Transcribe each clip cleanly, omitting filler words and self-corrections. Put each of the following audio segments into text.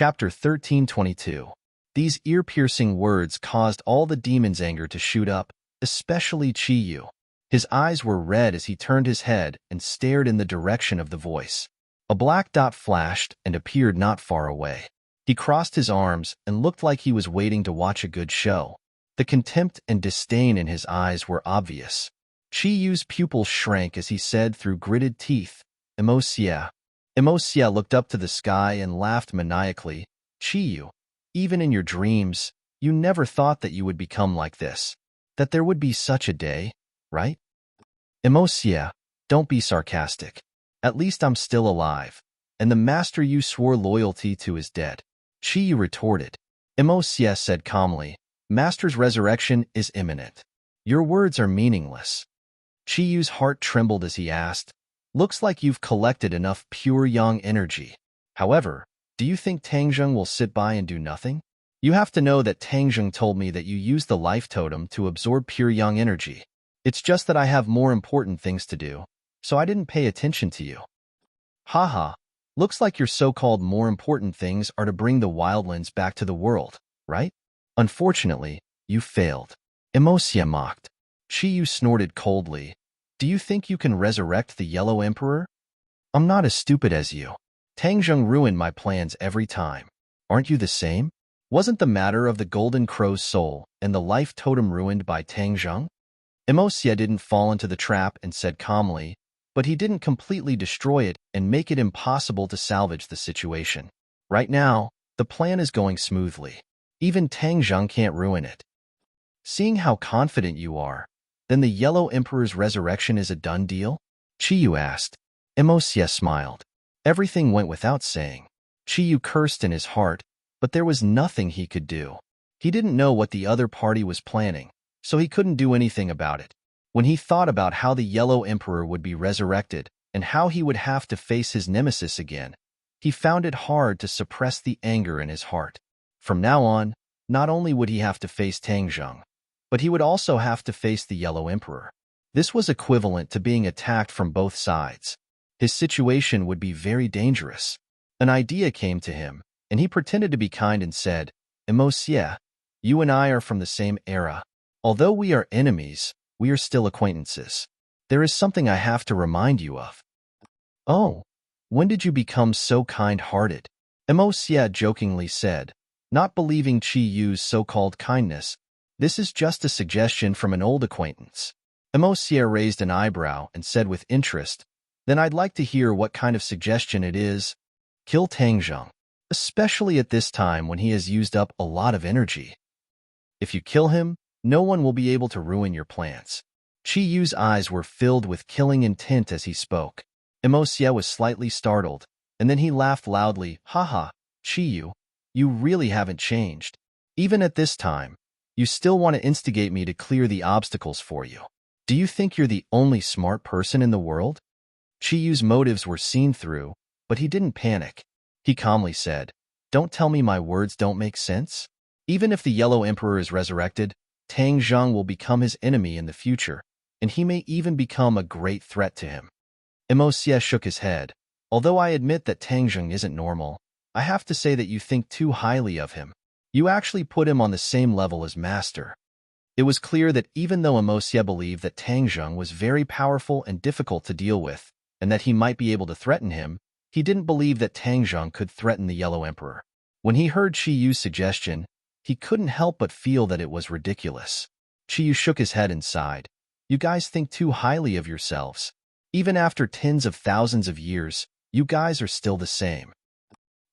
Chapter 1322. These ear-piercing words caused all the demon's anger to shoot up, especially Chi-Yu. His eyes were red as he turned his head and stared in the direction of the voice. A black dot flashed and appeared not far away. He crossed his arms and looked like he was waiting to watch a good show. The contempt and disdain in his eyes were obvious. Chi-Yu's pupils shrank as he said through gritted teeth, "Emosia." Emosia looked up to the sky and laughed maniacally. "Chi-Yu, even in your dreams, you never thought that you would become like this. That there would be such a day, right?" "Emosia, don't be sarcastic. At least I'm still alive, and the master you swore loyalty to is dead," Chi-Yu retorted. Emosia said calmly, "Master's resurrection is imminent. Your words are meaningless." Chi-Yu's heart trembled as he asked, "Looks like you've collected enough pure yang energy. However, do you think Tangjung will sit by and do nothing? You have to know that Tangjung told me that you use the life totem to absorb pure yang energy. It's just that I have more important things to do, so I didn't pay attention to you." "Haha, looks like your so-called more important things are to bring the wildlands back to the world, right? Unfortunately, you failed." Emosia mocked. Chi-Yu snorted coldly. "Do you think you can resurrect the Yellow Emperor? I'm not as stupid as you. Tangjung ruined my plans every time. Aren't you the same? Wasn't the matter of the Golden Crow's soul and the life totem ruined by Tangjung?" Emosia didn't fall into the trap and said calmly, "But he didn't completely destroy it and make it impossible to salvage the situation. Right now, the plan is going smoothly. Even Tangjung can't ruin it." "Seeing how confident you are, then the Yellow Emperor's resurrection is a done deal?" Chi-Yu asked. Emosia smiled. Everything went without saying. Chi-Yu cursed in his heart, but there was nothing he could do. He didn't know what the other party was planning, so he couldn't do anything about it. When he thought about how the Yellow Emperor would be resurrected and how he would have to face his nemesis again, he found it hard to suppress the anger in his heart. From now on, not only would he have to face Tangjung, but he would also have to face the Yellow Emperor. This was equivalent to being attacked from both sides. His situation would be very dangerous. An idea came to him, and he pretended to be kind and said, "Emosia, you and I are from the same era. Although we are enemies, we are still acquaintances. There is something I have to remind you of." "Oh, when did you become so kind-hearted?" Emosia jokingly said, not believing Chi-Yu's so-called kindness. "This is just a suggestion from an old acquaintance." Emosia raised an eyebrow and said with interest, "Then I'd like to hear what kind of suggestion it is." "Kill Tangjung, especially at this time when he has used up a lot of energy. If you kill him, no one will be able to ruin your plans." Chi-Yu's eyes were filled with killing intent as he spoke. Emosia was slightly startled, and then he laughed loudly. "Haha, Chi-Yu, you really haven't changed. Even at this time, you still want to instigate me to clear the obstacles for you. Do you think you're the only smart person in the world?" Chi-Yu's motives were seen through, but he didn't panic. He calmly said, "Don't tell me my words don't make sense. Even if the Yellow Emperor is resurrected, Tangjung will become his enemy in the future, and he may even become a great threat to him." Emosia shook his head. "Although I admit that Tangjung isn't normal, I have to say that you think too highly of him. You actually put him on the same level as Master." It was clear that even though Emosia believed that Tangjung was very powerful and difficult to deal with, and that he might be able to threaten him, he didn't believe that Tangjung could threaten the Yellow Emperor. When he heard Chi-Yu's suggestion, he couldn't help but feel that it was ridiculous. Chi-Yu shook his head and sighed. "You guys think too highly of yourselves. Even after tens of thousands of years, you guys are still the same.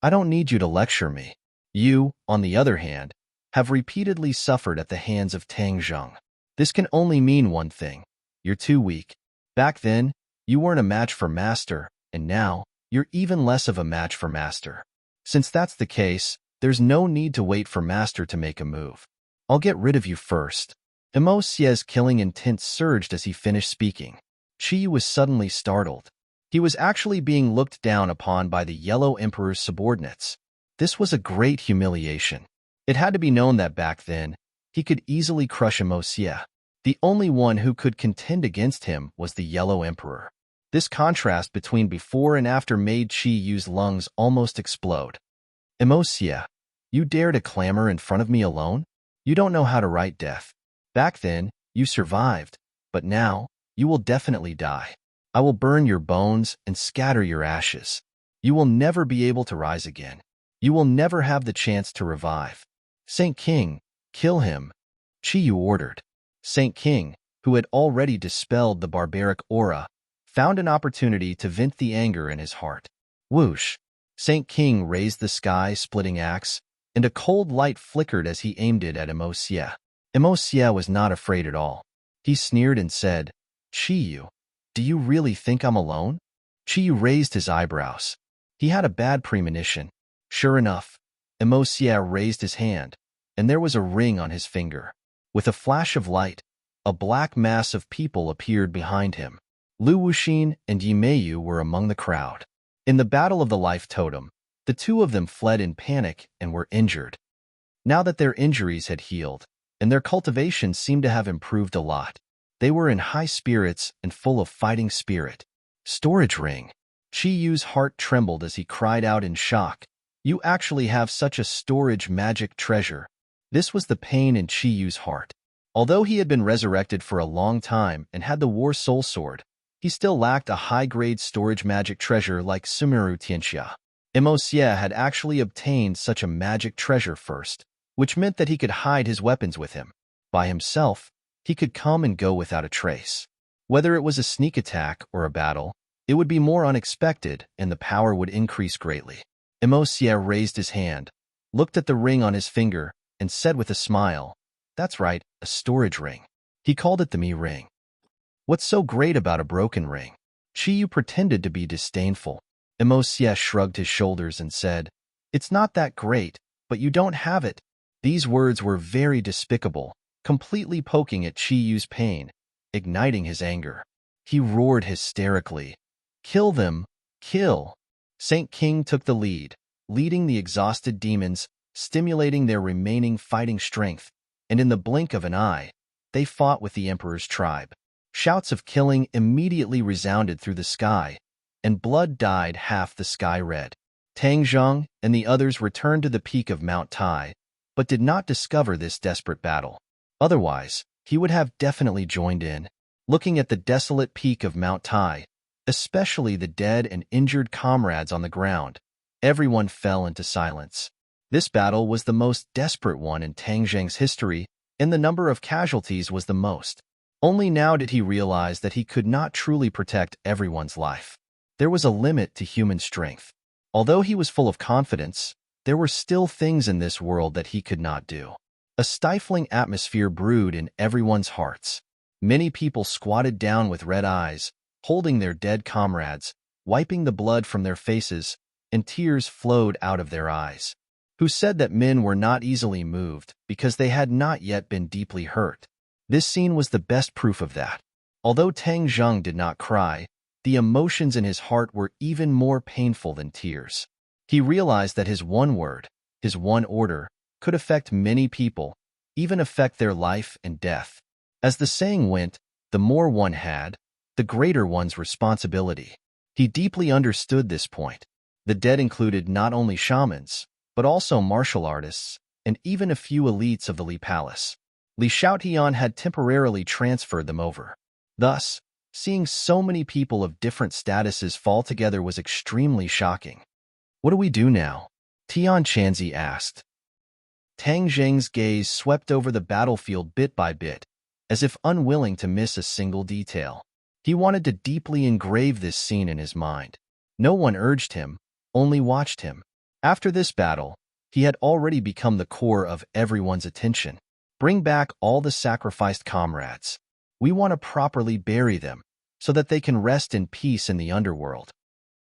I don't need you to lecture me. You, on the other hand, have repeatedly suffered at the hands of Tangjung. This can only mean one thing. You're too weak. Back then, you weren't a match for Master, and now, you're even less of a match for Master. Since that's the case, there's no need to wait for Master to make a move. I'll get rid of you first." Emosia's killing intent surged as he finished speaking. Chi was suddenly startled. He was actually being looked down upon by the Yellow Emperor's subordinates. This was a great humiliation. It had to be known that back then, he could easily crush Emosia. The only one who could contend against him was the Yellow Emperor. This contrast between before and after made Chi-Yu's lungs almost explode. Emosia, you dare to clamor in front of me alone? You don't know how to write death. Back then, you survived, but now, you will definitely die. I will burn your bones and scatter your ashes. You will never be able to rise again. You will never have the chance to revive. Saint King, kill him, Chiyu ordered. Saint King, who had already dispelled the barbaric aura, found an opportunity to vent the anger in his heart. Whoosh! Saint King raised the sky-splitting axe, and a cold light flickered as he aimed it at Emosia. Emosia was not afraid at all. He sneered and said, Chiyu, do you really think I'm alone? Chiyu raised his eyebrows. He had a bad premonition. Sure enough, Emosia raised his hand, and there was a ring on his finger. With a flash of light, a black mass of people appeared behind him. Lu Wuxin and Yimeyu were among the crowd. In the Battle of the Life Totem, the two of them fled in panic and were injured. Now that their injuries had healed, and their cultivation seemed to have improved a lot, they were in high spirits and full of fighting spirit. Storage ring. Chiyu's heart trembled as he cried out in shock. You actually have such a storage magic treasure. This was the pain in Chiyu's heart. Although he had been resurrected for a long time and had the War Soul Sword, he still lacked a high-grade storage magic treasure like Sumeru Tianxia. Emosia had actually obtained such a magic treasure first, which meant that he could hide his weapons with him. By himself, he could come and go without a trace. Whether it was a sneak attack or a battle, it would be more unexpected and the power would increase greatly. Emosia raised his hand, looked at the ring on his finger, and said with a smile, That's right, a storage ring. He called it the Me ring. What's so great about a broken ring? Chiyu pretended to be disdainful. Emosia shrugged his shoulders and said, It's not that great, but you don't have it. These words were very despicable, completely poking at Chiyu's pain, igniting his anger. He roared hysterically, Kill them! Kill! Saint King took the lead, leading the exhausted demons, stimulating their remaining fighting strength, and in the blink of an eye, they fought with the Emperor's tribe. Shouts of killing immediately resounded through the sky, and blood dyed half the sky red. Tang Zheng and the others returned to the peak of Mount Tai, but did not discover this desperate battle. Otherwise, he would have definitely joined in. Looking at the desolate peak of Mount Tai, especially the dead and injured comrades on the ground, everyone fell into silence. This battle was the most desperate one in Tang Zheng's history, and the number of casualties was the most. Only now did he realize that he could not truly protect everyone's life. There was a limit to human strength. Although he was full of confidence, there were still things in this world that he could not do. A stifling atmosphere brewed in everyone's hearts. Many people squatted down with red eyes, holding their dead comrades, wiping the blood from their faces, and tears flowed out of their eyes. Who said that men were not easily moved because they had not yet been deeply hurt? This scene was the best proof of that. Although Tang Zheng did not cry, the emotions in his heart were even more painful than tears. He realized that his one word, his one order, could affect many people, even affect their life and death. As the saying went, the more one had, the greater one's responsibility. He deeply understood this point. The dead included not only shamans, but also martial artists, and even a few elites of the Li Palace. Li Shaotian had temporarily transferred them over. Thus, seeing so many people of different statuses fall together was extremely shocking. What do we do now? Tian Chanzi asked. Tang Zheng's gaze swept over the battlefield bit by bit, as if unwilling to miss a single detail. He wanted to deeply engrave this scene in his mind. No one urged him, only watched him. After this battle, he had already become the core of everyone's attention. Bring back all the sacrificed comrades. We want to properly bury them, so that they can rest in peace in the underworld.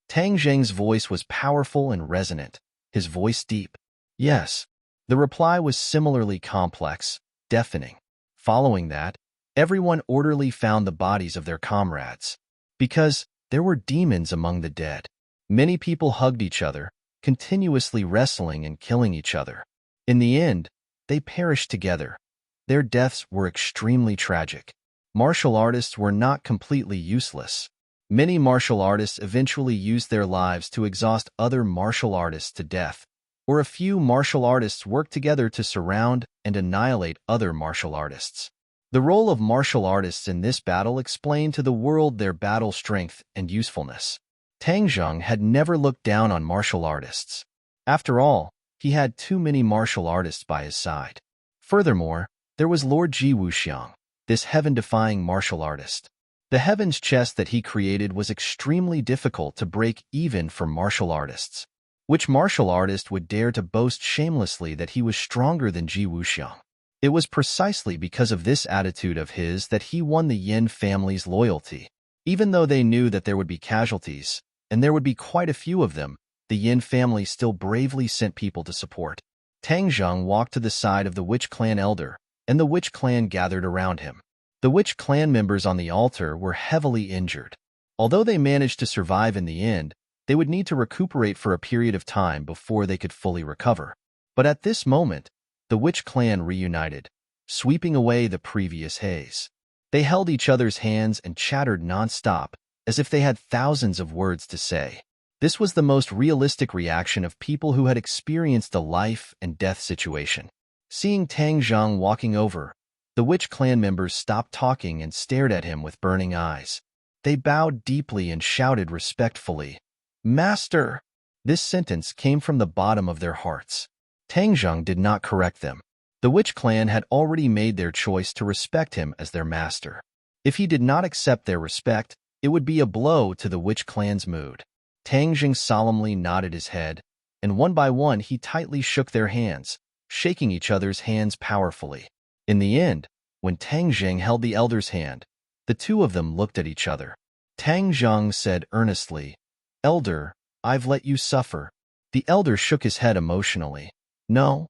Tang Zheng's voice was powerful and resonant, his voice deep. Yes. The reply was similarly complex, deafening. Following that, everyone orderly found the bodies of their comrades. Because there were demons among the dead. Many people hugged each other, continuously wrestling and killing each other. In the end, they perished together. Their deaths were extremely tragic. Martial artists were not completely useless. Many martial artists eventually used their lives to exhaust other martial artists to death, or a few martial artists work together to surround and annihilate other martial artists. The role of martial artists in this battle explained to the world their battle strength and usefulness. Tang Zheng had never looked down on martial artists. After all, he had too many martial artists by his side. Furthermore, there was Lord Ji Wuxiang, this heaven-defying martial artist. The heaven's chest that he created was extremely difficult to break even for martial artists. Which martial artist would dare to boast shamelessly that he was stronger than Ji Wuxiang? It was precisely because of this attitude of his that he won the Yin family's loyalty. Even though they knew that there would be casualties, and there would be quite a few of them, the Yin family still bravely sent people to support. Tang Zheng walked to the side of the Witch Clan elder, and the Witch Clan gathered around him. The Witch Clan members on the altar were heavily injured. Although they managed to survive in the end, they would need to recuperate for a period of time before they could fully recover. But at this moment, the Witch Clan reunited, sweeping away the previous haze. They held each other's hands and chattered non-stop, as if they had thousands of words to say. This was the most realistic reaction of people who had experienced a life and death situation. Seeing Tang Zheng walking over, the Witch Clan members stopped talking and stared at him with burning eyes. They bowed deeply and shouted respectfully, "Master!" This sentence came from the bottom of their hearts. Tang Zheng did not correct them. The Witch Clan had already made their choice to respect him as their master. If he did not accept their respect, it would be a blow to the Witch Clan's mood. Tang Zheng solemnly nodded his head, and one by one he tightly shook their hands, shaking each other's hands powerfully. In the end, when Tang Zheng held the elder's hand, the two of them looked at each other. Tang Zheng said earnestly, "Elder, I've let you suffer." The elder shook his head emotionally. "No,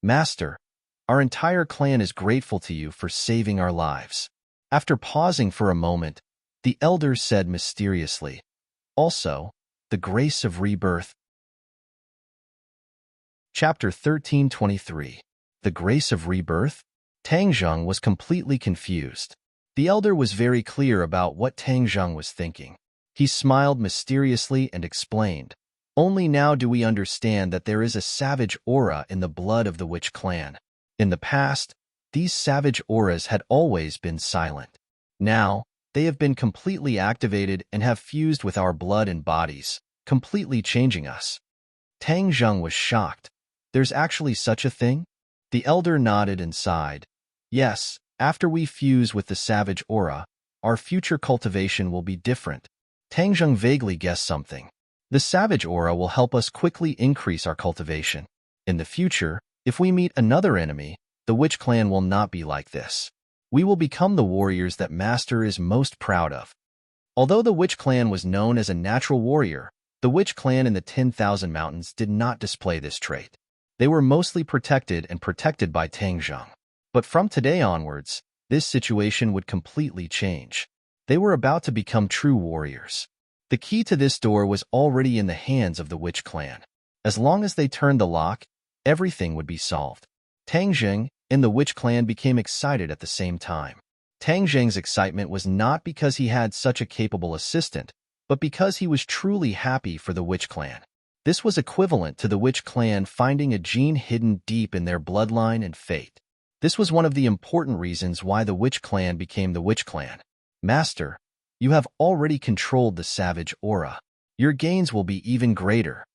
Master, our entire clan is grateful to you for saving our lives." After pausing for a moment, the elder said mysteriously, "Also, the grace of rebirth." Chapter 1323. The Grace of Rebirth? Tang Zheng was completely confused. The elder was very clear about what Tang Zheng was thinking. He smiled mysteriously and explained, "Only now do we understand that there is a savage aura in the blood of the Witch Clan. In the past, these savage auras had always been silent. Now, they have been completely activated and have fused with our blood and bodies, completely changing us." Tang Zheng was shocked. "There's actually such a thing?" The elder nodded and sighed. "Yes, after we fuse with the savage aura, our future cultivation will be different." Tang Zheng vaguely guessed something. The savage aura will help us quickly increase our cultivation. In the future, if we meet another enemy, the Witch Clan will not be like this. We will become the warriors that Master is most proud of. Although the Witch Clan was known as a natural warrior, the Witch Clan in the 10,000 Mountains did not display this trait. They were mostly protected by Tang Zheng. But from today onwards, this situation would completely change. They were about to become true warriors. The key to this door was already in the hands of the Witch Clan. As long as they turned the lock, everything would be solved. Tang Zheng and the Witch Clan became excited at the same time. Tang Zheng's excitement was not because he had such a capable assistant, but because he was truly happy for the Witch Clan. This was equivalent to the Witch Clan finding a gene hidden deep in their bloodline and fate. This was one of the important reasons why the Witch Clan became the Witch Clan. "Master, you have already controlled the savage aura. Your gains will be even greater."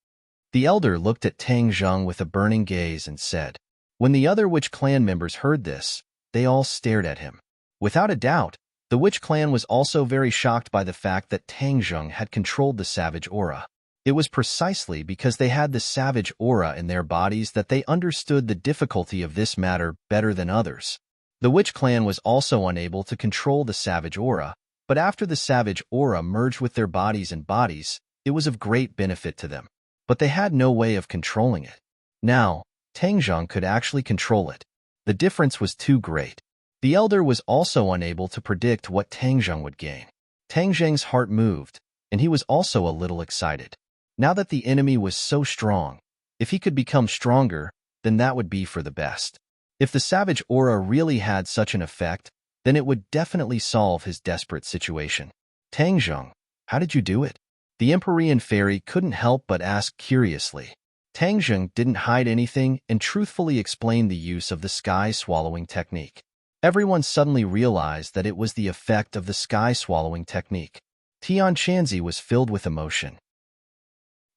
The elder looked at Tang Zheng with a burning gaze and said. When the other Witch Clan members heard this, they all stared at him. Without a doubt, the Witch Clan was also very shocked by the fact that Tang Zheng had controlled the savage aura. It was precisely because they had the savage aura in their bodies that they understood the difficulty of this matter better than others. The Witch Clan was also unable to control the savage aura, but after the savage aura merged with their bodies and bodies, it was of great benefit to them. But they had no way of controlling it. Now, Tang Zheng could actually control it. The difference was too great. The elder was also unable to predict what Tang Zheng would gain. Tang Zheng's heart moved, and he was also a little excited. Now that the enemy was so strong, if he could become stronger, then that would be for the best. If the savage aura really had such an effect, then it would definitely solve his desperate situation. "Tang Zheng, how did you do it?" The Empyrean fairy couldn't help but ask curiously. Tang Zheng didn't hide anything and truthfully explained the use of the sky-swallowing technique. Everyone suddenly realized that it was the effect of the sky-swallowing technique. Tian Chanzi was filled with emotion.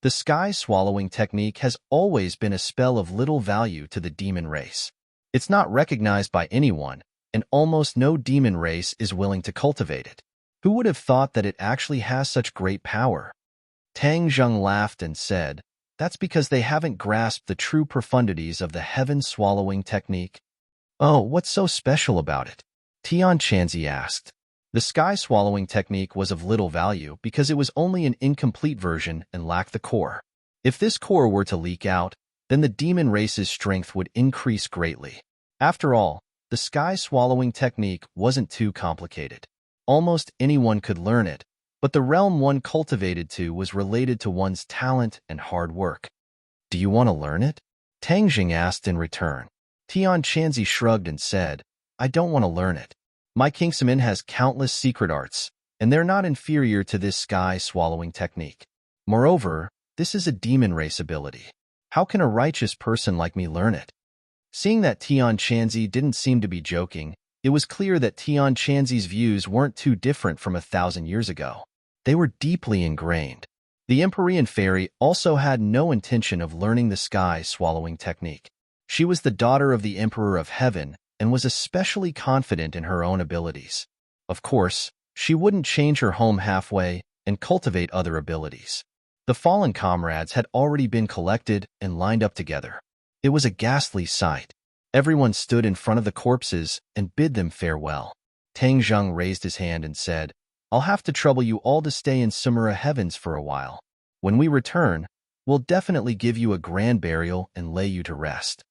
The sky-swallowing technique has always been a spell of little value to the demon race. It's not recognized by anyone, and almost no demon race is willing to cultivate it. Who would have thought that it actually has such great power? Tang Zheng laughed and said, "That's because they haven't grasped the true profundities of the heaven-swallowing technique." "Oh, what's so special about it?" Tian Chanzi asked. The sky-swallowing technique was of little value because it was only an incomplete version and lacked the core. If this core were to leak out, then the demon race's strength would increase greatly. After all, the sky-swallowing technique wasn't too complicated. Almost anyone could learn it, but the realm one cultivated to was related to one's talent and hard work. "Do you want to learn it?" Tang Jing asked in return. Tian Chanzi shrugged and said, "I don't want to learn it. My kingsaman has countless secret arts, and they're not inferior to this sky-swallowing technique. Moreover, this is a demon race ability. How can a righteous person like me learn it?" Seeing that Tian Chanzi didn't seem to be joking, it was clear that Tian Chanzi's views weren't too different from 1,000 years ago. They were deeply ingrained. The Empyrean fairy also had no intention of learning the sky-swallowing technique. She was the daughter of the Emperor of Heaven and was especially confident in her own abilities. Of course, she wouldn't change her home halfway and cultivate other abilities. The fallen comrades had already been collected and lined up together. It was a ghastly sight. Everyone stood in front of the corpses and bid them farewell. Tang Zheng raised his hand and said, "I'll have to trouble you all to stay in Sumera Heavens for a while. When we return, we'll definitely give you a grand burial and lay you to rest."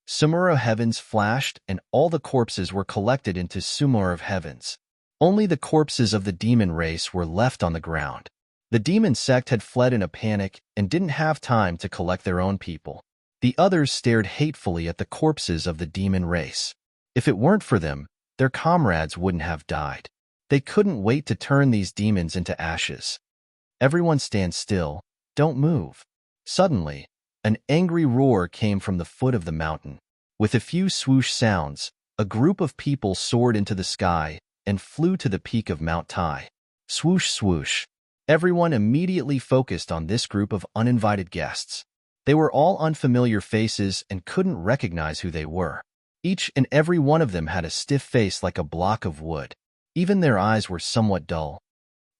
Sumera Heavens flashed and all the corpses were collected into Sumera of Heavens. Only the corpses of the demon race were left on the ground. The demon sect had fled in a panic and didn't have time to collect their own people. The others stared hatefully at the corpses of the demon race. If it weren't for them, their comrades wouldn't have died. They couldn't wait to turn these demons into ashes. "Everyone stand still, don't move." Suddenly, an angry roar came from the foot of the mountain. With a few swoosh sounds, a group of people soared into the sky and flew to the peak of Mount Tai. Swoosh, swoosh. Everyone immediately focused on this group of uninvited guests. They were all unfamiliar faces and couldn't recognize who they were. Each and every one of them had a stiff face like a block of wood. Even their eyes were somewhat dull.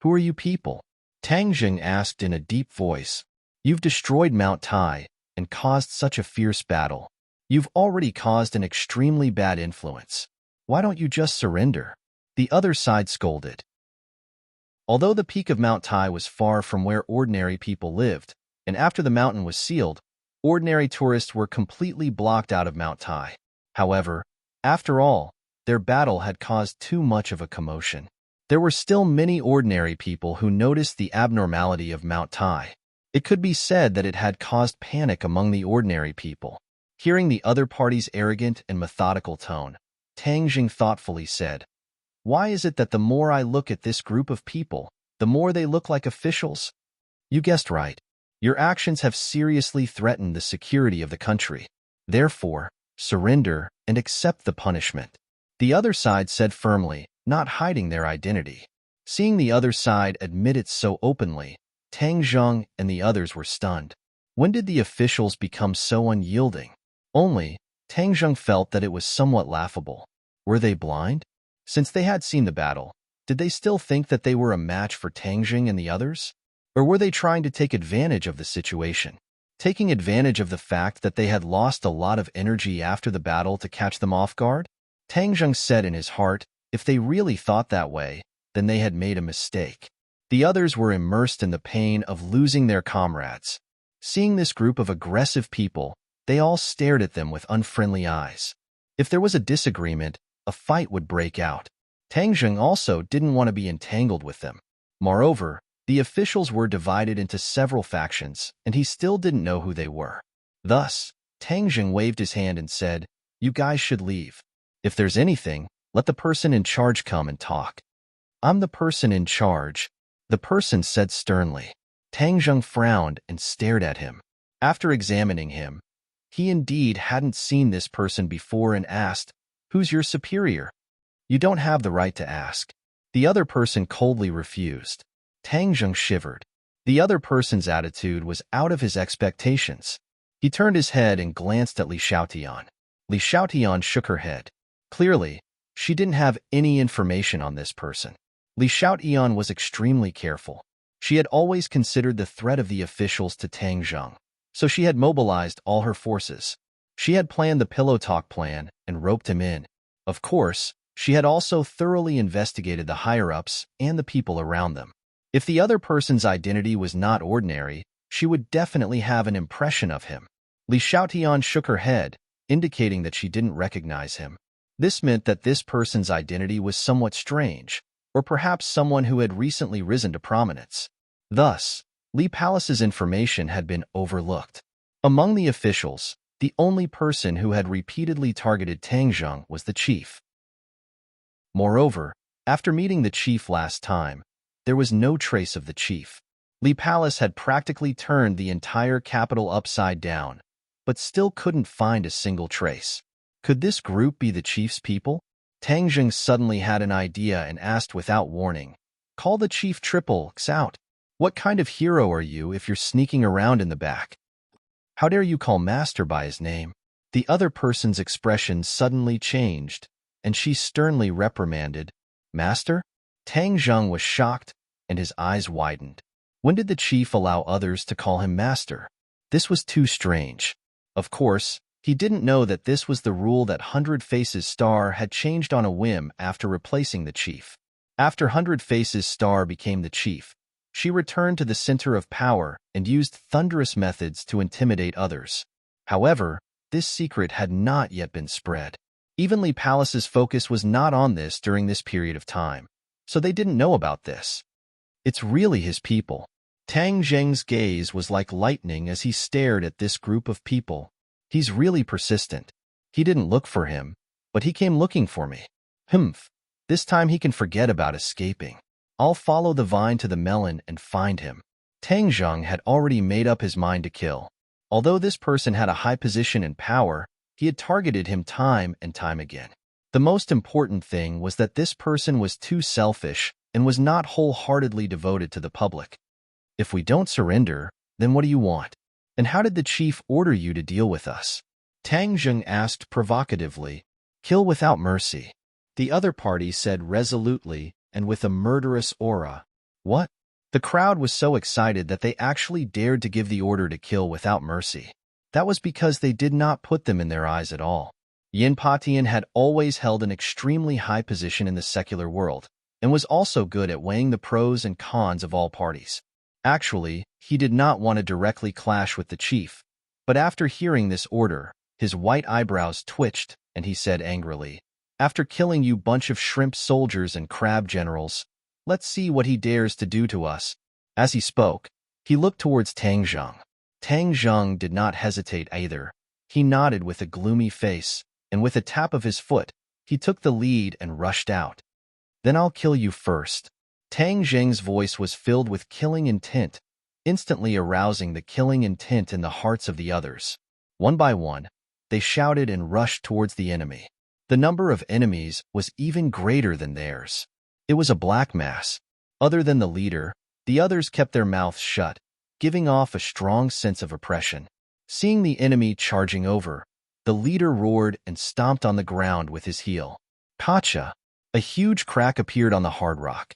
"Who are you people?" Tang Jing asked in a deep voice. "You've destroyed Mount Tai and caused such a fierce battle. You've already caused an extremely bad influence. Why don't you just surrender?" The other side scolded. Although the peak of Mount Tai was far from where ordinary people lived, and after the mountain was sealed, ordinary tourists were completely blocked out of Mount Tai. However, after all, their battle had caused too much of a commotion. There were still many ordinary people who noticed the abnormality of Mount Tai. It could be said that it had caused panic among the ordinary people. Hearing the other party's arrogant and methodical tone, Tang Jing thoughtfully said, "Why is it that the more I look at this group of people, the more they look like officials?" "You guessed right. Your actions have seriously threatened the security of the country. Therefore, surrender and accept the punishment." The other side said firmly, not hiding their identity. Seeing the other side admit it so openly, Tang Zheng and the others were stunned. When did the officials become so unyielding? Only, Tang Zheng felt that it was somewhat laughable. Were they blind? Since they had seen the battle, did they still think that they were a match for Tang Jing and the others? Or were they trying to take advantage of the situation? Taking advantage of the fact that they had lost a lot of energy after the battle to catch them off guard? Tang Zheng said in his heart, if they really thought that way, then they had made a mistake. The others were immersed in the pain of losing their comrades. Seeing this group of aggressive people, they all stared at them with unfriendly eyes. If there was a disagreement, a fight would break out. Tang Zheng also didn't want to be entangled with them. Moreover, the officials were divided into several factions, and he still didn't know who they were. Thus, Tang Zheng waved his hand and said, "You guys should leave. If there's anything, let the person in charge come and talk." "I'm the person in charge," the person said sternly. Tang Zheng frowned and stared at him. After examining him, he indeed hadn't seen this person before and asked, "Who's your superior?" "You don't have the right to ask." The other person coldly refused. Tang Zheng shivered. The other person's attitude was out of his expectations. He turned his head and glanced at Li Xiaotian. Li Xiaotian shook her head. Clearly, she didn't have any information on this person. Li Xiaotian was extremely careful. She had always considered the threat of the officials to Tang Zheng, so she had mobilized all her forces. She had planned the pillow talk plan and roped him in. Of course, she had also thoroughly investigated the higher-ups and the people around them. If the other person's identity was not ordinary, she would definitely have an impression of him. Li Xiaotian shook her head, indicating that she didn't recognize him. This meant that this person's identity was somewhat strange, or perhaps someone who had recently risen to prominence. Thus, Li Palace's information had been overlooked. Among the officials, the only person who had repeatedly targeted Tang Zheng was the chief. Moreover, after meeting the chief last time, there was no trace of the chief. Li Palace had practically turned the entire capital upside down, but still couldn't find a single trace. Could this group be the chief's people? Tang Zheng suddenly had an idea and asked without warning, "Call the chief Triple X out. What kind of hero are you if you're sneaking around in the back? How dare you call Master by his name?" The other person's expression suddenly changed, and she sternly reprimanded, "Master?" Tang Zheng was shocked, and his eyes widened. When did the chief allow others to call him master? This was too strange. Of course, he didn't know that this was the rule that Hundred Faces Star had changed on a whim after replacing the chief. After Hundred Faces Star became the chief, she returned to the center of power and used thunderous methods to intimidate others. However, this secret had not yet been spread. Even Li Palace's focus was not on this during this period of time, so they didn't know about this. It's really his people. Tang Zheng's gaze was like lightning as he stared at this group of people. He's really persistent. He didn't look for him, but he came looking for me. Humph. This time he can forget about escaping. I'll follow the vine to the melon and find him. Tang Zheng had already made up his mind to kill. Although this person had a high position and power, he had targeted him time and time again. The most important thing was that this person was too selfish and was not wholeheartedly devoted to the public. "If we don't surrender, then what do you want? And how did the chief order you to deal with us?" Tang Zheng asked provocatively. "Kill without mercy." The other party said resolutely and with a murderous aura. "What?" The crowd was so excited that they actually dared to give the order to kill without mercy. That was because they did not put them in their eyes at all. Yin Patian had always held an extremely high position in the secular world, and was also good at weighing the pros and cons of all parties. Actually, he did not want to directly clash with the chief, but after hearing this order, his white eyebrows twitched, and he said angrily, "After killing you bunch of shrimp soldiers and crab generals, let's see what he dares to do to us." As he spoke, he looked towards Tang Zheng. Tang Zheng did not hesitate either. He nodded with a gloomy face, and with a tap of his foot, he took the lead and rushed out. "Then I'll kill you first." Tang Zheng's voice was filled with killing intent, instantly arousing the killing intent in the hearts of the others. One by one, they shouted and rushed towards the enemy. The number of enemies was even greater than theirs. It was a black mass. Other than the leader, the others kept their mouths shut, giving off a strong sense of oppression. Seeing the enemy charging over, the leader roared and stomped on the ground with his heel. Gotcha! A huge crack appeared on the hard rock.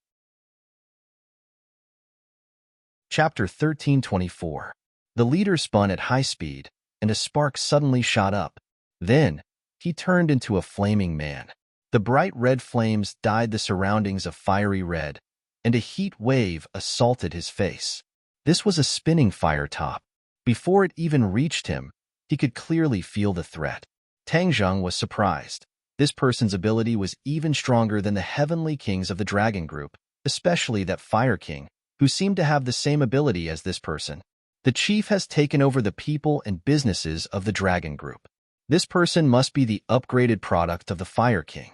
Chapter 1324. The leader spun at high speed, and a spark suddenly shot up. Then, he turned into a flaming man. The bright red flames dyed the surroundings a fiery red, and a heat wave assaulted his face. This was a spinning fire top. Before it even reached him, he could clearly feel the threat. Tang Zheng was surprised. This person's ability was even stronger than the heavenly kings of the dragon group, especially that Fire King, who seemed to have the same ability as this person. The chief has taken over the people and businesses of the dragon group. This person must be the upgraded product of the Fire King.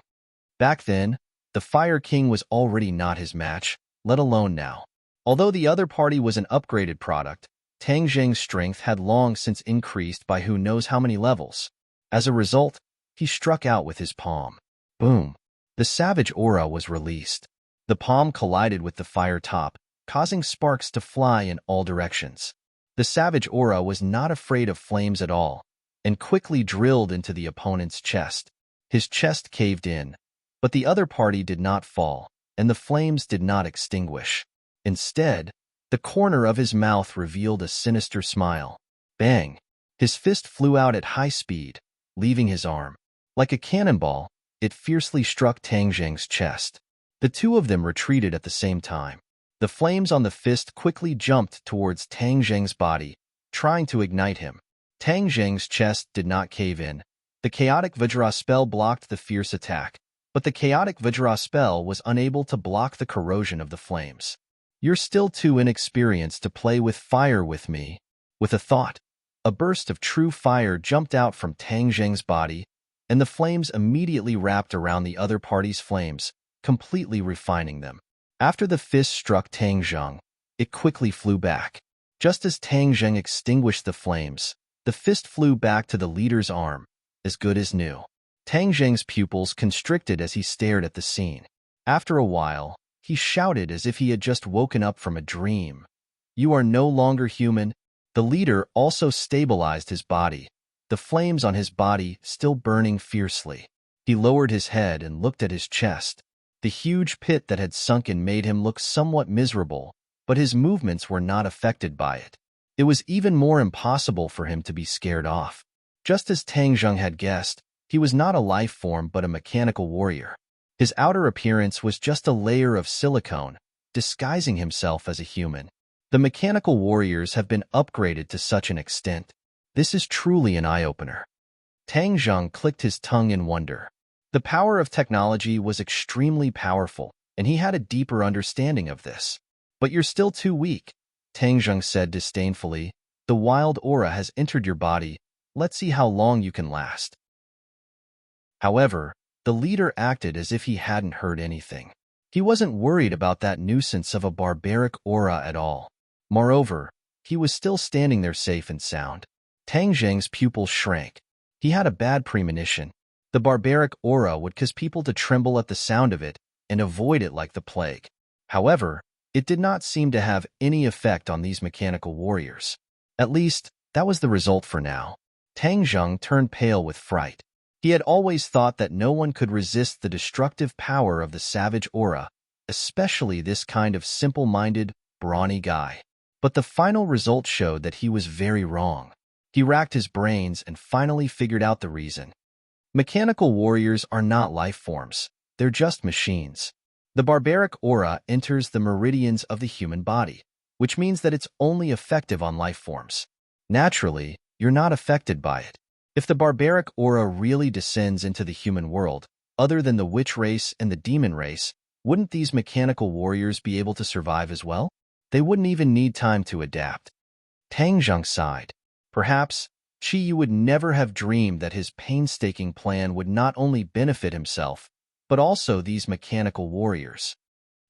Back then, the Fire King was already not his match, let alone now. Although the other party was an upgraded product, Tang Zheng's strength had long since increased by who knows how many levels. As a result, he struck out with his palm. Boom! The savage aura was released. The palm collided with the fire top, causing sparks to fly in all directions. The savage aura was not afraid of flames at all, and quickly drilled into the opponent's chest. His chest caved in, but the other party did not fall, and the flames did not extinguish. Instead, the corner of his mouth revealed a sinister smile. Bang! His fist flew out at high speed, leaving his arm. Like a cannonball, it fiercely struck Tang Zheng's chest. The two of them retreated at the same time. The flames on the fist quickly jumped towards Tang Zheng's body, trying to ignite him. Tang Zheng's chest did not cave in. The chaotic Vajra spell blocked the fierce attack, but the chaotic Vajra spell was unable to block the corrosion of the flames. You're still too inexperienced to play with fire with me. With a thought, a burst of true fire jumped out from Tang Zheng's body, and the flames immediately wrapped around the other party's flames, completely refining them. After the fist struck Tang Zheng, it quickly flew back. Just as Tang Zheng extinguished the flames, the fist flew back to the leader's arm, as good as new. Tang Zheng's pupils constricted as he stared at the scene. After a while, he shouted as if he had just woken up from a dream. You are no longer human. The leader also stabilized his body, the flames on his body still burning fiercely. He lowered his head and looked at his chest. The huge pit that had sunken made him look somewhat miserable, but his movements were not affected by it. It was even more impossible for him to be scared off. Just as Tang Zheng had guessed, he was not a life form but a mechanical warrior. His outer appearance was just a layer of silicone, disguising himself as a human. The mechanical warriors have been upgraded to such an extent. This is truly an eye-opener. Tang Zheng clicked his tongue in wonder. The power of technology was extremely powerful, and he had a deeper understanding of this. But you're still too weak, Tang Zheng said disdainfully. The wild aura has entered your body. Let's see how long you can last. However, the leader acted as if he hadn't heard anything. He wasn't worried about that nuisance of a barbaric aura at all. Moreover, he was still standing there safe and sound. Tang Zheng's pupils shrank. He had a bad premonition. The barbaric aura would cause people to tremble at the sound of it and avoid it like the plague. However, it did not seem to have any effect on these mechanical warriors. At least, that was the result for now. Tang Zheng turned pale with fright. He had always thought that no one could resist the destructive power of the savage aura, especially this kind of simple-minded, brawny guy. But the final result showed that he was very wrong. He racked his brains and finally figured out the reason. Mechanical warriors are not life forms. They're just machines. The barbaric aura enters the meridians of the human body, which means that it's only effective on life forms. Naturally, you're not affected by it. If the barbaric aura really descends into the human world, other than the witch race and the demon race, wouldn't these mechanical warriors be able to survive as well? They wouldn't even need time to adapt. Tang Zheng sighed. Perhaps Chi Yu would never have dreamed that his painstaking plan would not only benefit himself, but also these mechanical warriors.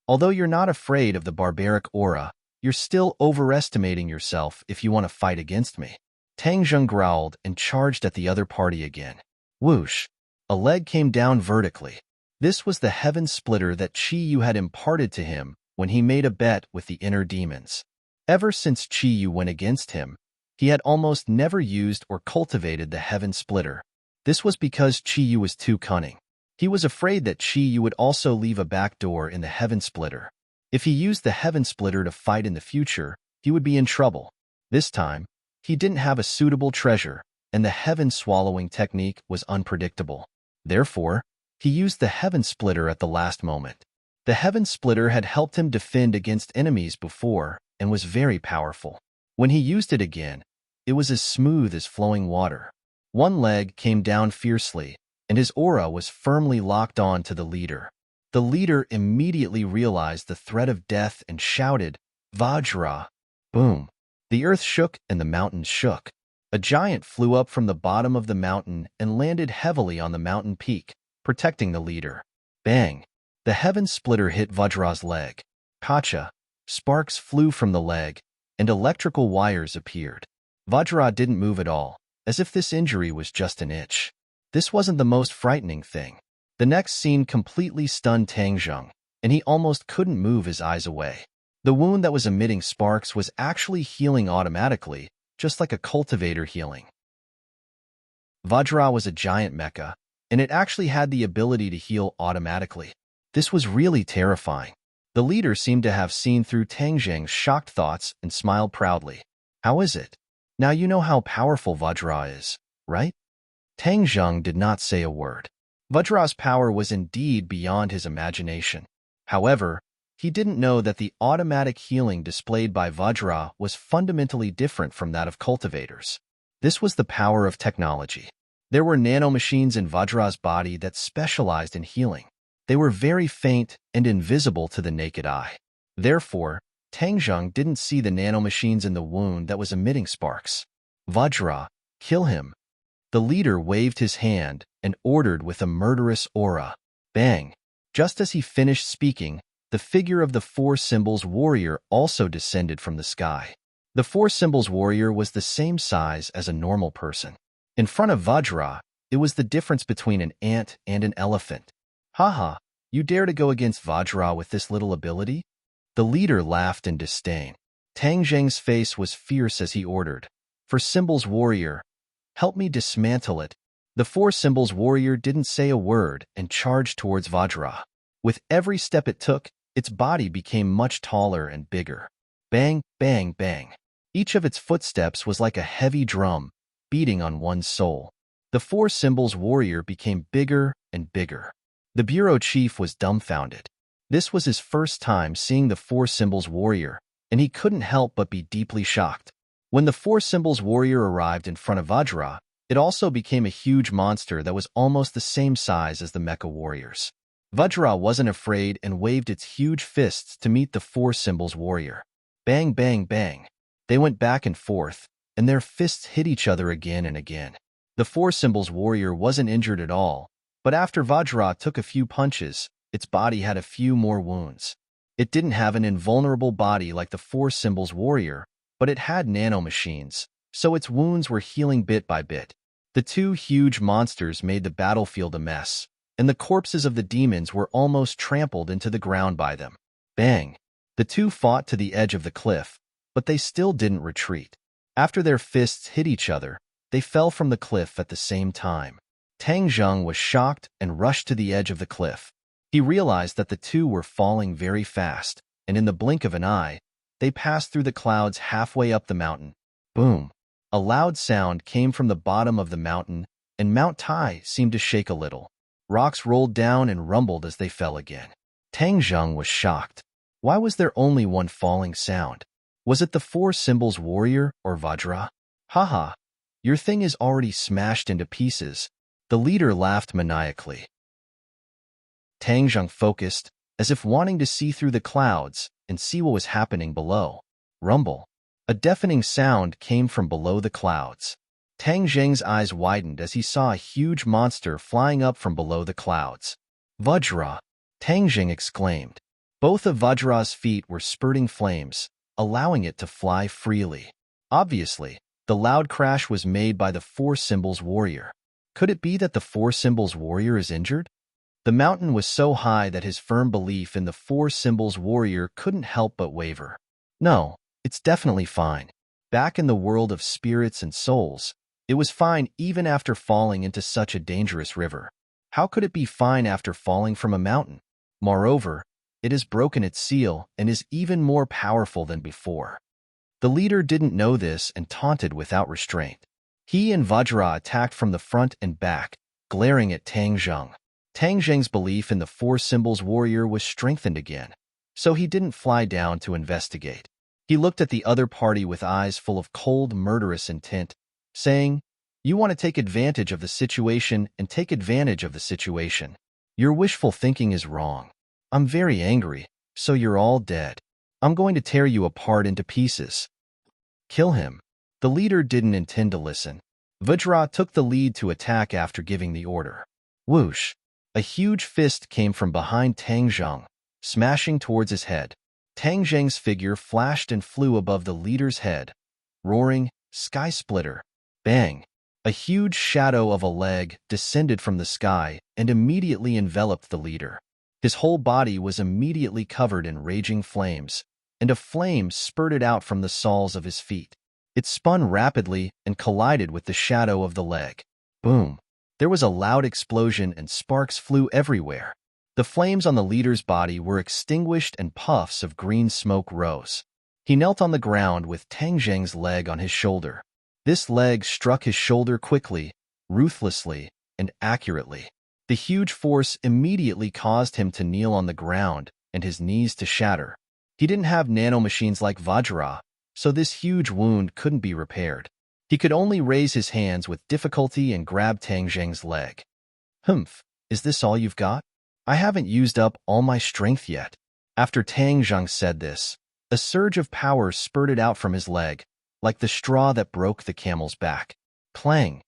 Although you're not afraid of the barbaric aura, you're still overestimating yourself if you want to fight against me. Tang Zheng growled and charged at the other party again. Whoosh! A leg came down vertically. This was the heaven splitter that Chi Yu had imparted to him when he made a bet with the inner demons. Ever since Chi Yu went against him, he had almost never used or cultivated the heaven splitter. This was because Chi Yu was too cunning. He was afraid that Chi Yu would also leave a back door in the heaven splitter. If he used the heaven splitter to fight in the future, he would be in trouble. This time, he didn't have a suitable treasure, and the heaven-swallowing technique was unpredictable. Therefore, he used the heaven splitter at the last moment. The heaven splitter had helped him defend against enemies before and was very powerful. When he used it again, it was as smooth as flowing water. One leg came down fiercely, and his aura was firmly locked on to the leader. The leader immediately realized the threat of death and shouted, Vajra! Boom! The earth shook and the mountains shook. A giant flew up from the bottom of the mountain and landed heavily on the mountain peak, protecting the leader. Bang! The heaven splitter hit Vajra's leg. Kacha! Sparks flew from the leg, and electrical wires appeared. Vajra didn't move at all, as if this injury was just an itch. This wasn't the most frightening thing. The next scene completely stunned Tang Zheng, and he almost couldn't move his eyes away. The wound that was emitting sparks was actually healing automatically, just like a cultivator healing. Vajra was a giant mecha, and it actually had the ability to heal automatically. This was really terrifying. The leader seemed to have seen through Tang Zheng's shocked thoughts and smiled proudly. How is it? Now you know how powerful Vajra is, right? Tang Zheng did not say a word. Vajra's power was indeed beyond his imagination. However, he didn't know that the automatic healing displayed by Vajra was fundamentally different from that of cultivators. This was the power of technology. There were nanomachines in Vajra's body that specialized in healing. They were very faint and invisible to the naked eye. Therefore, Tang Zheng didn't see the nanomachines in the wound that was emitting sparks. Vajra, kill him. The leader waved his hand and ordered with a murderous aura. Bang! Just as he finished speaking, the figure of the Four Symbols warrior also descended from the sky. The Four Symbols warrior was the same size as a normal person. In front of Vajra, it was the difference between an ant and an elephant. Haha, you dare to go against Vajra with this little ability? The leader laughed in disdain. Tang Zheng's face was fierce as he ordered, For Symbols warrior, help me dismantle it. The Four Symbols warrior didn't say a word and charged towards Vajra. With every step it took, its body became much taller and bigger. Bang, bang, bang. Each of its footsteps was like a heavy drum, beating on one's soul. The Four Symbols warrior became bigger and bigger. The bureau chief was dumbfounded. This was his first time seeing the Four Symbols warrior, and he couldn't help but be deeply shocked. When the Four Symbols warrior arrived in front of Vajra, it also became a huge monster that was almost the same size as the mecha warriors. Vajra wasn't afraid and waved its huge fists to meet the Four Symbols warrior. Bang, bang, bang. They went back and forth, and their fists hit each other again and again. The Four Symbols warrior wasn't injured at all, but after Vajra took a few punches, its body had a few more wounds. It didn't have an invulnerable body like the Four Symbols warrior, but it had nanomachines, so its wounds were healing bit by bit. The two huge monsters made the battlefield a mess, and the corpses of the demons were almost trampled into the ground by them. Bang! The two fought to the edge of the cliff, but they still didn't retreat. After their fists hit each other, they fell from the cliff at the same time. Tang Zheng was shocked and rushed to the edge of the cliff. He realized that the two were falling very fast, and in the blink of an eye, they passed through the clouds halfway up the mountain. Boom! A loud sound came from the bottom of the mountain, and Mount Tai seemed to shake a little. Rocks rolled down and rumbled as they fell again. Tang Zheng was shocked. Why was there only one falling sound? Was it the Four Symbols warrior or Vajra? Haha, your thing is already smashed into pieces. The leader laughed maniacally. Tang Zheng focused, as if wanting to see through the clouds and see what was happening below. Rumble. A deafening sound came from below the clouds. Tang Zheng's eyes widened as he saw a huge monster flying up from below the clouds. Vajra! Tang Zheng exclaimed. Both of Vajra's feet were spurting flames, allowing it to fly freely. Obviously, the loud crash was made by the Four Symbols warrior. Could it be that the Four Symbols warrior is injured? The mountain was so high that his firm belief in the Four Symbols warrior couldn't help but waver. No, it's definitely fine. Back in the world of spirits and souls, it was fine even after falling into such a dangerous river. How could it be fine after falling from a mountain? Moreover, it has broken its seal and is even more powerful than before. The leader didn't know this and taunted without restraint. He and Vajra attacked from the front and back, glaring at Tang Zheng. Tang Zheng's belief in the Four Symbols warrior was strengthened again, so he didn't fly down to investigate. He looked at the other party with eyes full of cold, murderous intent, saying, "You want to take advantage of the situation and take advantage of the situation. Your wishful thinking is wrong. I'm very angry, so you're all dead. I'm going to tear you apart into pieces. Kill him." The leader didn't intend to listen. Vajra took the lead to attack after giving the order. Whoosh! A huge fist came from behind Tang Zheng, smashing towards his head. Tang Zheng's figure flashed and flew above the leader's head, roaring, "Sky Splitter!" Bang! A huge shadow of a leg descended from the sky and immediately enveloped the leader. His whole body was immediately covered in raging flames, and a flame spurted out from the soles of his feet. It spun rapidly and collided with the shadow of the leg. Boom! There was a loud explosion and sparks flew everywhere. The flames on the leader's body were extinguished and puffs of green smoke rose. He knelt on the ground with Tang Zheng's leg on his shoulder. This leg struck his shoulder quickly, ruthlessly, and accurately. The huge force immediately caused him to kneel on the ground and his knees to shatter. He didn't have nanomachines like Vajra, so this huge wound couldn't be repaired. He could only raise his hands with difficulty and grab Tang Zheng's leg. "Humph, is this all you've got? I haven't used up all my strength yet." After Tang Zheng said this, a surge of power spurted out from his leg, like the straw that broke the camel's back. Clang!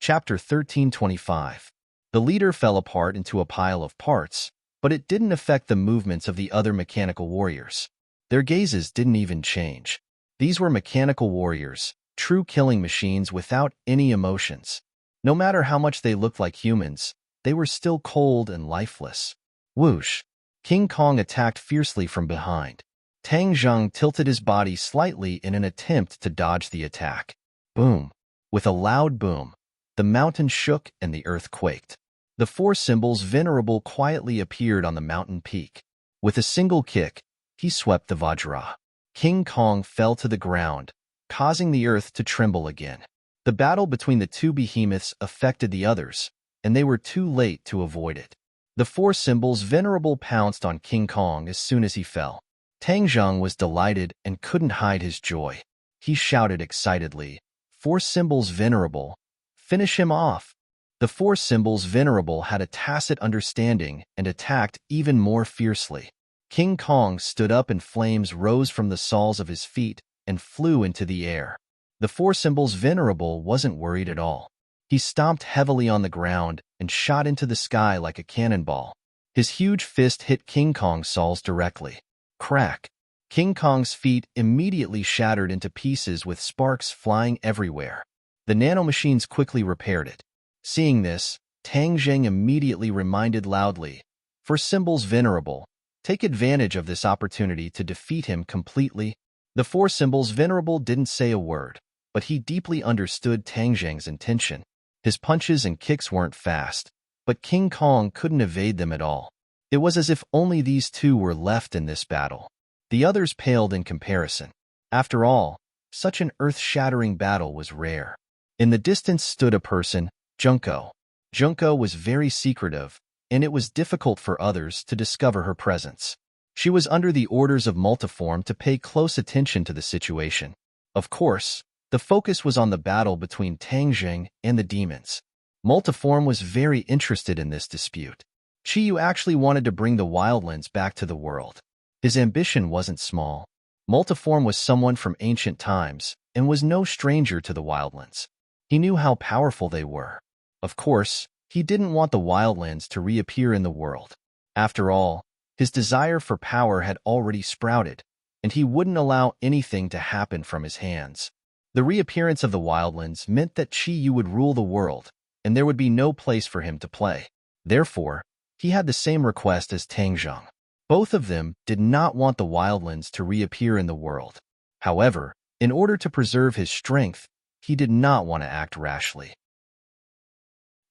Chapter 1325. The leader fell apart into a pile of parts, but it didn't affect the movements of the other mechanical warriors. Their gazes didn't even change. These were mechanical warriors, true killing machines without any emotions. No matter how much they looked like humans, they were still cold and lifeless. Whoosh! King Kong attacked fiercely from behind. Tang Zheng tilted his body slightly in an attempt to dodge the attack. Boom! With a loud boom, the mountain shook and the earth quaked. The four symbols venerable quietly appeared on the mountain peak. With a single kick, he swept the Vajra. King Kong fell to the ground, causing the earth to tremble again. The battle between the two behemoths affected the others, and they were too late to avoid it. The four symbols venerable pounced on King Kong as soon as he fell. Tang Zheng was delighted and couldn't hide his joy. He shouted excitedly, "Four symbols venerable! Finish him off!" The four symbols venerable had a tacit understanding and attacked even more fiercely. King Kong stood up and flames rose from the soles of his feet and flew into the air. The four symbols venerable wasn't worried at all. He stomped heavily on the ground and shot into the sky like a cannonball. His huge fist hit King Kong's soles directly. Crack! King Kong's feet immediately shattered into pieces with sparks flying everywhere. The nanomachines quickly repaired it. Seeing this, Tang Zheng immediately reminded loudly, "For symbols venerable, take advantage of this opportunity to defeat him completely." The four symbols venerable didn't say a word, but he deeply understood Tang Zheng's intention. His punches and kicks weren't fast, but King Kong couldn't evade them at all. It was as if only these two were left in this battle. The others paled in comparison. After all, such an earth-shattering battle was rare. In the distance stood a person, Junko. Junko was very secretive, and it was difficult for others to discover her presence. She was under the orders of Multiform to pay close attention to the situation. Of course, the focus was on the battle between Tang Zheng and the demons. Multiform was very interested in this dispute. Chiyu actually wanted to bring the wildlands back to the world. His ambition wasn't small. Multiform was someone from ancient times and was no stranger to the wildlands. He knew how powerful they were. Of course, he didn't want the wildlands to reappear in the world. After all, his desire for power had already sprouted, and he wouldn't allow anything to happen from his hands. The reappearance of the wildlands meant that Chiyu would rule the world, and there would be no place for him to play. Therefore, he had the same request as Tang Zheng. Both of them did not want the wildlands to reappear in the world. However, in order to preserve his strength, he did not want to act rashly.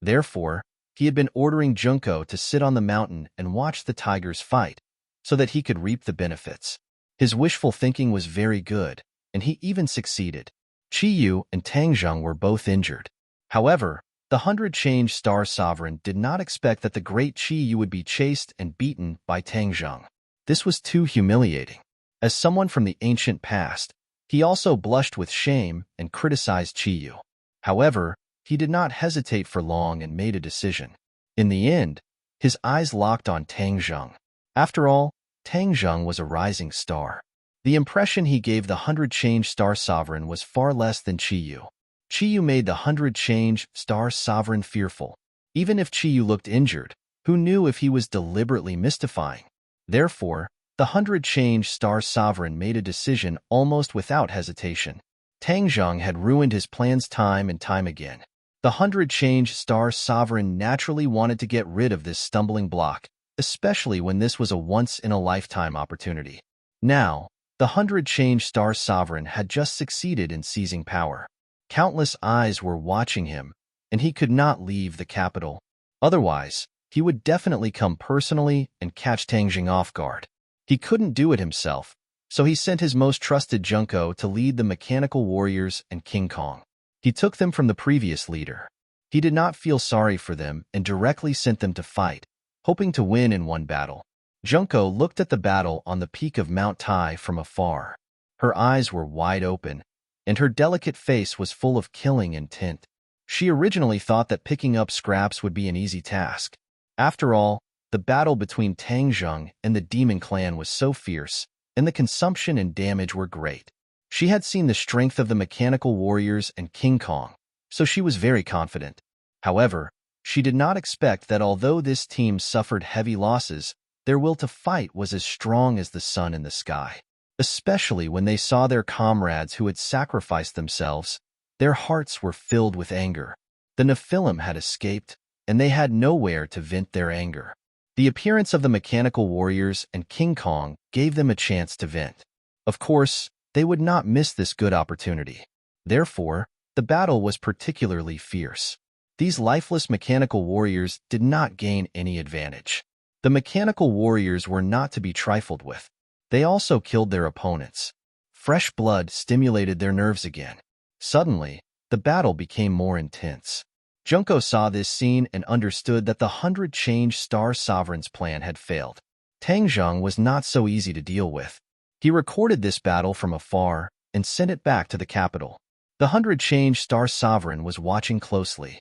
Therefore, he had been ordering Junko to sit on the mountain and watch the tigers fight, so that he could reap the benefits. His wishful thinking was very good, and he even succeeded. Chiyu and Tang Zheng were both injured. However, the 100-change Star Sovereign did not expect that the great Chiyu would be chased and beaten by Tang Zheng. This was too humiliating. As someone from the ancient past, he also blushed with shame and criticized Chiyu. However, he did not hesitate for long and made a decision. In the end, his eyes locked on Tang Zheng. After all, Tang Zheng was a rising star. The impression he gave the 100-change Star Sovereign was far less than Chiyu. Chiyu made the 100-change Star Sovereign fearful. Even if Chiyu looked injured, Who knew if he was deliberately mystifying? Therefore, the 100-change star sovereign made a decision almost without hesitation. Tang Zheng had ruined his plans time and time again. The 100-change star sovereign naturally wanted to get rid of this stumbling block, especially when this was a once-in-a-lifetime opportunity. Now, the 100-change star sovereign had just succeeded in seizing power. Countless eyes were watching him, and he could not leave the capital. Otherwise, he would definitely come personally and catch Tang Zheng off guard. He couldn't do it himself, so he sent his most trusted Junko to lead the mechanical warriors and King Kong. He took them from the previous leader. He did not feel sorry for them and directly sent them to fight, hoping to win in one battle. Junko looked at the battle on the peak of Mount Tai from afar. Her eyes were wide open, and her delicate face was full of killing intent. She originally thought that picking up scraps would be an easy task. After all, the battle between Tang Zheng and the Demon Clan was so fierce, and the consumption and damage were great. She had seen the strength of the mechanical warriors and King Kong, so she was very confident. However, she did not expect that although this team suffered heavy losses, their will to fight was as strong as the sun in the sky. Especially when they saw their comrades who had sacrificed themselves, their hearts were filled with anger. The Nephilim had escaped, and they had nowhere to vent their anger. The appearance of the mechanical warriors and King Kong gave them a chance to vent. Of course, they would not miss this good opportunity. Therefore, the battle was particularly fierce. These lifeless mechanical warriors did not gain any advantage. The mechanical warriors were not to be trifled with. They also killed their opponents. Fresh blood stimulated their nerves again. Suddenly, the battle became more intense. Junko saw this scene and understood that the 100-change Star Sovereign's plan had failed. Tang Zheng was not so easy to deal with. He recorded this battle from afar and sent it back to the capital. The 100-change Star Sovereign was watching closely.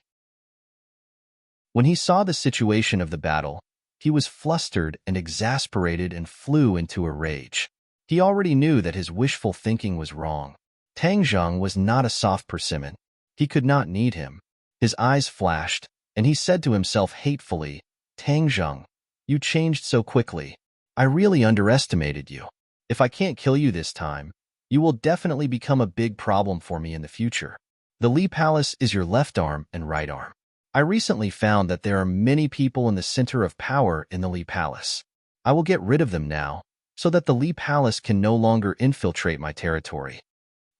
When he saw the situation of the battle, he was flustered and exasperated and flew into a rage. He already knew that his wishful thinking was wrong. Tang Zheng was not a soft persimmon. He could not need him. His eyes flashed, and he said to himself hatefully, "Tang Zheng, you changed so quickly. I really underestimated you. If I can't kill you this time, you will definitely become a big problem for me in the future. The Li Palace is your left arm and right arm. I recently found that there are many people in the center of power in the Li Palace. I will get rid of them now, so that the Li Palace can no longer infiltrate my territory."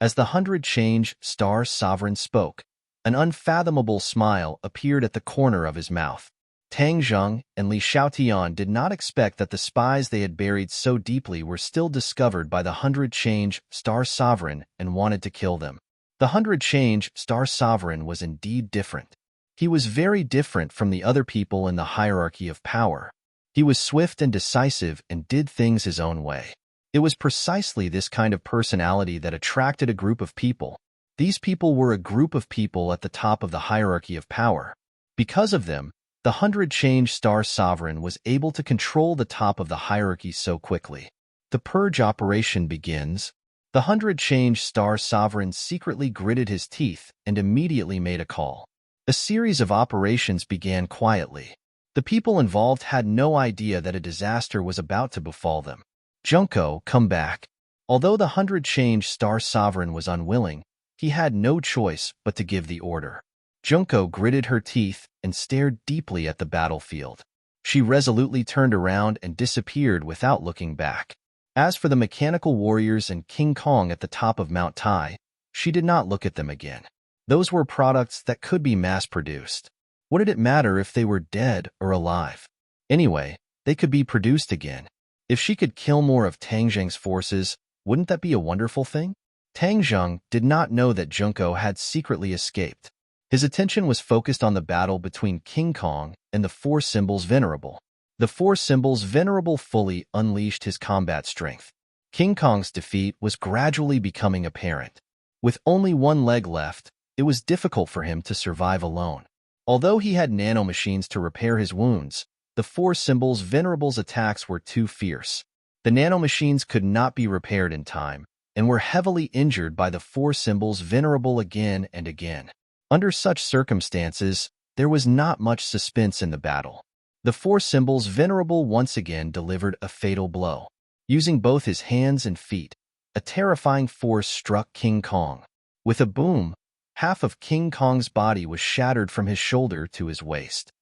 As the 100-change Star Sovereign spoke, an unfathomable smile appeared at the corner of his mouth. Tang Zheng and Li Xiaotian did not expect that the spies they had buried so deeply were still discovered by the 100-change Star Sovereign and wanted to kill them. The 100-change Star Sovereign was indeed different. He was very different from the other people in the hierarchy of power. He was swift and decisive and did things his own way. It was precisely this kind of personality that attracted a group of people. These people were a group of people at the top of the hierarchy of power. Because of them, the 100-change Star Sovereign was able to control the top of the hierarchy so quickly. The purge operation begins. The 100-change Star Sovereign secretly gritted his teeth and immediately made a call. A series of operations began quietly. The people involved had no idea that a disaster was about to befall them. "Junko, come back." Although the 100-change Star Sovereign was unwilling, he had no choice but to give the order. Junko gritted her teeth and stared deeply at the battlefield. She resolutely turned around and disappeared without looking back. As for the mechanical warriors and King Kong at the top of Mount Tai, she did not look at them again. Those were products that could be mass-produced. What did it matter if they were dead or alive? Anyway, they could be produced again. If she could kill more of Tang Zheng's forces, wouldn't that be a wonderful thing? Tang Zheng did not know that Junko had secretly escaped. His attention was focused on the battle between King Kong and the Four Symbols Venerable. The Four Symbols Venerable fully unleashed his combat strength. King Kong's defeat was gradually becoming apparent. With only one leg left, it was difficult for him to survive alone. Although he had nanomachines to repair his wounds, the Four Symbols Venerable's attacks were too fierce. The nanomachines could not be repaired in time, and were heavily injured by the Four Symbols Venerable again and again. Under such circumstances, there was not much suspense in the battle. The four symbols venerable once again delivered a fatal blow. Using both his hands and feet, a terrifying force struck King Kong. With a boom, half of King Kong's body was shattered from his shoulder to his waist.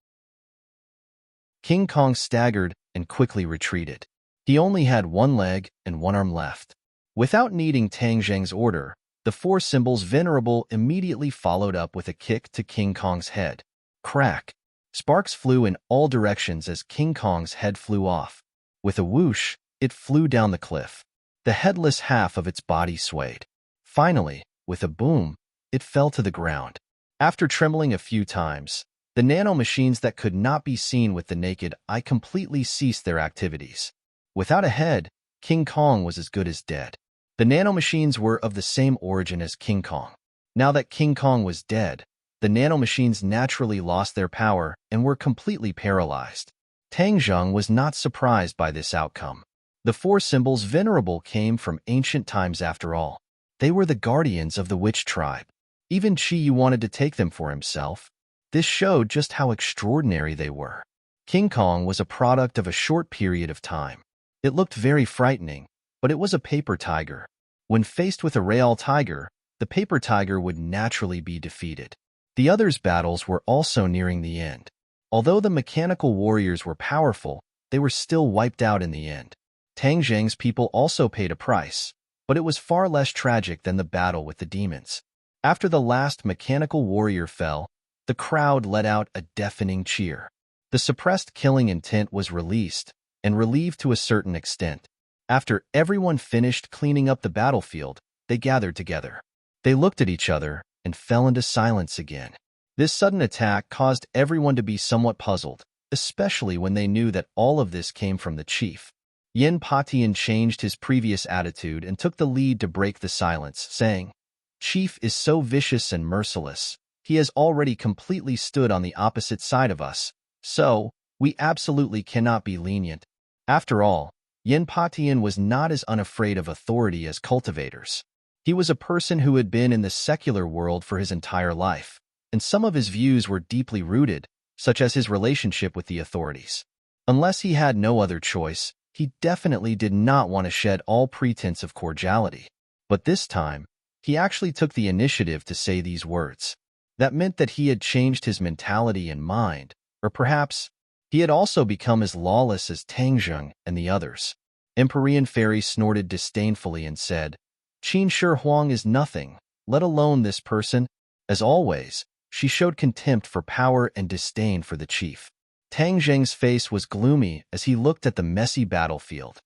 King Kong staggered and quickly retreated. He only had one leg and one arm left. Without needing Tang Zheng's order, the four symbols venerable immediately followed up with a kick to King Kong's head. Crack! Sparks flew in all directions as King Kong's head flew off. With a whoosh, it flew down the cliff. The headless half of its body swayed. Finally, with a boom, it fell to the ground. After trembling a few times, the nanomachines that could not be seen with the naked eye completely ceased their activities. Without a head, King Kong was as good as dead. The nanomachines were of the same origin as King Kong. Now that King Kong was dead, the nanomachines naturally lost their power and were completely paralyzed. Tang Zheng was not surprised by this outcome. The four symbols venerable came from ancient times after all. They were the guardians of the witch tribe. Even Qi Yu wanted to take them for himself. This showed just how extraordinary they were. King Kong was a product of a short period of time. It looked very frightening, but it was a paper tiger. When faced with a real tiger, the paper tiger would naturally be defeated. The others' battles were also nearing the end. Although the mechanical warriors were powerful, they were still wiped out in the end. Tang Zheng's people also paid a price, but it was far less tragic than the battle with the demons. After the last mechanical warrior fell, the crowd let out a deafening cheer. The suppressed killing intent was released, and relieved to a certain extent. After everyone finished cleaning up the battlefield, they gathered together. They looked at each other and fell into silence again. This sudden attack caused everyone to be somewhat puzzled, especially when they knew that all of this came from the chief. Yin Patian changed his previous attitude and took the lead to break the silence, saying, "Chief is so vicious and merciless. He has already completely stood on the opposite side of us, so we absolutely cannot be lenient." After all, Yin Patian was not as unafraid of authority as cultivators. He was a person who had been in the secular world for his entire life, and some of his views were deeply rooted, such as his relationship with the authorities. Unless he had no other choice, he definitely did not want to shed all pretense of cordiality. But this time, he actually took the initiative to say these words. That meant that he had changed his mentality and mind, or perhaps he had also become as lawless as Tang Zheng and the others. Empyrean Fairy snorted disdainfully and said, "Qin Shi Huang is nothing, let alone this person." As always, she showed contempt for power and disdain for the chief. Tang Zheng's face was gloomy as he looked at the messy battlefield.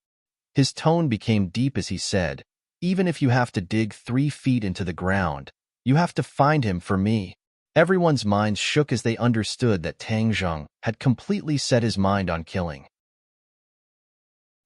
His tone became deep as he said, "Even if you have to dig 3 feet into the ground, you have to find him for me." Everyone's minds shook as they understood that Tang Zheng had completely set his mind on killing.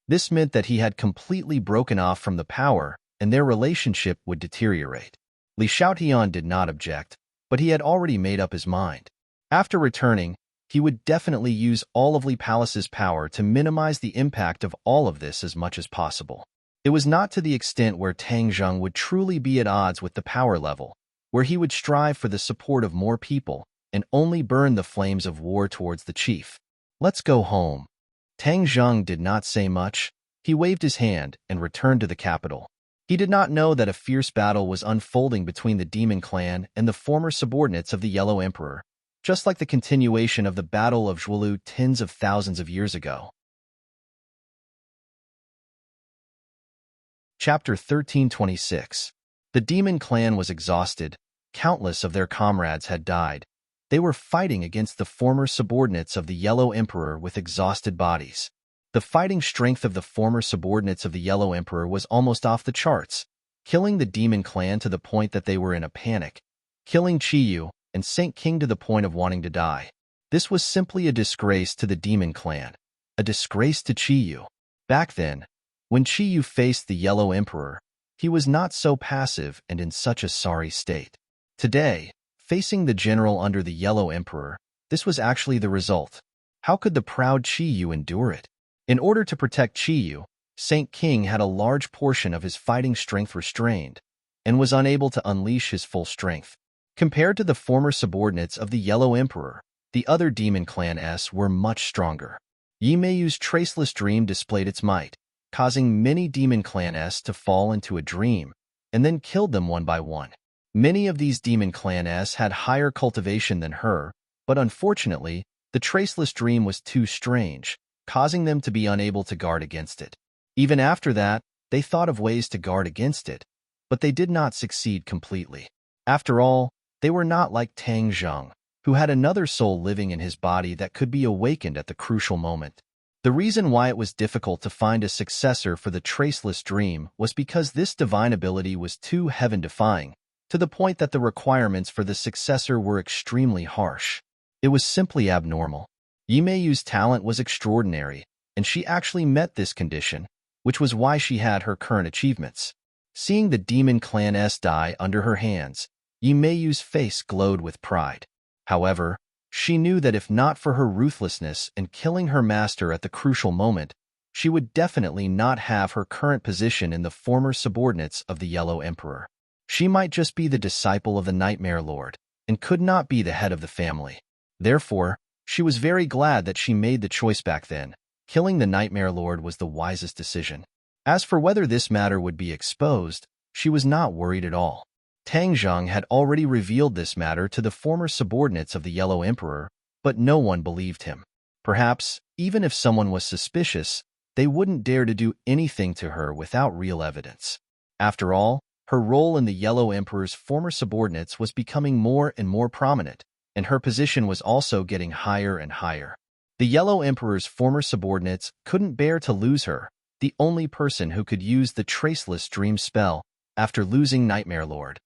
This meant that he had completely broken off from the power, and their relationship would deteriorate. Li Xiaotian did not object, but he had already made up his mind. After returning, he would definitely use all of Li Palace's power to minimize the impact of all of this as much as possible. It was not to the extent where Tang Zheng would truly be at odds with the power level, where he would strive for the support of more people and only burn the flames of war towards the chief. "Let's go home." Tang Zheng did not say much. He waved his hand and returned to the capital. He did not know that a fierce battle was unfolding between the Demon Clan and the former subordinates of the Yellow Emperor, just like the continuation of the Battle of Zhuolu tens of thousands of years ago. Chapter 1326. The Demon Clan was exhausted. Countless of their comrades had died. They were fighting against the former subordinates of the Yellow Emperor with exhausted bodies. The fighting strength of the former subordinates of the Yellow Emperor was almost off the charts, killing the Demon Clan to the point that they were in a panic, killing Qi Yu and Saint King to the point of wanting to die. This was simply a disgrace to the Demon Clan, a disgrace to Qi Yu. Back then, when Qi Yu faced the Yellow Emperor, he was not so passive and in such a sorry state. Today, facing the general under the Yellow Emperor, this was actually the result. How could the proud Qi Yu endure it? In order to protect Qi Yu, Saint King had a large portion of his fighting strength restrained, and was unable to unleash his full strength. Compared to the former subordinates of the Yellow Emperor, The other demon clan were much stronger. Yimei's traceless dream displayed its might, causing many demon clan to fall into a dream, and then killed them one by one. Many of these demon clan had higher cultivation than her, but unfortunately, the traceless dream was too strange, causing them to be unable to guard against it. Even after that, they thought of ways to guard against it, but they did not succeed completely. After all, they were not like Tang Zheng, who had another soul living in his body that could be awakened at the crucial moment. The reason why it was difficult to find a successor for the traceless dream was because this divine ability was too heaven-defying, to the point that the requirements for the successor were extremely harsh. It was simply abnormal. Yimei's talent was extraordinary, and she actually met this condition, which was why she had her current achievements. Seeing the demon clan die under her hands, Yimei's face glowed with pride. However, she knew that if not for her ruthlessness in killing her master at the crucial moment, she would definitely not have her current position in the former subordinates of the Yellow Emperor. She might just be the disciple of the Nightmare Lord, and could not be the head of the family. Therefore, she was very glad that she made the choice back then. Killing the Nightmare Lord was the wisest decision. As for whether this matter would be exposed, she was not worried at all. Tang Zheng had already revealed this matter to the former subordinates of the Yellow Emperor, but no one believed him. Perhaps, even if someone was suspicious, they wouldn't dare to do anything to her without real evidence. After all, her role in the Yellow Emperor's former subordinates was becoming more and more prominent, and her position was also getting higher and higher. The Yellow Emperor's former subordinates couldn't bear to lose her, the only person who could use the Traceless Dream spell after losing Nightmare Lord.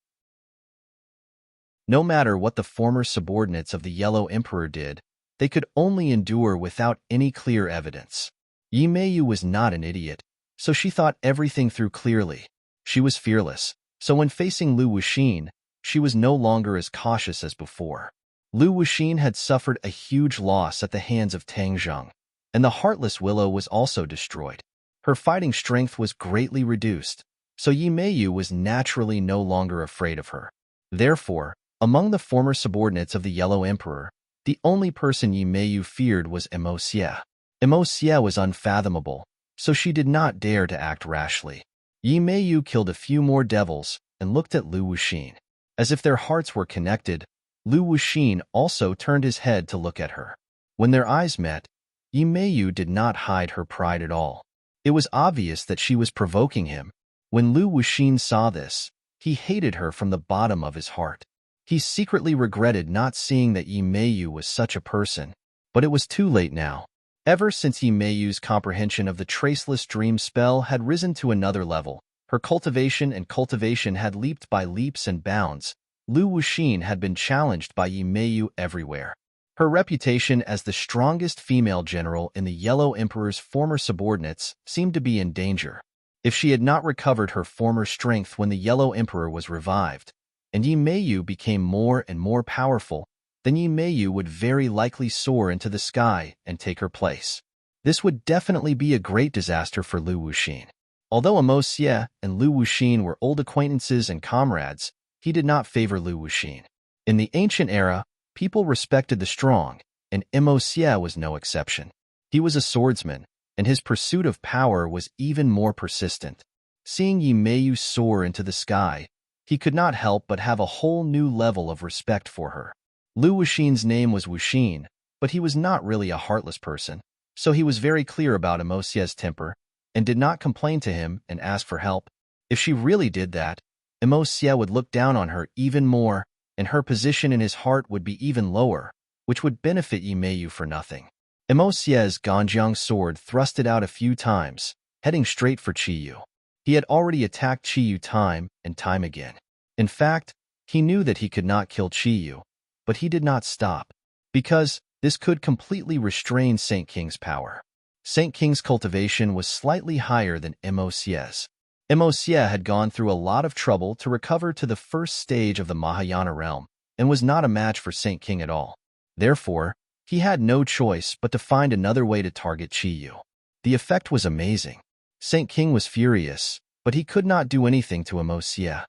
No matter what the former subordinates of the Yellow Emperor did, they could only endure without any clear evidence. Yimei was not an idiot, so she thought everything through clearly. She was fearless, so when facing Lu Wuxin, she was no longer as cautious as before. Lu Wuxin had suffered a huge loss at the hands of Tang Zheng, and the Heartless Willow was also destroyed. Her fighting strength was greatly reduced, so Yimei was naturally no longer afraid of her. Therefore, among the former subordinates of the Yellow Emperor, the only person Yimei feared was Emosia. Emosia was unfathomable, so she did not dare to act rashly. Yimei killed a few more devils and looked at Lu Wuxin. As if their hearts were connected, Lu Wuxin also turned his head to look at her. When their eyes met, Yimei did not hide her pride at all. It was obvious that she was provoking him. When Lu Wuxin saw this, he hated her from the bottom of his heart. He secretly regretted not seeing that Yimei was such a person, but it was too late now. Ever since Yimei's comprehension of the Traceless Dream spell had risen to another level, her cultivation had leaped by leaps and bounds. Lu Wuxin had been challenged by Yimei everywhere. Her reputation as the strongest female general in the Yellow Emperor's former subordinates seemed to be in danger. If she had not recovered her former strength when the Yellow Emperor was revived, and Yimei became more and more powerful, then Yimei would very likely soar into the sky and take her place. This would definitely be a great disaster for Lu Wuxin. Although Emosia and Lu Wuxin were old acquaintances and comrades, he did not favor Lu Wuxin. In the ancient era, people respected the strong, and Emosia was no exception. He was a swordsman, and his pursuit of power was even more persistent. Seeing Yimei soar into the sky, he could not help but have a whole new level of respect for her. Lu Wuxin's name was Wuxin, but he was not really a heartless person, so he was very clear about Emosia's temper, and did not complain to him and ask for help. If she really did that, Emosia would look down on her even more, and her position in his heart would be even lower, which would benefit Yimei for nothing. Emosia's Ganjiang sword thrusted out a few times, heading straight for Qiyu. He had already attacked Qiyu time and time again. In fact, he knew that he could not kill Qiyu, but he did not stop, because this could completely restrain Saint King's power. Saint King's cultivation was slightly higher than Emosia's. Emosia had gone through a lot of trouble to recover to the first stage of the Mahayana realm, and was not a match for Saint King at all. Therefore, he had no choice but to find another way to target Qiyu. The effect was amazing. Saint King was furious, but he could not do anything to Emosia.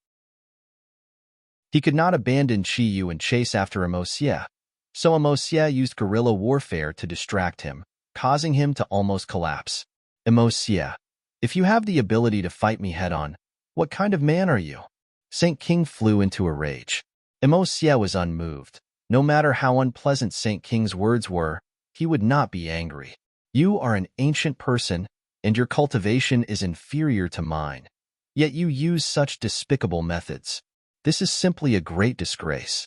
He could not abandon Qiyu and chase after Emosia, So Emosia used guerrilla warfare to distract him, causing him to almost collapse. Emosia, if you have the ability to fight me head-on, what kind of man are you? Saint King flew into a rage. Emosia was unmoved. No matter how unpleasant Saint King's words were, he would not be angry. You are an ancient person, and your cultivation is inferior to mine. Yet you use such despicable methods. This is simply a great disgrace.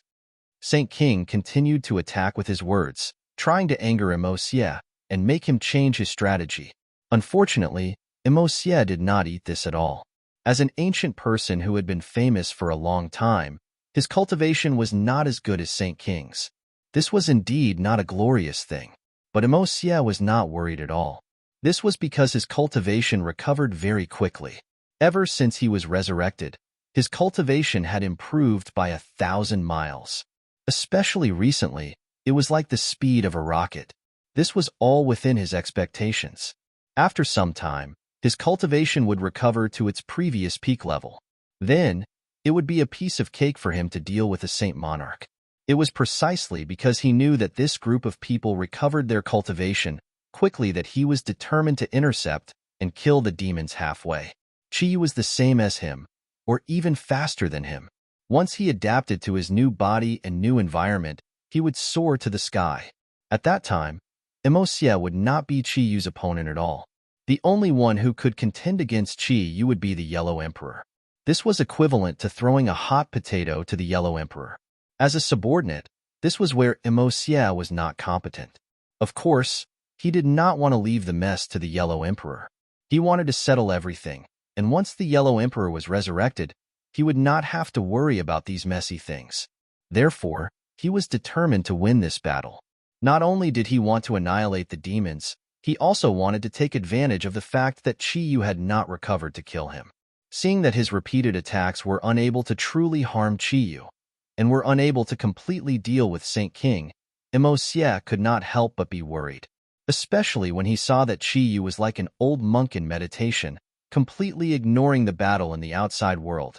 Saint King continued to attack with his words, trying to anger Emosia and make him change his strategy. Unfortunately, Emosia did not eat this at all. As an ancient person who had been famous for a long time, his cultivation was not as good as Saint King's. This was indeed not a glorious thing. But Emosia was not worried at all. This was because his cultivation recovered very quickly. Ever since he was resurrected, his cultivation had improved by 1,000 miles. Especially recently, it was like the speed of a rocket. This was all within his expectations. After some time, his cultivation would recover to its previous peak level. Then, it would be a piece of cake for him to deal with a Saint Monarch. It was precisely because he knew that this group of people recovered their cultivation quickly that he was determined to intercept and kill the demons halfway. Chi was the same as him, or even faster than him. Once he adapted to his new body and new environment, he would soar to the sky. At that time, Emosia would not be Chi Yu's opponent at all. The only one who could contend against Chi Yu would be the Yellow Emperor. This was equivalent to throwing a hot potato to the Yellow Emperor. As a subordinate, this was where Emosia was not competent. Of course, he did not want to leave the mess to the Yellow Emperor. He wanted to settle everything, and once the Yellow Emperor was resurrected, he would not have to worry about these messy things. Therefore, he was determined to win this battle. Not only did he want to annihilate the demons, he also wanted to take advantage of the fact that Chi Yu had not recovered to kill him. Seeing that his repeated attacks were unable to truly harm Chi Yu, and were unable to completely deal with Saint King, Emosia could not help but be worried, especially when he saw that Chi Yu was like an old monk in meditation, completely ignoring the battle in the outside world.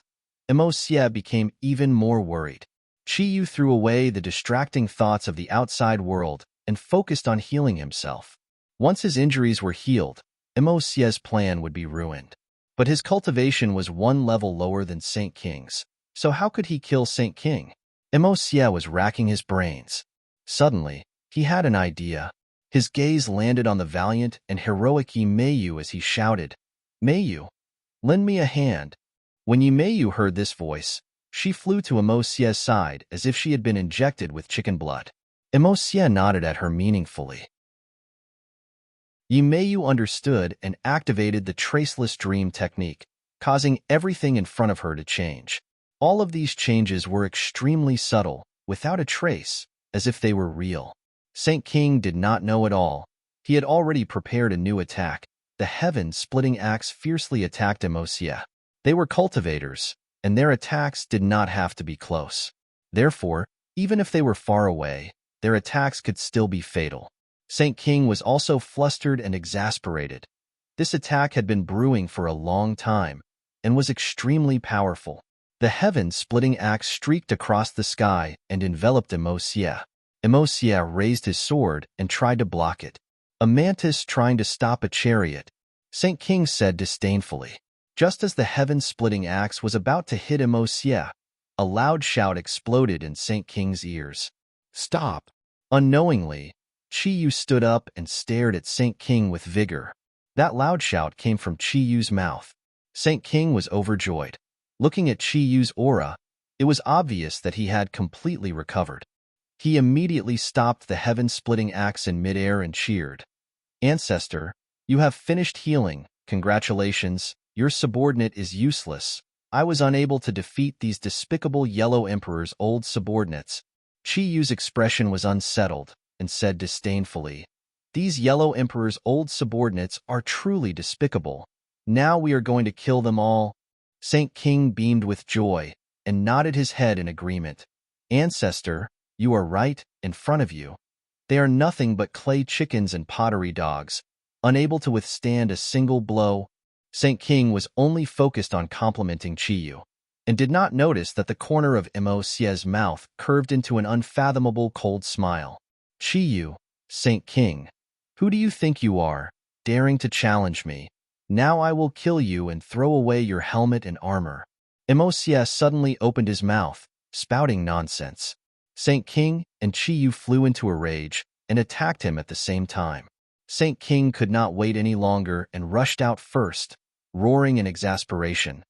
Emosia became even more worried. Chi Yu threw away the distracting thoughts of the outside world and focused on healing himself. Once his injuries were healed, Emosia's plan would be ruined. But his cultivation was one level lower than Saint King's, so how could he kill Saint King? Emosia was racking his brains. Suddenly, he had an idea. His gaze landed on the valiant and heroic Yimeyu as he shouted, "Meiyu, lend me a hand." When Yimeyu heard this voice, she flew to Emosia's side as if she had been injected with chicken blood. Emosia nodded at her meaningfully. Yimeyu understood and activated the traceless dream technique, causing everything in front of her to change. All of these changes were extremely subtle, without a trace, as if they were real. Saint King did not know it all. He had already prepared a new attack. The heaven-splitting axe fiercely attacked Emosia. They were cultivators, and their attacks did not have to be close. Therefore, even if they were far away, their attacks could still be fatal. Saint King was also flustered and exasperated. This attack had been brewing for a long time, and was extremely powerful. The heaven-splitting axe streaked across the sky and enveloped Emosia. Emosia raised his sword and tried to block it. A mantis trying to stop a chariot, Saint King said disdainfully. Just as the heaven-splitting axe was about to hit Emosia, a loud shout exploded in Saint King's ears. "Stop!" Unknowingly, Chi Yu stood up and stared at Saint King with vigor. That loud shout came from Chi Yu's mouth. Saint King was overjoyed. Looking at Chi Yu's aura, it was obvious that he had completely recovered. He immediately stopped the heaven-splitting axe in midair and cheered. "Ancestor, you have finished healing. Congratulations. Your subordinate is useless. I was unable to defeat these despicable Yellow Emperor's old subordinates." Chi Yu's expression was unsettled and said disdainfully, "These Yellow Emperor's old subordinates are truly despicable. Now we are going to kill them all." Saint King beamed with joy and nodded his head in agreement. "Ancestor, you are right, in front of you. They are nothing but clay chickens and pottery dogs, unable to withstand a single blow." Saint King was only focused on complimenting Chi Yu. and did not notice that the corner of Emosie's mouth curved into an unfathomable cold smile. Chiyu, Saint King, who do you think you are, daring to challenge me? Now I will kill you and throw away your helmet and armor. Emosie suddenly opened his mouth, spouting nonsense. Saint King and Chiyu flew into a rage and attacked him at the same time. Saint King could not wait any longer and rushed out first, roaring in exasperation.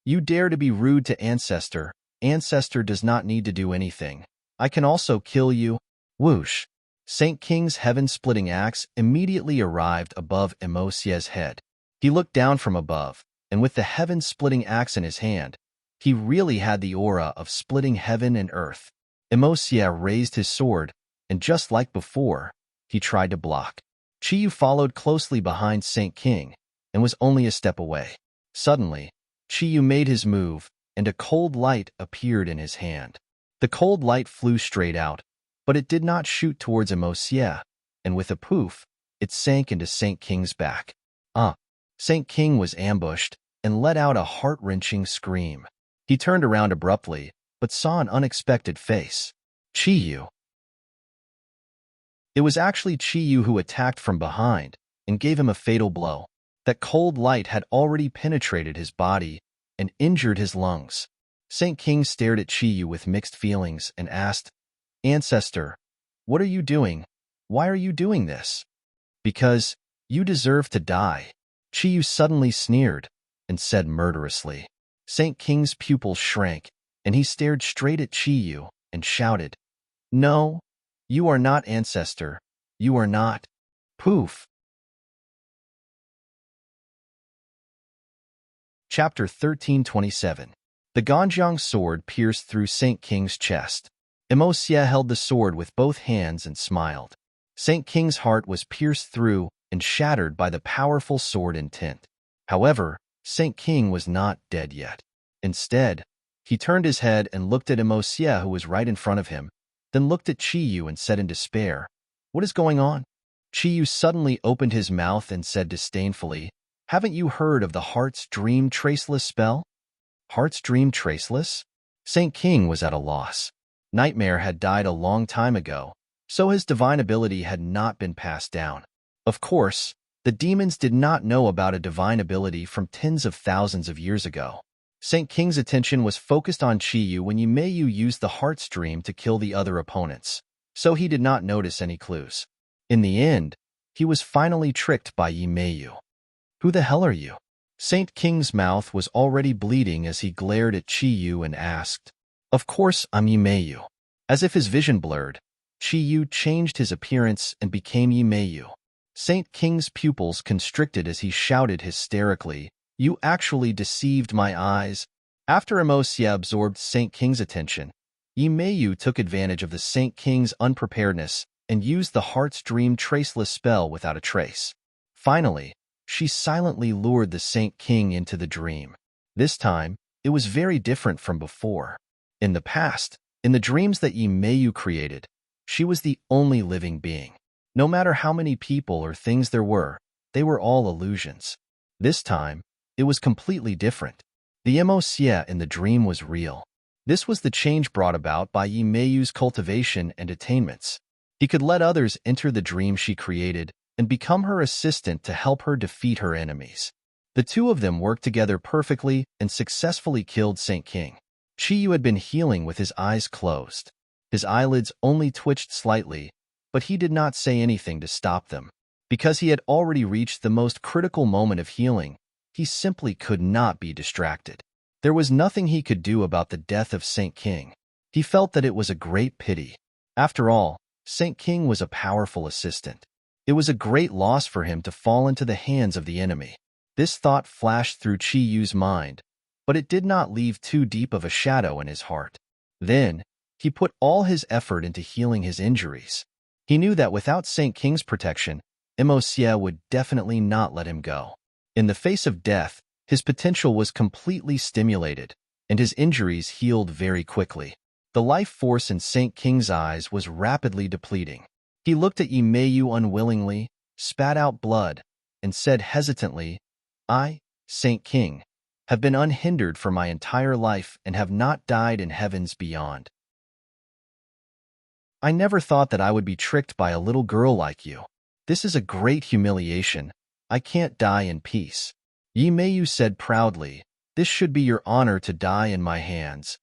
You dare to be rude to Ancestor. Ancestor does not need to do anything. I can also kill you. Whoosh! Saint King's heaven-splitting axe immediately arrived above Emosie's head. He looked down from above, and with the heaven-splitting axe in his hand, he really had the aura of splitting heaven and earth. Emosie raised his sword, and just like before, he tried to block. Chiyu followed closely behind Saint King and was only a step away. Suddenly, Chiyu made his move, and a cold light appeared in his hand. The cold light flew straight out, but it did not shoot towards Emosie, and with a poof, it sank into Saint King's back. Saint King was ambushed and let out a heart-wrenching scream. He turned around abruptly, but saw an unexpected face. Chiyu. It was actually Chiyu who attacked from behind and gave him a fatal blow. That cold light had already penetrated his body and injured his lungs. Saint King stared at Chiyu with mixed feelings and asked, Ancestor, what are you doing? Why are you doing this? Because you deserve to die. Chiyu suddenly sneered and said murderously. Saint King's pupils shrank, and he stared straight at Chiyu and shouted, No, you are not Ancestor. You are not. Poof. Chapter 1327. The Ganjiang sword pierced through Saint King's chest. Emosie held the sword with both hands and smiled. Saint King's heart was pierced through and shattered by the powerful sword intent. However, Saint King was not dead yet. Instead, he turned his head and looked at Emosie, who was right in front of him, then looked at Chiyu and said in despair, What is going on? Chiyu suddenly opened his mouth and said disdainfully, Haven't you heard of the Heart's Dream Traceless spell? Heart's Dream Traceless? Saint King was at a loss. Nightmare had died a long time ago, so his divine ability had not been passed down. Of course, the demons did not know about a divine ability from tens of thousands of years ago. Saint King's attention was focused on Chiyu when Yimeyu used the Heart's Dream to kill the other opponents, so he did not notice any clues. In the end, he was finally tricked by Yimeyu. Who the hell are you? Saint King's mouth was already bleeding as he glared at Chiyu and asked, Of course I'm Yimeyu. As if his vision blurred, Chiyu changed his appearance and became Yimeyu. Saint King's pupils constricted as he shouted hysterically, You actually deceived my eyes. After Emosie absorbed Saint King's attention, Yimeyu took advantage of the Saint King's unpreparedness and used the Heart's Dream Traceless spell without a trace. Finally, she silently lured the Saint King into the dream. This time, it was very different from before. In the past, in the dreams that Yimeyu created, she was the only living being. No matter how many people or things there were, they were all illusions. This time, it was completely different. The Emosie in the dream was real. This was the change brought about by Yimeyu's cultivation and attainments. He could let others enter the dream she created and become her assistant to help her defeat her enemies. The two of them worked together perfectly and successfully killed Saint King. Chiyu had been healing with his eyes closed. His eyelids only twitched slightly, but he did not say anything to stop them. Because he had already reached the most critical moment of healing, he simply could not be distracted. There was nothing he could do about the death of Saint King. He felt that it was a great pity. After all, Saint King was a powerful assistant. It was a great loss for him to fall into the hands of the enemy. This thought flashed through Chiyu's mind, but it did not leave too deep of a shadow in his heart. Then, he put all his effort into healing his injuries. He knew that without Saint King's protection, Emosie would definitely not let him go. In the face of death, his potential was completely stimulated, and his injuries healed very quickly. The life force in Saint King's eyes was rapidly depleting. He looked at Yimeyu unwillingly, spat out blood, and said hesitantly, I, Saint King, have been unhindered for my entire life and have not died in heavens beyond. I never thought that I would be tricked by a little girl like you. This is a great humiliation. I can't die in peace. Yimeyu said proudly, this should be your honor to die in my hands.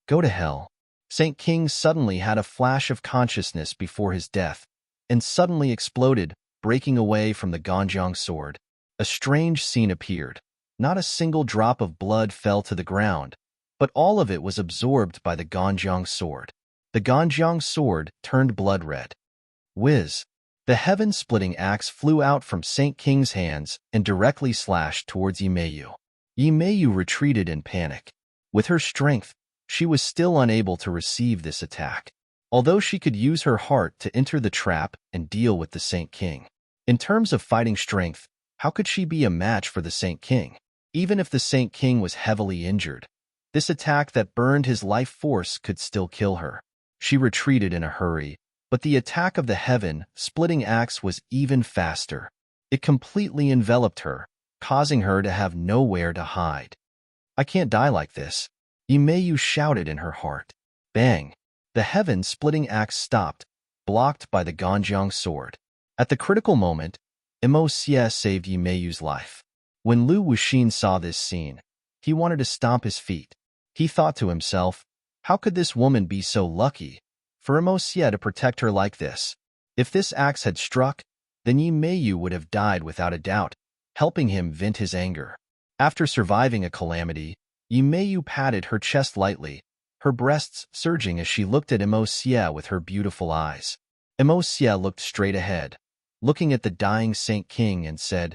Go to hell. Saint King suddenly had a flash of consciousness before his death, and suddenly exploded, breaking away from the Ganjiang sword. A strange scene appeared. Not a single drop of blood fell to the ground, but all of it was absorbed by the Ganjiang sword. The Ganjiang sword turned blood red. Whiz! The heaven-splitting axe flew out from Saint King's hands and directly slashed towards Yimeyu. Yimeyu retreated in panic. With her strength, she was still unable to receive this attack, although she could use her heart to enter the trap and deal with the Saint King. In terms of fighting strength, how could she be a match for the Saint King? Even if the Saint King was heavily injured, this attack that burned his life force could still kill her. She retreated in a hurry, but the attack of the heaven-splitting axe was even faster. It completely enveloped her, causing her to have nowhere to hide. I can't die like this, Yimeyu shouted in her heart. Bang! The heaven-splitting axe stopped, blocked by the Ganjiang sword. At the critical moment, Imo Xie saved Yimeyu's life. When Lu Wuxin saw this scene, he wanted to stomp his feet. He thought to himself, how could this woman be so lucky for Imo Xie to protect her like this? If this axe had struck, then Yimeyu would have died without a doubt, helping him vent his anger. After surviving a calamity, Yimeyu patted her chest lightly, her breasts surging as she looked at Imo Xie with her beautiful eyes. Imo Xie looked straight ahead, looking at the dying Saint King and said,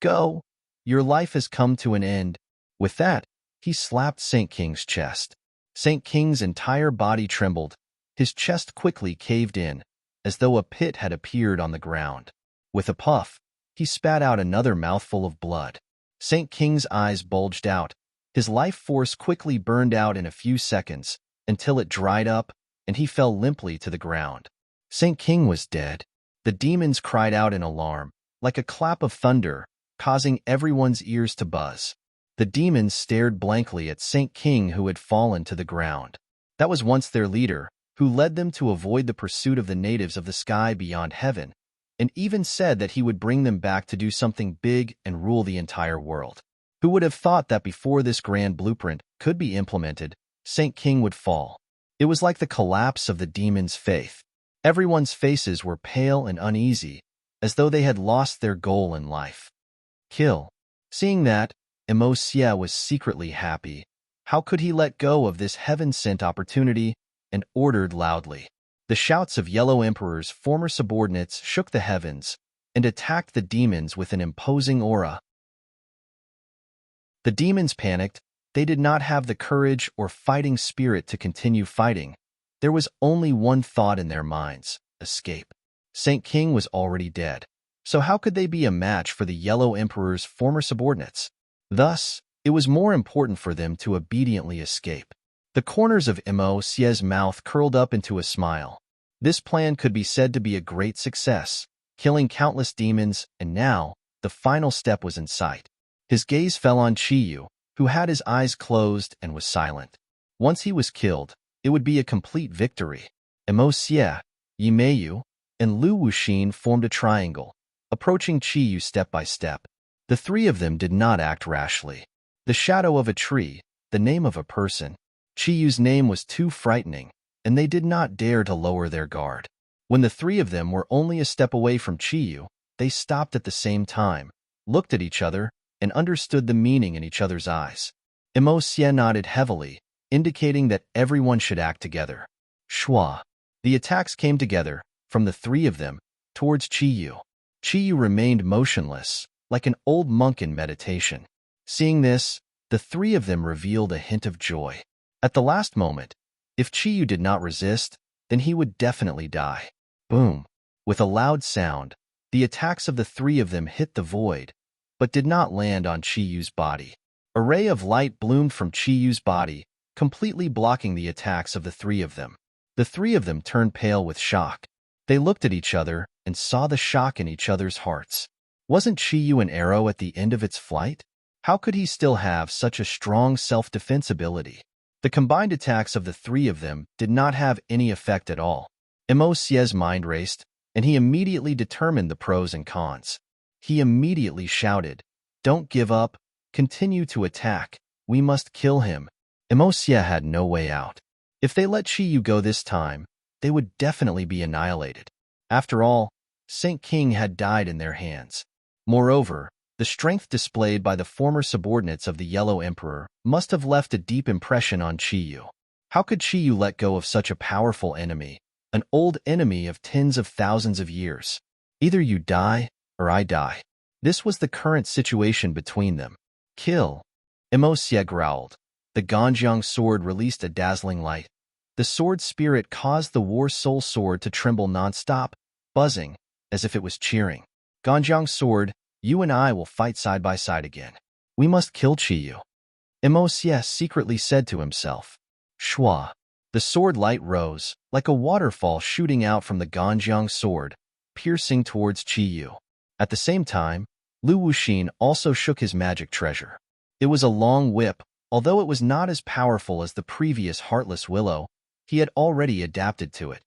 Go! Your life has come to an end. With that, he slapped Saint King's chest. Saint King's entire body trembled. His chest quickly caved in, as though a pit had appeared on the ground. With a puff, he spat out another mouthful of blood. Saint King's eyes bulged out. His life force quickly burned out in a few seconds, until it dried up, and he fell limply to the ground. Saint King was dead. The demons cried out in alarm, like a clap of thunder, causing everyone's ears to buzz. The demons stared blankly at Saint King, who had fallen to the ground. That was once their leader, who led them to avoid the pursuit of the natives of the sky beyond heaven, and even said that he would bring them back to do something big and rule the entire world. Who would have thought that before this grand blueprint could be implemented, Saint King would fall? It was like the collapse of the demons' faith. Everyone's faces were pale and uneasy, as though they had lost their goal in life. Kill. Seeing that, Imo Xie was secretly happy. How could he let go of this heaven-sent opportunity, and ordered loudly. The shouts of Yellow Emperor's former subordinates shook the heavens and attacked the demons with an imposing aura. The demons panicked. They did not have the courage or fighting spirit to continue fighting. There was only one thought in their minds: escape. Saint King was already dead, so how could they be a match for the Yellow Emperor's former subordinates? Thus, it was more important for them to obediently escape. The corners of Imo Xie's mouth curled up into a smile. This plan could be said to be a great success, killing countless demons, and now, the final step was in sight. His gaze fell on Chiyu, who had his eyes closed and was silent. Once he was killed, it would be a complete victory. Imo Xie, Yimeyu, and Lu Wuxin formed a triangle, approaching Chiyu step by step. The three of them did not act rashly. The shadow of a tree, the name of a person. Chiyu's name was too frightening, and they did not dare to lower their guard. When the three of them were only a step away from Chiyu, they stopped at the same time, looked at each other, and understood the meaning in each other's eyes. Imo Xie nodded heavily, indicating that everyone should act together. Shua. The attacks came together, from the three of them, towards Chiyu. Chiyu remained motionless, like an old monk in meditation. Seeing this, the three of them revealed a hint of joy. At the last moment, if Chiyu did not resist, then he would definitely die. Boom! With a loud sound, the attacks of the three of them hit the void, but did not land on Chiyu's body. A ray of light bloomed from Chiyu's body, completely blocking the attacks of the three of them. The three of them turned pale with shock. They looked at each other and saw the shock in each other's hearts. Wasn't Chiyu an arrow at the end of its flight? How could he still have such a strong self-defense ability? The combined attacks of the three of them did not have any effect at all. Emosie's mind raced, and he immediately determined the pros and cons. He immediately shouted, "Don't give up, continue to attack, we must kill him." Emosie had no way out. If they let Chiyu go this time, they would definitely be annihilated. After all, Saint King had died in their hands. Moreover, the strength displayed by the former subordinates of the Yellow Emperor must have left a deep impression on Chiyu. How could Chiyu let go of such a powerful enemy, an old enemy of tens of thousands of years? Either you die, or I die. This was the current situation between them. Kill. Emosie growled. The Ganjiang sword released a dazzling light. The sword spirit caused the War Soul sword to tremble non-stop, buzzing, as if it was cheering. Ganjiang sword, you and I will fight side by side again. We must kill Chiyu. Emosie secretly said to himself. Shua. The sword light rose, like a waterfall shooting out from the Ganjiang sword, piercing towards Chiyu. At the same time, Lu Wuxin also shook his magic treasure. It was a long whip. Although it was not as powerful as the previous Heartless Willow, he had already adapted to it.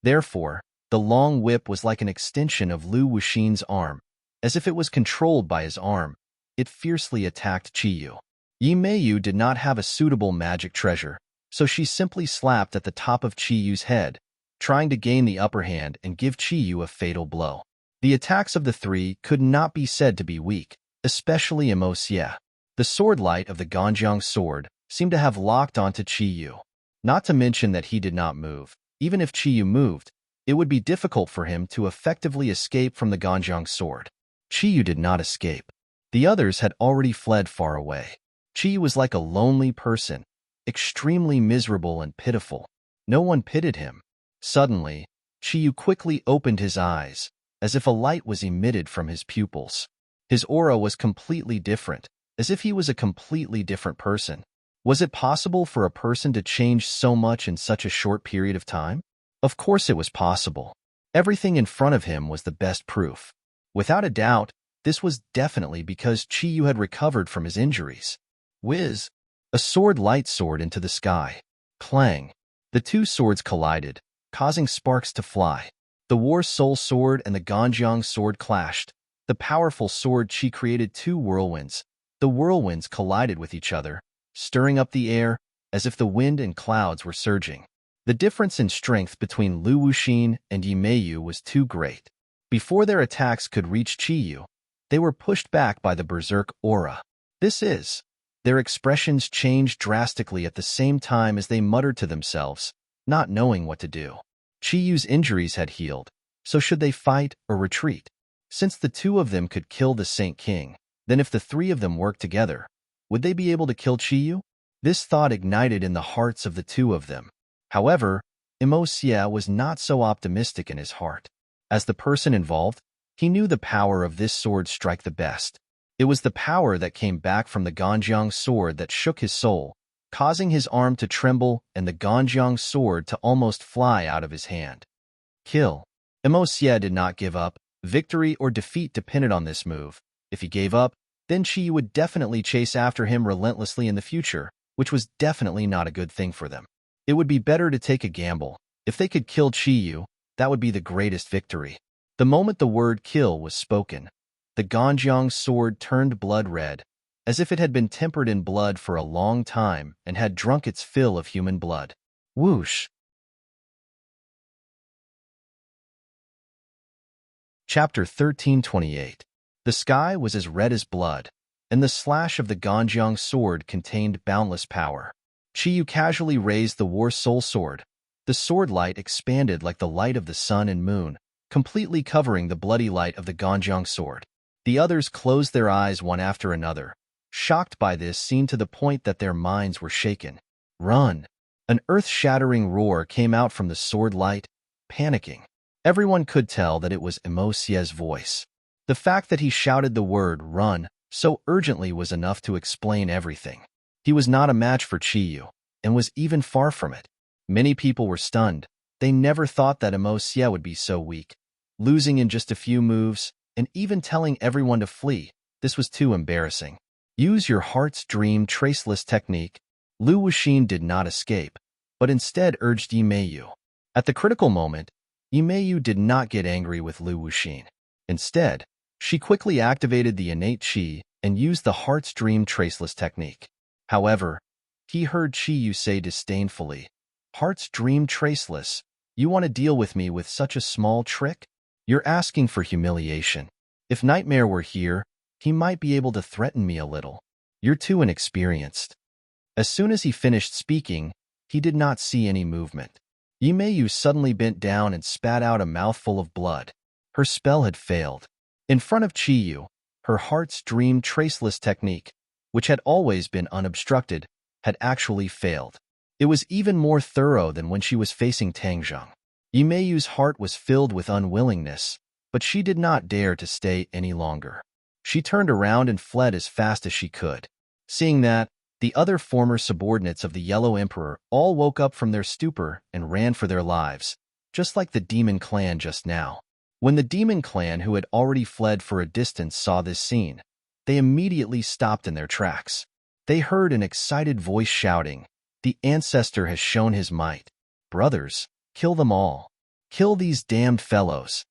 Therefore, the long whip was like an extension of Lu Wuxin's arm. As if it was controlled by his arm, it fiercely attacked Chiyu. Yi Meiyu did not have a suitable magic treasure, so she simply slapped at the top of Chiyu's head, trying to gain the upper hand and give Chiyu a fatal blow. The attacks of the three could not be said to be weak, especially Emosie. The sword light of the Ganjiang sword seemed to have locked onto Chiyu. Not to mention that he did not move. Even if Chiyu moved, it would be difficult for him to effectively escape from the Ganjiang sword. Chiyu did not escape. The others had already fled far away. Chiyu was like a lonely person, extremely miserable and pitiful. No one pitied him. Suddenly, Chiyu quickly opened his eyes, as if a light was emitted from his pupils. His aura was completely different, as if he was a completely different person. Was it possible for a person to change so much in such a short period of time? Of course it was possible. Everything in front of him was the best proof. Without a doubt, this was definitely because Chiyu had recovered from his injuries. Whiz! A sword light soared into the sky. Clang! The two swords collided, causing sparks to fly. The War Soul sword and the Ganjiang sword clashed. The powerful sword Chi created two whirlwinds. The whirlwinds collided with each other, stirring up the air as if the wind and clouds were surging. The difference in strength between Lu Wuxin and Yi Meiyu was too great. Before their attacks could reach Chiyu, they were pushed back by the berserk aura. Their expressions changed drastically at the same time as they muttered to themselves, not knowing what to do. Chiyu's injuries had healed, so should they fight or retreat? Since the two of them could kill the Saint King, then if the three of them worked together, would they be able to kill Chiyu? This thought ignited in the hearts of the two of them. However, Emosie was not so optimistic in his heart. As the person involved, he knew the power of this sword strike the best. It was the power that came back from the Ganjiang sword that shook his soul, causing his arm to tremble and the Ganjiang sword to almost fly out of his hand. Kill. Emosie did not give up. Victory or defeat depended on this move. If he gave up, then Chiyu would definitely chase after him relentlessly in the future, which was definitely not a good thing for them. It would be better to take a gamble. If they could kill Chiyu, that would be the greatest victory. The moment the word kill was spoken, the Ganjiang sword turned blood red, as if it had been tempered in blood for a long time and had drunk its fill of human blood. Whoosh! Chapter 1328. The sky was as red as blood, and the slash of the Ganjiang sword contained boundless power. Chiyu casually raised the War Soul sword. The sword light expanded like the light of the sun and moon, completely covering the bloody light of the Ganjiang sword. The others closed their eyes one after another, shocked by this scene to the point that their minds were shaken. Run! An earth-shattering roar came out from the sword light, panicking. Everyone could tell that it was Emosie's voice. The fact that he shouted the word run so urgently was enough to explain everything. He was not a match for Chiyu, and was even far from it. Many people were stunned. They never thought that Emosie would be so weak, losing in just a few moves, and even telling everyone to flee. This was too embarrassing. Use your heart's dream traceless technique. Lu Wuxin did not escape, but instead urged Yimeyu. At the critical moment, Yimeyu did not get angry with Lu Wuxin. Instead, she quickly activated the innate qi and used the heart's dream traceless technique. However, he heard Chiyu say disdainfully, "Heart's dream traceless, you want to deal with me with such a small trick? You're asking for humiliation. If Nightmare were here, he might be able to threaten me a little. You're too inexperienced." As soon as he finished speaking, he did not see any movement. Yimeyu suddenly bent down and spat out a mouthful of blood. Her spell had failed. In front of Chiyu, her heart's dream traceless technique, which had always been unobstructed, had actually failed. It was even more thorough than when she was facing Tangzheng. Yimeyu's heart was filled with unwillingness, but she did not dare to stay any longer. She turned around and fled as fast as she could. Seeing that, the other former subordinates of the Yellow Emperor all woke up from their stupor and ran for their lives, just like the Demon Clan just now. When the Demon Clan, who had already fled for a distance, saw this scene, they immediately stopped in their tracks. They heard an excited voice shouting, "The Ancestor has shown his might. Brothers, kill them all. Kill these damned fellows."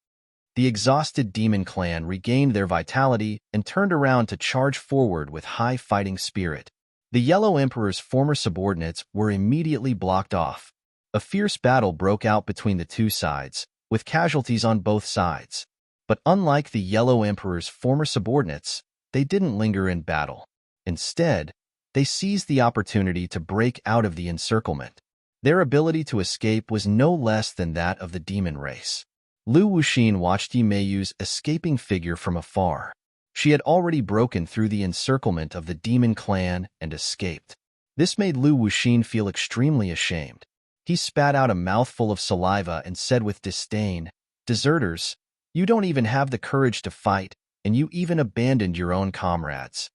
The exhausted Demon Clan regained their vitality and turned around to charge forward with high fighting spirit. The Yellow Emperor's former subordinates were immediately blocked off. A fierce battle broke out between the two sides, with casualties on both sides. But unlike the Yellow Emperor's former subordinates, they didn't linger in battle. Instead, they seized the opportunity to break out of the encirclement. Their ability to escape was no less than that of the demon race. Lu Wuxin watched Yimeyu's escaping figure from afar. She had already broken through the encirclement of the Demon Clan and escaped. This made Lu Wuxin feel extremely ashamed. He spat out a mouthful of saliva and said with disdain, "Deserters, you don't even have the courage to fight, and you even abandoned your own comrades."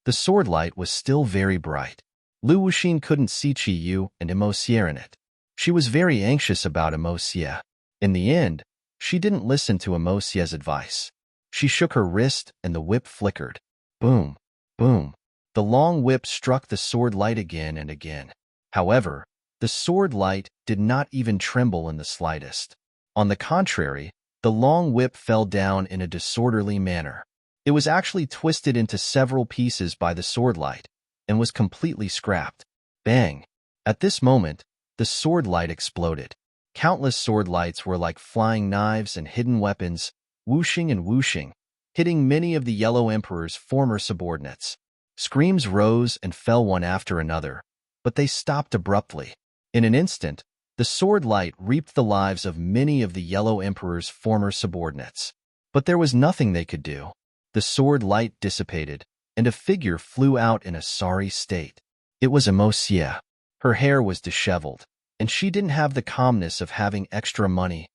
The sword light was still very bright. Lu Wuxin couldn't see Chiyu and Emosier in it. She was very anxious about Emosier. In the end, she didn't listen to Emosier's advice. She shook her wrist and the whip flickered. Boom, boom. The long whip struck the sword light again and again. However, the sword light did not even tremble in the slightest. On the contrary, the long whip fell down in a disorderly manner. It was actually twisted into several pieces by the sword light and was completely scrapped. Bang! At this moment, the sword light exploded. Countless sword lights were like flying knives and hidden weapons, whooshing and whooshing, hitting many of the Yellow Emperor's former subordinates. Screams rose and fell one after another, but they stopped abruptly. In an instant, the sword light reaped the lives of many of the Yellow Emperor's former subordinates. But there was nothing they could do. The sword light dissipated, and a figure flew out in a sorry state. It was Emosier. Her hair was disheveled, and she didn't have the calmness of having extra money.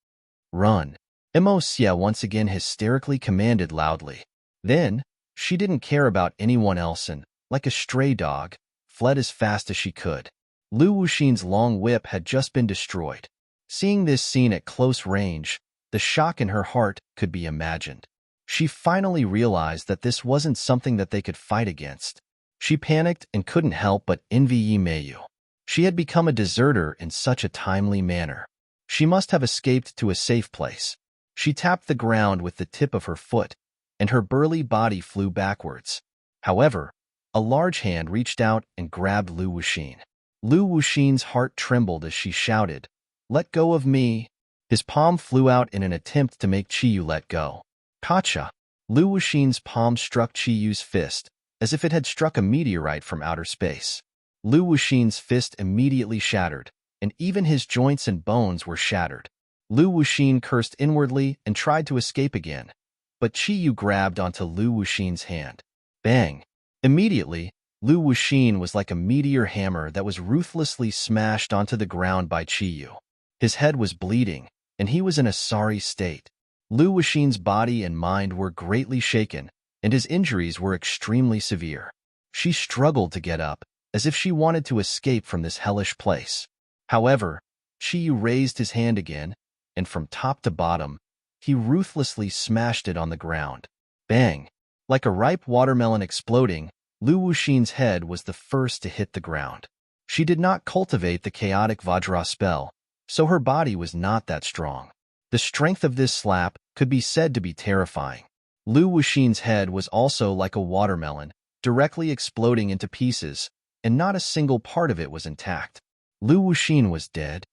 "Run!" Emosier once again hysterically commanded loudly. Then, she didn't care about anyone else and, like a stray dog, fled as fast as she could. Lu Wuxin's long whip had just been destroyed. Seeing this scene at close range, the shock in her heart could be imagined. She finally realized that this wasn't something that they could fight against. She panicked and couldn't help but envy Yimeyu. She had become a deserter in such a timely manner. She must have escaped to a safe place. She tapped the ground with the tip of her foot, and her burly body flew backwards. However, a large hand reached out and grabbed Lu Wuxin. Lu Wuxin's heart trembled as she shouted, "Let go of me!" His palm flew out in an attempt to make Chiyu let go. Gotcha! Lu Wuxin's palm struck Chiyu's fist, as if it had struck a meteorite from outer space. Lu Wuxin's fist immediately shattered, and even his joints and bones were shattered. Lu Wuxin cursed inwardly and tried to escape again, but Chiyu grabbed onto Lu Wuxin's hand. Bang! Immediately, Lu Wuxin was like a meteor hammer that was ruthlessly smashed onto the ground by Chiyu. His head was bleeding, and he was in a sorry state. Lu Wuxin's body and mind were greatly shaken, and his injuries were extremely severe. She struggled to get up, as if she wanted to escape from this hellish place. However, Chiyu raised his hand again, and from top to bottom, he ruthlessly smashed it on the ground. Bang! Like a ripe watermelon exploding, Lu Wuxin's head was the first to hit the ground. She did not cultivate the chaotic Vajra spell, so her body was not that strong. The strength of this slap could be said to be terrifying. Lu Wuxin's head was also like a watermelon, directly exploding into pieces, and not a single part of it was intact. Lu Wuxin was dead.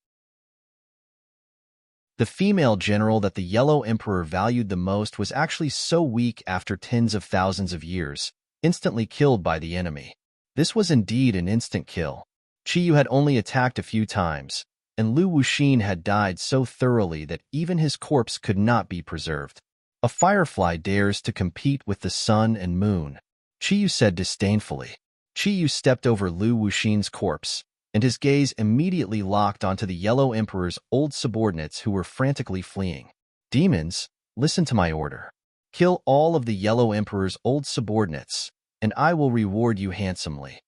The female general that the Yellow Emperor valued the most was actually so weak after tens of thousands of years, instantly killed by the enemy. This was indeed an instant kill. Qiyu had only attacked a few times, and Lu Wuxin had died so thoroughly that even his corpse could not be preserved. A firefly dares to compete with the sun and moon, Qiyu said disdainfully. Qiyu stepped over Lu Wuxin's corpse, and his gaze immediately locked onto the Yellow Emperor's old subordinates who were frantically fleeing. Demons, listen to my order. Kill all of the Yellow Emperor's old subordinates, and I will reward you handsomely.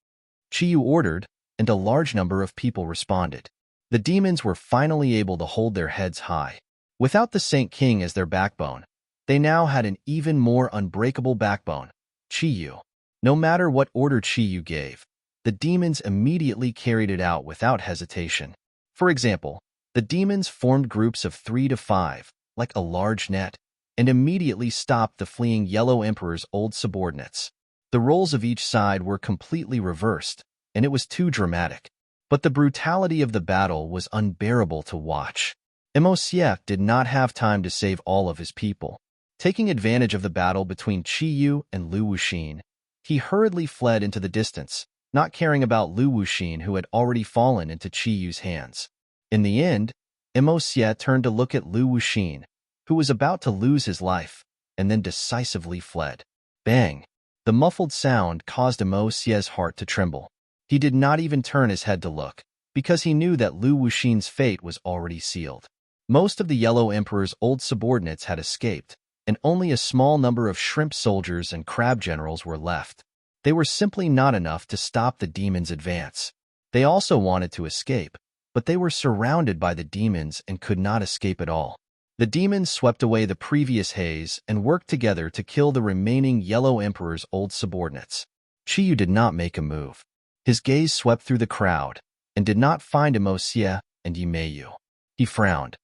Qiyu ordered, and a large number of people responded. The demons were finally able to hold their heads high. Without the Saint King as their backbone, they now had an even more unbreakable backbone, Qiyu. No matter what order Qiyu gave, the demons immediately carried it out without hesitation. For example, the demons formed groups of 3 to 5, like a large net, and immediately stopped the fleeing Yellow Emperor's old subordinates. The roles of each side were completely reversed, and it was too dramatic. But the brutality of the battle was unbearable to watch. Emosie did not have time to save all of his people. Taking advantage of the battle between Qiyu and Lu Wuxin, he hurriedly fled into the distance, not caring about Lu Wuxin who had already fallen into Qiyu's hands. In the end, Emosie turned to look at Lu Wuxin, who was about to lose his life, and then decisively fled. Bang! The muffled sound caused Emosie's heart to tremble. He did not even turn his head to look, because he knew that Lu Wuxin's fate was already sealed. Most of the Yellow Emperor's old subordinates had escaped, and only a small number of shrimp soldiers and crab generals were left. They were simply not enough to stop the demons' advance. They also wanted to escape, but they were surrounded by the demons and could not escape at all. The demons swept away the previous haze and worked together to kill the remaining Yellow Emperor's old subordinates. Qiyu did not make a move. His gaze swept through the crowd and did not find Emosie and Yimeyu. He frowned.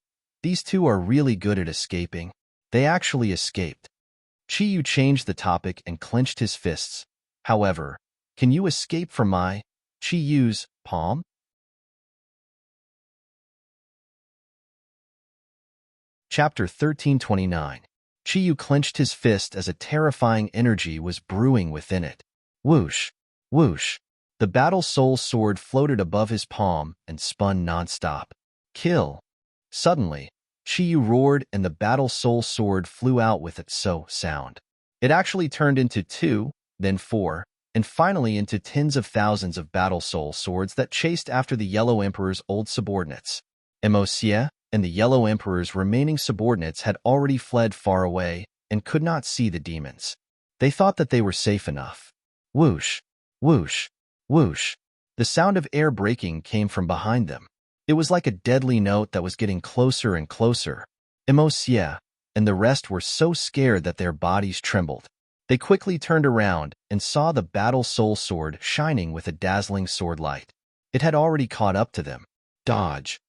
These two are really good at escaping. They actually escaped. Qiyu changed the topic and clenched his fists. However, can you escape from my Qiyu's palm? Chapter 1329. Qiyu clenched his fist as a terrifying energy was brewing within it. Whoosh! Whoosh! The battle soul sword floated above his palm and spun non-stop. Kill! Suddenly, Qiyu roared and the battle soul sword flew out with its sound. It actually turned into 2, then 4, and finally into tens of thousands of battle soul swords that chased after the Yellow Emperor's old subordinates. Emosie and the Yellow Emperor's remaining subordinates had already fled far away and could not see the demons. They thought that they were safe enough. Whoosh! Whoosh! Whoosh! The sound of air breaking came from behind them. It was like a deadly note that was getting closer and closer. Emosie and the rest were so scared that their bodies trembled. They quickly turned around and saw the battle soul sword shining with a dazzling sword light. It had already caught up to them. Dodge!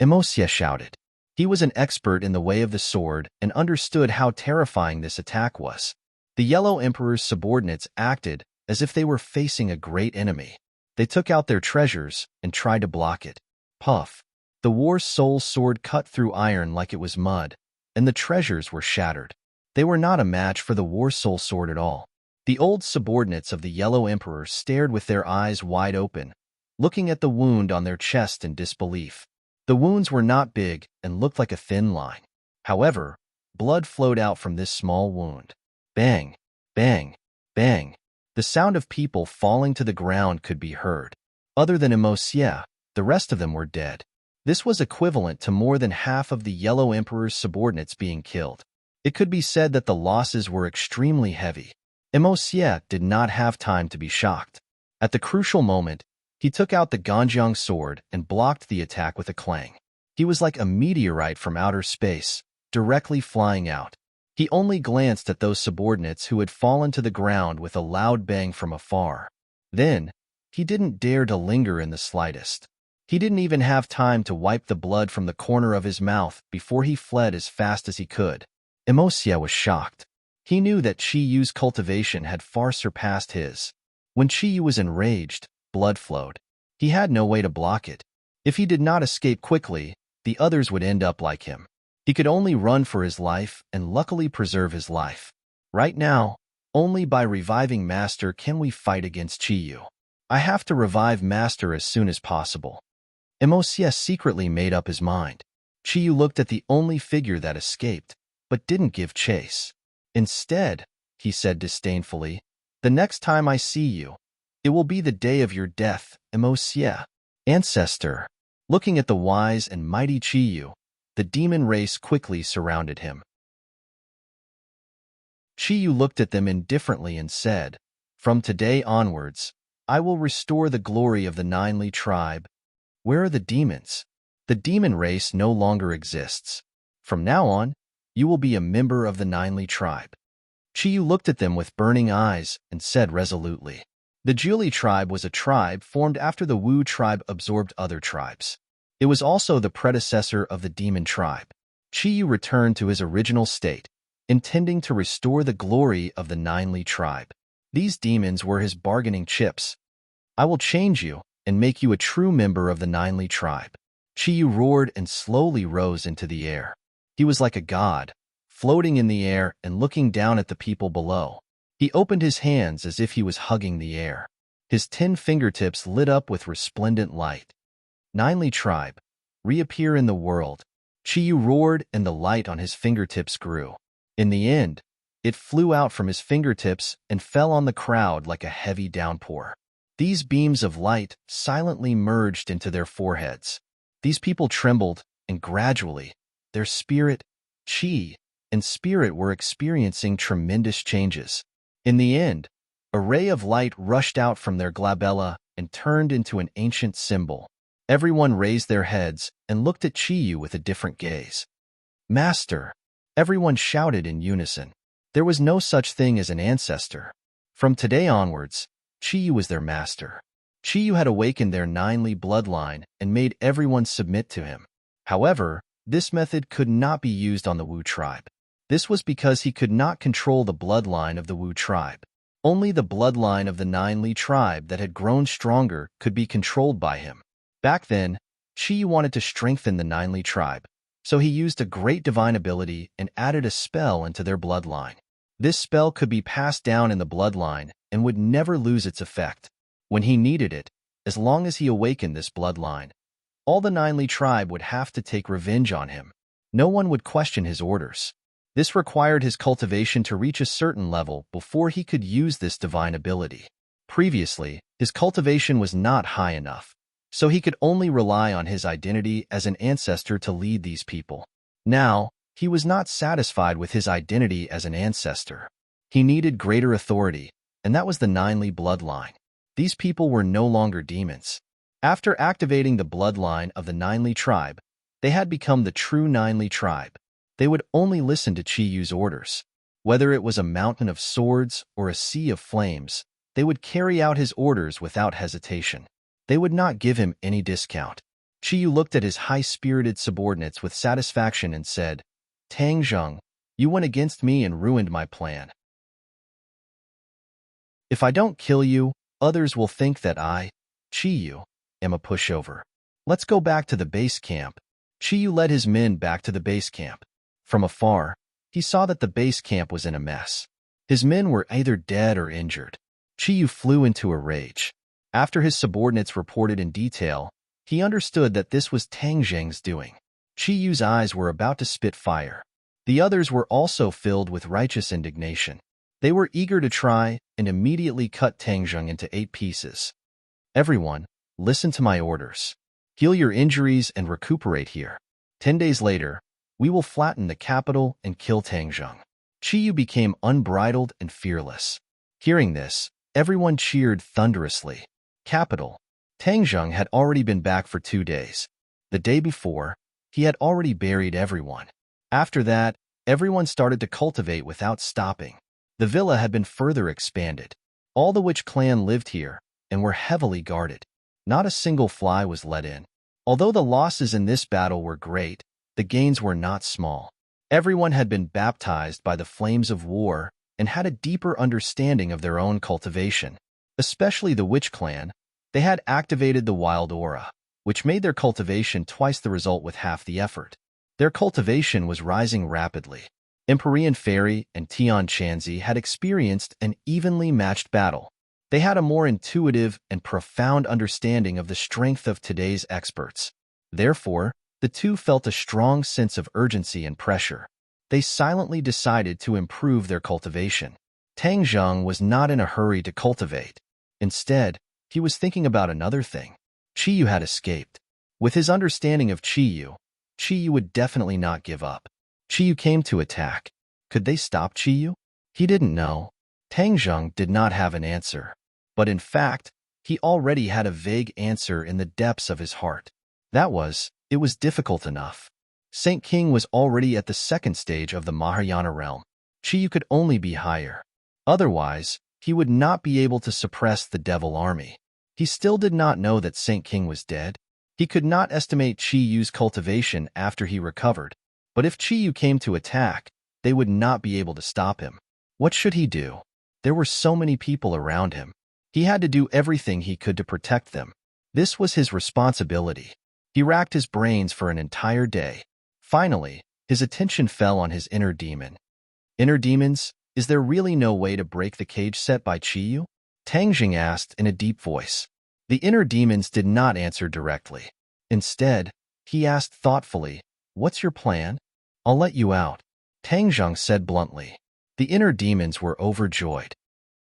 Emosie shouted. He was an expert in the way of the sword and understood how terrifying this attack was. The Yellow Emperor's subordinates acted as if they were facing a great enemy. They took out their treasures and tried to block it. Puff! The war soul sword cut through iron like it was mud, and the treasures were shattered. They were not a match for the war soul sword at all. The old subordinates of the Yellow Emperor stared with their eyes wide open, looking at the wound on their chest in disbelief. The wounds were not big and looked like a thin line. However, blood flowed out from this small wound. Bang! Bang! Bang! The sound of people falling to the ground could be heard. Other than Emosie, the rest of them were dead. This was equivalent to more than half of the Yellow Emperor's subordinates being killed. It could be said that the losses were extremely heavy. Emosie did not have time to be shocked. At the crucial moment, he took out the Ganjiang sword and blocked the attack with a clang. He was like a meteorite from outer space, directly flying out. He only glanced at those subordinates who had fallen to the ground with a loud bang from afar. Then, he didn't dare to linger in the slightest. He didn't even have time to wipe the blood from the corner of his mouth before he fled as fast as he could. Emosia was shocked. He knew that Chi Yu's cultivation had far surpassed his. When Chi Yu was enraged, blood flowed. He had no way to block it. If he did not escape quickly, the others would end up like him. He could only run for his life and luckily preserve his life. Right now, only by reviving Master can we fight against Chi Yu. I have to revive Master as soon as possible. Emosia secretly made up his mind. Chi Yu looked at the only figure that escaped, but didn't give chase. Instead, he said disdainfully, "The next time I see you, it will be the day of your death, Emosia." Ancestor. Looking at the wise and mighty Chi Yu, the demon race quickly surrounded him. Chi Yu looked at them indifferently and said, "From today onwards, I will restore the glory of the Ninely tribe. Where are the demons? The demon race no longer exists. From now on, you will be a member of the Ninely tribe." Chi Yu looked at them with burning eyes and said resolutely, "The Julie tribe was a tribe formed after the Wu tribe absorbed other tribes. It was also the predecessor of the demon tribe." Chi Yu returned to his original state, intending to restore the glory of the Ninely tribe. These demons were his bargaining chips. "I will change you and make you a true member of the Ninely tribe." Chi Yu roared and slowly rose into the air. He was like a god, floating in the air and looking down at the people below. He opened his hands as if he was hugging the air. His 10 fingertips lit up with resplendent light. "Ninely tribe, reappear in the world." Chi Yu roared and the light on his fingertips grew. In the end, it flew out from his fingertips and fell on the crowd like a heavy downpour. These beams of light silently merged into their foreheads. These people trembled, and gradually, their spirit, chi, and spirit were experiencing tremendous changes. In the end, a ray of light rushed out from their glabella and turned into an ancient symbol. Everyone raised their heads and looked at Chi Yu with a different gaze. "Master!" Everyone shouted in unison. There was no such thing as an ancestor. From today onwards, Chi Yu was their master. Chi Yu had awakened their Ninely bloodline and made everyone submit to him. However, this method could not be used on the Wu tribe. This was because he could not control the bloodline of the Wu tribe. Only the bloodline of the Ninely tribe that had grown stronger could be controlled by him. Back then, Chi Yu wanted to strengthen the Ninely tribe, so he used a great divine ability and added a spell into their bloodline. This spell could be passed down in the bloodline and would never lose its effect. When he needed it, as long as he awakened this bloodline, all the Ninely tribe would have to take revenge on him. No one would question his orders. This required his cultivation to reach a certain level before he could use this divine ability. Previously, his cultivation was not high enough, so he could only rely on his identity as an ancestor to lead these people. Now, he was not satisfied with his identity as an ancestor. He needed greater authority, and that was the Ninely bloodline. These people were no longer demons. After activating the bloodline of the Ninely tribe, they had become the true Ninely tribe. They would only listen to Chi Yu's orders. Whether it was a mountain of swords or a sea of flames, they would carry out his orders without hesitation. They would not give him any discount. Chi Yu looked at his high-spirited subordinates with satisfaction and said, "Tang Zheng, you went against me and ruined my plan. If I don't kill you, others will think that I, Chi Yu, am a pushover. Let's go back to the base camp." Chi Yu led his men back to the base camp. From afar, he saw that the base camp was in a mess. His men were either dead or injured. Chi Yu flew into a rage. After his subordinates reported in detail, he understood that this was Tang Zheng's doing. Chi Yu's eyes were about to spit fire. The others were also filled with righteous indignation. They were eager to try and immediately cut Tang Zheng into 8 pieces. "Everyone, listen to my orders. Heal your injuries and recuperate here. 10 days later, we will flatten the capital and kill Tang Zheng." Chi Yu became unbridled and fearless. Hearing this, everyone cheered thunderously. Capital. Tang Zheng had already been back for 2 days. The day before, he had already buried everyone. After that, everyone started to cultivate without stopping. The villa had been further expanded. All the witch clan lived here and were heavily guarded. Not a single fly was let in. Although the losses in this battle were great, the gains were not small. Everyone had been baptized by the flames of war and had a deeper understanding of their own cultivation. Especially the witch clan, they had activated the wild aura, which made their cultivation twice the result with half the effort. Their cultivation was rising rapidly. Empyrean Fairy and Tian Chanzi had experienced an evenly matched battle. They had a more intuitive and profound understanding of the strength of today's experts. Therefore, the two felt a strong sense of urgency and pressure. They silently decided to improve their cultivation. Tang Zheng was not in a hurry to cultivate. Instead, he was thinking about another thing. Qiyu had escaped. With his understanding of Qiyu would definitely not give up. Qiyu came to attack. Could they stop Qiyu? He didn't know. Tang Zheng did not have an answer. But in fact, he already had a vague answer in the depths of his heart. It was difficult enough. Saint King was already at the second stage of the Mahayana realm. Qiyu could only be higher. Otherwise, he would not be able to suppress the devil army. He still did not know that Saint King was dead. He could not estimate Qiyu's cultivation after he recovered. But if Qiyu came to attack, they would not be able to stop him. What should he do? There were so many people around him. He had to do everything he could to protect them. This was his responsibility. He racked his brains for an entire day. Finally, his attention fell on his inner demon. Inner demons, is there really no way to break the cage set by Qiyu? Tang Jing asked in a deep voice. The inner demons did not answer directly. Instead, he asked thoughtfully, "What's your plan?" "I'll let you out," Tang Zheng said bluntly. The inner demons were overjoyed.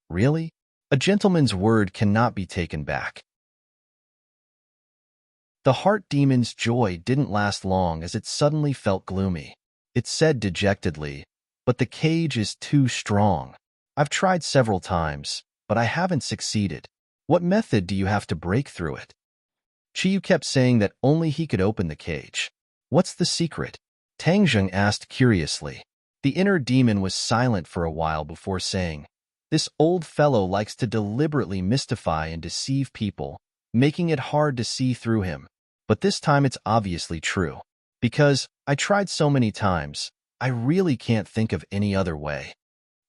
Really? A gentleman's word cannot be taken back. The heart demon's joy didn't last long as it suddenly felt gloomy. It said dejectedly, "But the cage is too strong. I've tried several times, but I haven't succeeded. What method do you have to break through it?" Qiyu kept saying that only he could open the cage. "What's the secret?" Tang Zheng asked curiously. The inner demon was silent for a while before saying, "This old fellow likes to deliberately mystify and deceive people, making it hard to see through him. But this time it's obviously true. Because I tried so many times, I really can't think of any other way."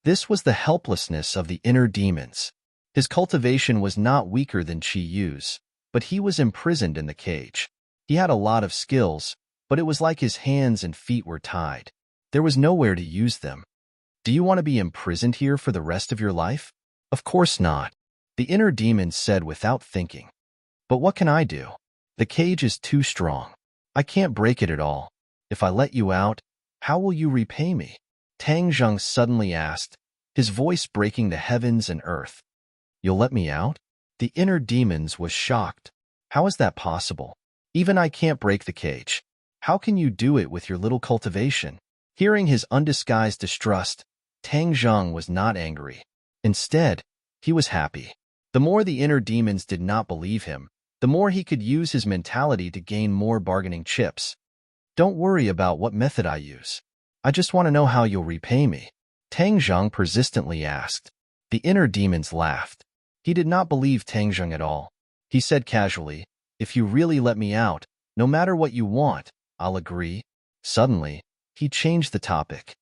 This was the helplessness of the inner demons. His cultivation was not weaker than Qiyu's, but he was imprisoned in the cage. He had a lot of skills, but it was like his hands and feet were tied. There was nowhere to use them. "Do you want to be imprisoned here for the rest of your life?" "Of course not," the inner demon said without thinking. "But what can I do? The cage is too strong. I can't break it at all. If I let you out, how will you repay me?" Tang Zheng suddenly asked, his voice breaking the heavens and earth. "You'll let me out?" The inner demons was shocked. "How is that possible? Even I can't break the cage. How can you do it with your little cultivation?" Hearing his undisguised distrust, Tang Zheng was not angry. Instead, he was happy. The more the inner demons did not believe him, the more he could use his mentality to gain more bargaining chips. "Don't worry about what method I use. I just want to know how you'll repay me," Tang Zheng persistently asked. The inner demons laughed. He did not believe Tang Zheng at all. He said casually, "If you really let me out, no matter what you want, I'll agree." Suddenly, he changed the topic.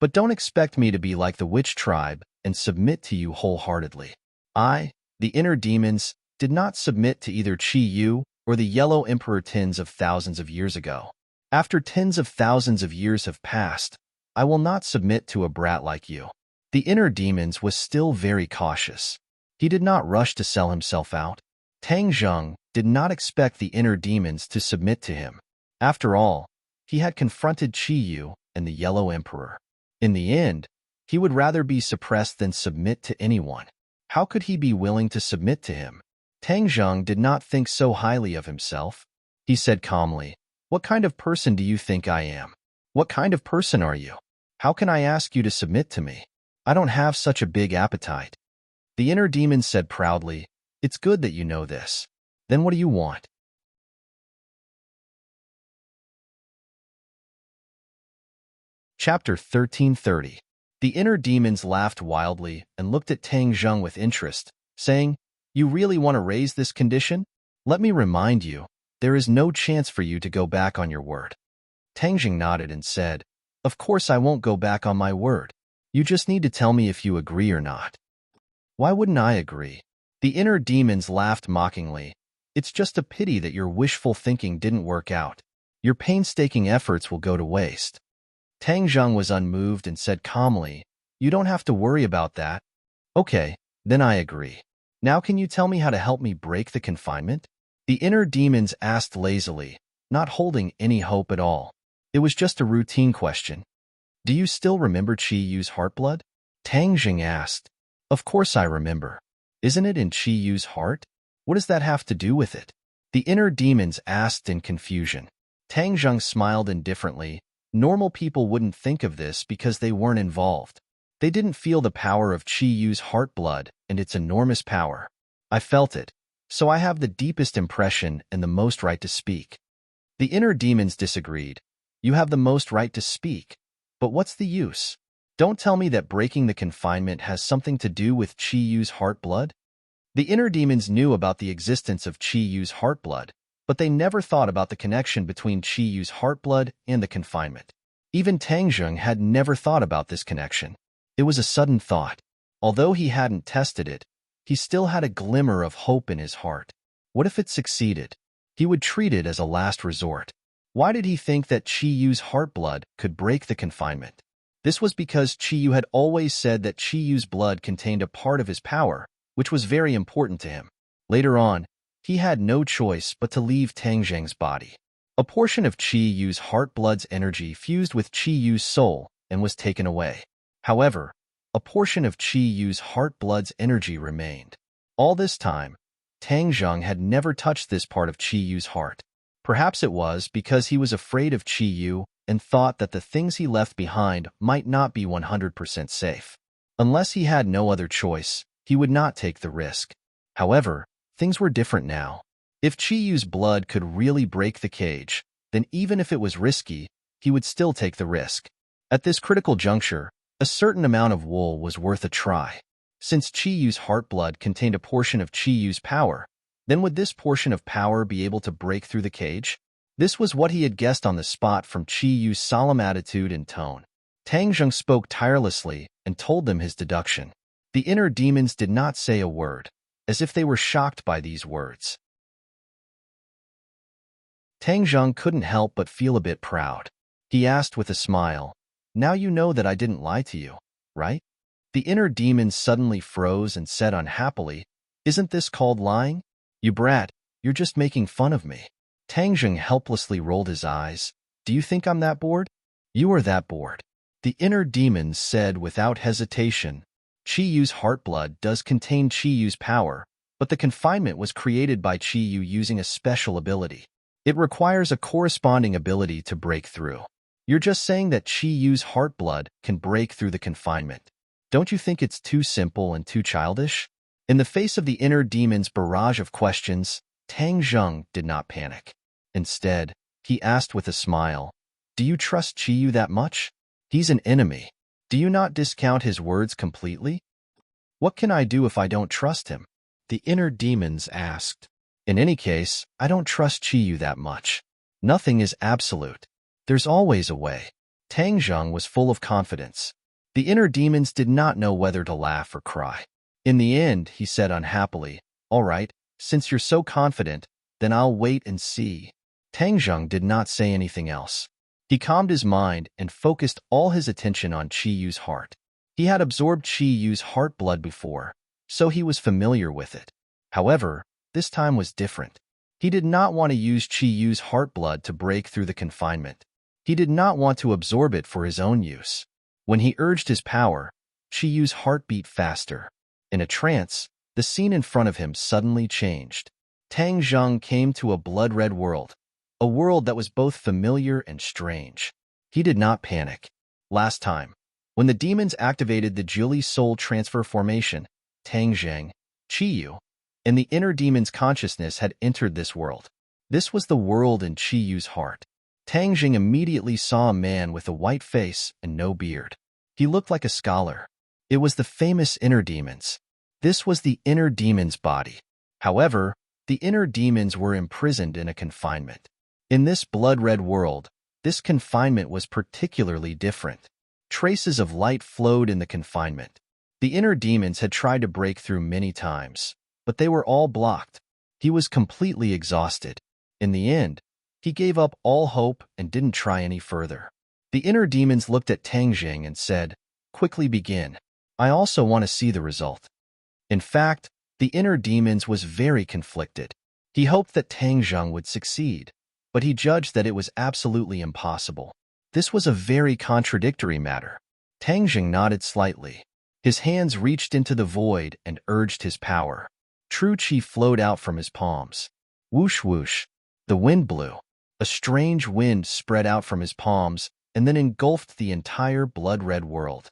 "But don't expect me to be like the witch tribe and submit to you wholeheartedly." The inner demons, did not submit to either Qiyu or the Yellow Emperor tens of thousands of years ago. "After tens of thousands of years have passed, I will not submit to a brat like you." The inner demons was still very cautious. He did not rush to sell himself out. Tang Zheng did not expect the inner demons to submit to him. After all, he had confronted Qiyu and the Yellow Emperor. In the end, he would rather be suppressed than submit to anyone. How could he be willing to submit to him? Tang Zheng did not think so highly of himself. He said calmly, "What kind of person do you think I am? What kind of person are you? How can I ask you to submit to me? I don't have such a big appetite." The inner demon said proudly, "It's good that you know this. Then what do you want?" Chapter 1330. The inner demons laughed wildly and looked at Tang Zheng with interest, saying, "You really want to raise this condition? Let me remind you, there is no chance for you to go back on your word." Tang Zheng nodded and said, "Of course I won't go back on my word. You just need to tell me if you agree or not." "Why wouldn't I agree?" The inner demons laughed mockingly. "It's just a pity that your wishful thinking didn't work out. Your painstaking efforts will go to waste." Tang Zheng was unmoved and said calmly, "You don't have to worry about that." "Okay, then I agree. Now can you tell me how to help me break the confinement?" The inner demons asked lazily, not holding any hope at all. It was just a routine question. "Do you still remember Qi Yu's heartblood?" Tang Zheng asked. "Of course I remember. Isn't it in Qi Yu's heart? What does that have to do with it?" The inner demons asked in confusion. Tang Zheng smiled indifferently. Normal people wouldn't think of this because they weren't involved. They didn't feel the power of Qi Yu's heartblood and its enormous power. "I felt it, so I have the deepest impression and the most right to speak." The inner demons disagreed. "You have the most right to speak, but what's the use? Don't tell me that breaking the confinement has something to do with Qi Yu's heartblood." The inner demons knew about the existence of Qi Yu's heartblood, but they never thought about the connection between Qi Yu's heartblood and the confinement. Even Tang Zheng had never thought about this connection. It was a sudden thought. Although he hadn't tested it, he still had a glimmer of hope in his heart. What if it succeeded? He would treat it as a last resort. Why did he think that Qi Yu's heartblood could break the confinement? This was because Qi Yu had always said that Qi Yu's blood contained a part of his power, which was very important to him. Later on, he had no choice but to leave Tang Zheng's body. A portion of Qi Yu's heartblood's energy fused with Qi Yu's soul and was taken away. However, a portion of Qi Yu's heartblood's energy remained. All this time, Tang Zheng had never touched this part of Qi Yu's heart. Perhaps it was because he was afraid of Qi Yu and thought that the things he left behind might not be 100% safe. Unless he had no other choice, he would not take the risk. However, things were different now. If Qi Yu's blood could really break the cage, then even if it was risky, he would still take the risk. At this critical juncture, a certain amount of wool was worth a try. Since Qi Yu's heartblood contained a portion of Qi Yu's power, then would this portion of power be able to break through the cage? This was what he had guessed on the spot from Qi Yu's solemn attitude and tone. Tang Zheng spoke tirelessly and told them his deduction. The inner demons did not say a word, as if they were shocked by these words. Tang Zheng couldn't help but feel a bit proud. He asked with a smile, "Now you know that I didn't lie to you, right?" The inner demons suddenly froze and said unhappily, "Isn't this called lying? You brat, you're just making fun of me." Tang Zheng helplessly rolled his eyes. "Do you think I'm that bored?" "You are that bored." The inner demons said without hesitation, "Qi Yu's heartblood does contain Qi Yu's power, but the confinement was created by Qi Yu using a special ability. It requires a corresponding ability to break through. You're just saying that Qi Yu's heartblood can break through the confinement. Don't you think it's too simple and too childish?" In the face of the inner demon's barrage of questions, Tang Zheng did not panic. Instead, he asked with a smile, "Do you trust Qi Yu that much? He's an enemy. Do you not discount his words completely?" "What can I do if I don't trust him?" the inner demons asked. "In any case, I don't trust Qi Yu that much. Nothing is absolute. There's always a way." Tang Zheng was full of confidence. The inner demons did not know whether to laugh or cry. In the end, he said unhappily, "All right, since you're so confident, then I'll wait and see." Tang Zheng did not say anything else. He calmed his mind and focused all his attention on Qi Yu's heart. He had absorbed Qi Yu's heartblood before, so he was familiar with it. However, this time was different. He did not want to use Qi Yu's heartblood to break through the confinement. He did not want to absorb it for his own use. When he urged his power, Qi Yu's heart beat faster. In a trance, the scene in front of him suddenly changed. Tang Zheng came to a blood-red world, a world that was both familiar and strange. He did not panic. Last time, when the demons activated the Julie Soul Transfer formation, Tang Zheng, Qi Yu, and the inner demon's consciousness had entered this world. This was the world in Qi Yu's heart. Tang Jing immediately saw a man with a white face and no beard. He looked like a scholar. It was the famous inner demons. This was the inner demon's body. However, the inner demons were imprisoned in a confinement. In this blood-red world, this confinement was particularly different. Traces of light flowed in the confinement. The inner demons had tried to break through many times, but they were all blocked. He was completely exhausted. In the end, he gave up all hope and didn't try any further. The inner demons looked at Tang Jing and said, "Quickly begin. I also want to see the result." In fact, the inner demons was very conflicted. He hoped that Tang Jing would succeed, but he judged that it was absolutely impossible. This was a very contradictory matter. Tang Jing nodded slightly. His hands reached into the void and urged his power. True Qi flowed out from his palms. Whoosh whoosh. The wind blew. A strange wind spread out from his palms and then engulfed the entire blood-red world.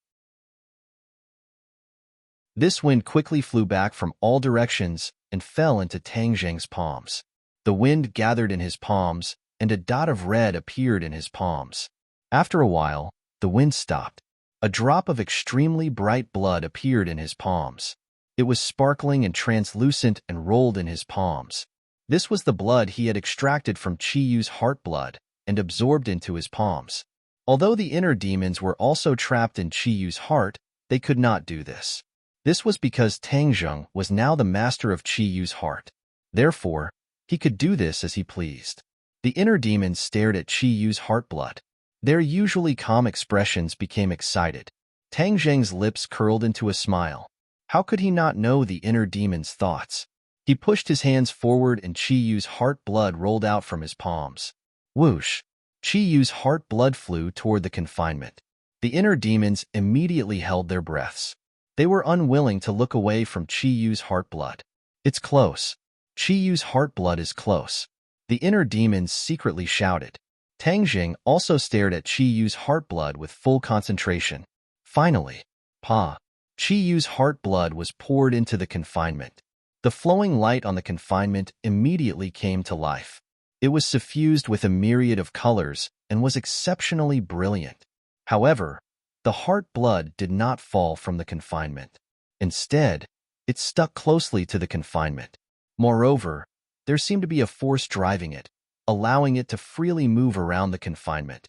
This wind quickly flew back from all directions and fell into Tang Jing's palms. The wind gathered in his palms, and a dot of red appeared in his palms. After a while, the wind stopped. A drop of extremely bright blood appeared in his palms. It was sparkling and translucent and rolled in his palms. This was the blood he had extracted from Qi Yu's heart blood and absorbed into his palms. Although the inner demons were also trapped in Qi Yu's heart, they could not do this. This was because Tang Jing was now the master of Qi Yu's heart. Therefore, he could do this as he pleased. The inner demons stared at Qi Yu's heart blood. Their usually calm expressions became excited. Tang Jing's lips curled into a smile. How could he not know the inner demon's thoughts? He pushed his hands forward and Qi Yu's heart blood rolled out from his palms. Whoosh! Qi Yu's heart blood flew toward the confinement. The inner demons immediately held their breaths. They were unwilling to look away from Qi Yu's heart blood. It's close. Qi Yu's heart blood is close. The inner demons secretly shouted. Tang Jing also stared at Qi Yu's heart blood with full concentration. Finally, Qi Yu's heart blood was poured into the confinement. The flowing light on the confinement immediately came to life. It was suffused with a myriad of colors and was exceptionally brilliant. However, the heart blood did not fall from the confinement. Instead, it stuck closely to the confinement. Moreover, there seemed to be a force driving it, allowing it to freely move around the confinement.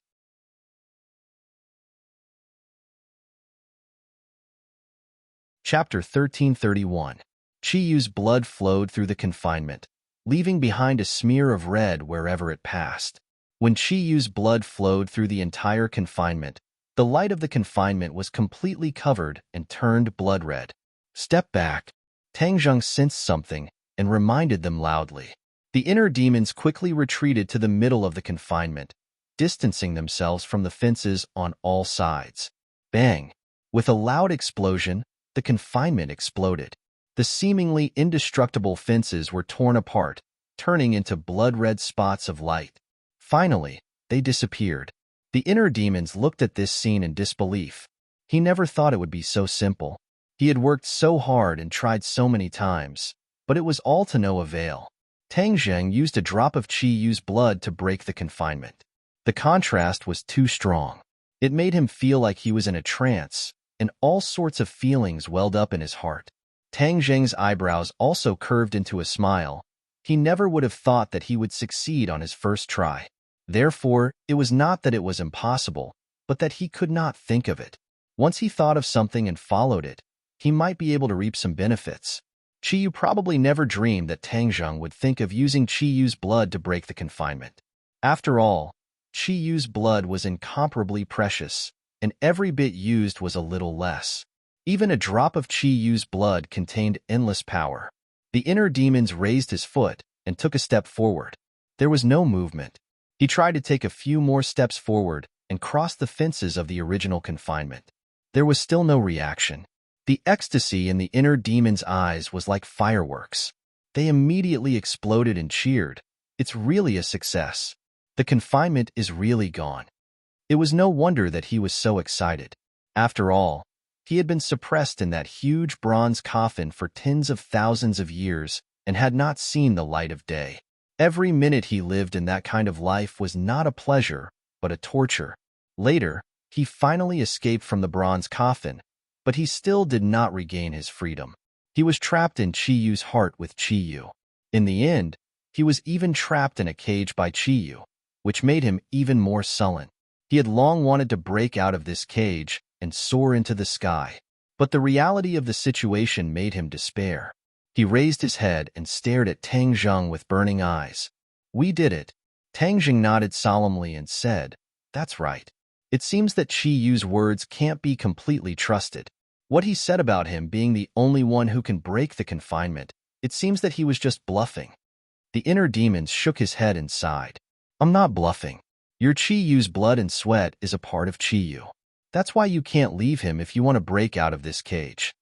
Chapter 1331. Qi Yu's blood flowed through the confinement, leaving behind a smear of red wherever it passed. When Qi Yu's blood flowed through the entire confinement, the light of the confinement was completely covered and turned blood red. Step back. Tang Jing sensed something and reminded them loudly. The inner demons quickly retreated to the middle of the confinement, distancing themselves from the fences on all sides. Bang! With a loud explosion, the confinement exploded. The seemingly indestructible fences were torn apart, turning into blood-red spots of light. Finally, they disappeared. The inner demons looked at this scene in disbelief. He never thought it would be so simple. He had worked so hard and tried so many times, but it was all to no avail. Tang Jing used a drop of Qi Yu's blood to break the confinement. The contrast was too strong. It made him feel like he was in a trance, and all sorts of feelings welled up in his heart. Tang Jing's eyebrows also curved into a smile. He never would have thought that he would succeed on his first try. Therefore, it was not that it was impossible, but that he could not think of it. Once he thought of something and followed it, he might be able to reap some benefits. Qi Yu probably never dreamed that Tang Jing would think of using Qi Yu's blood to break the confinement. After all, Qi Yu's blood was incomparably precious, and every bit used was a little less. Even a drop of Qi Yu's blood contained endless power. The inner demons raised his foot and took a step forward. There was no movement. He tried to take a few more steps forward and cross the fences of the original confinement. There was still no reaction. The ecstasy in the inner demon's eyes was like fireworks. They immediately exploded and cheered. It's really a success. The confinement is really gone. It was no wonder that he was so excited. After all, he had been suppressed in that huge bronze coffin for tens of thousands of years and had not seen the light of day. Every minute he lived in that kind of life was not a pleasure, but a torture. Later, he finally escaped from the bronze coffin, but he still did not regain his freedom. He was trapped in Chiyu's heart with Chiyu. In the end, he was even trapped in a cage by Chiyu, which made him even more sullen. He had long wanted to break out of this cage and soar into the sky, but the reality of the situation made him despair. He raised his head and stared at Tang Zheng with burning eyes. "We did it." Tang Zheng nodded solemnly and said, "That's right. It seems that Chiyu's words can't be completely trusted. What he said about him being the only one who can break the confinement, it seems that he was just bluffing." The inner demons shook his head and sighed. "I'm not bluffing. Your Chiyu's blood and sweat is a part of Chiyu. That's why you can't leave him if you want to break out of this cage."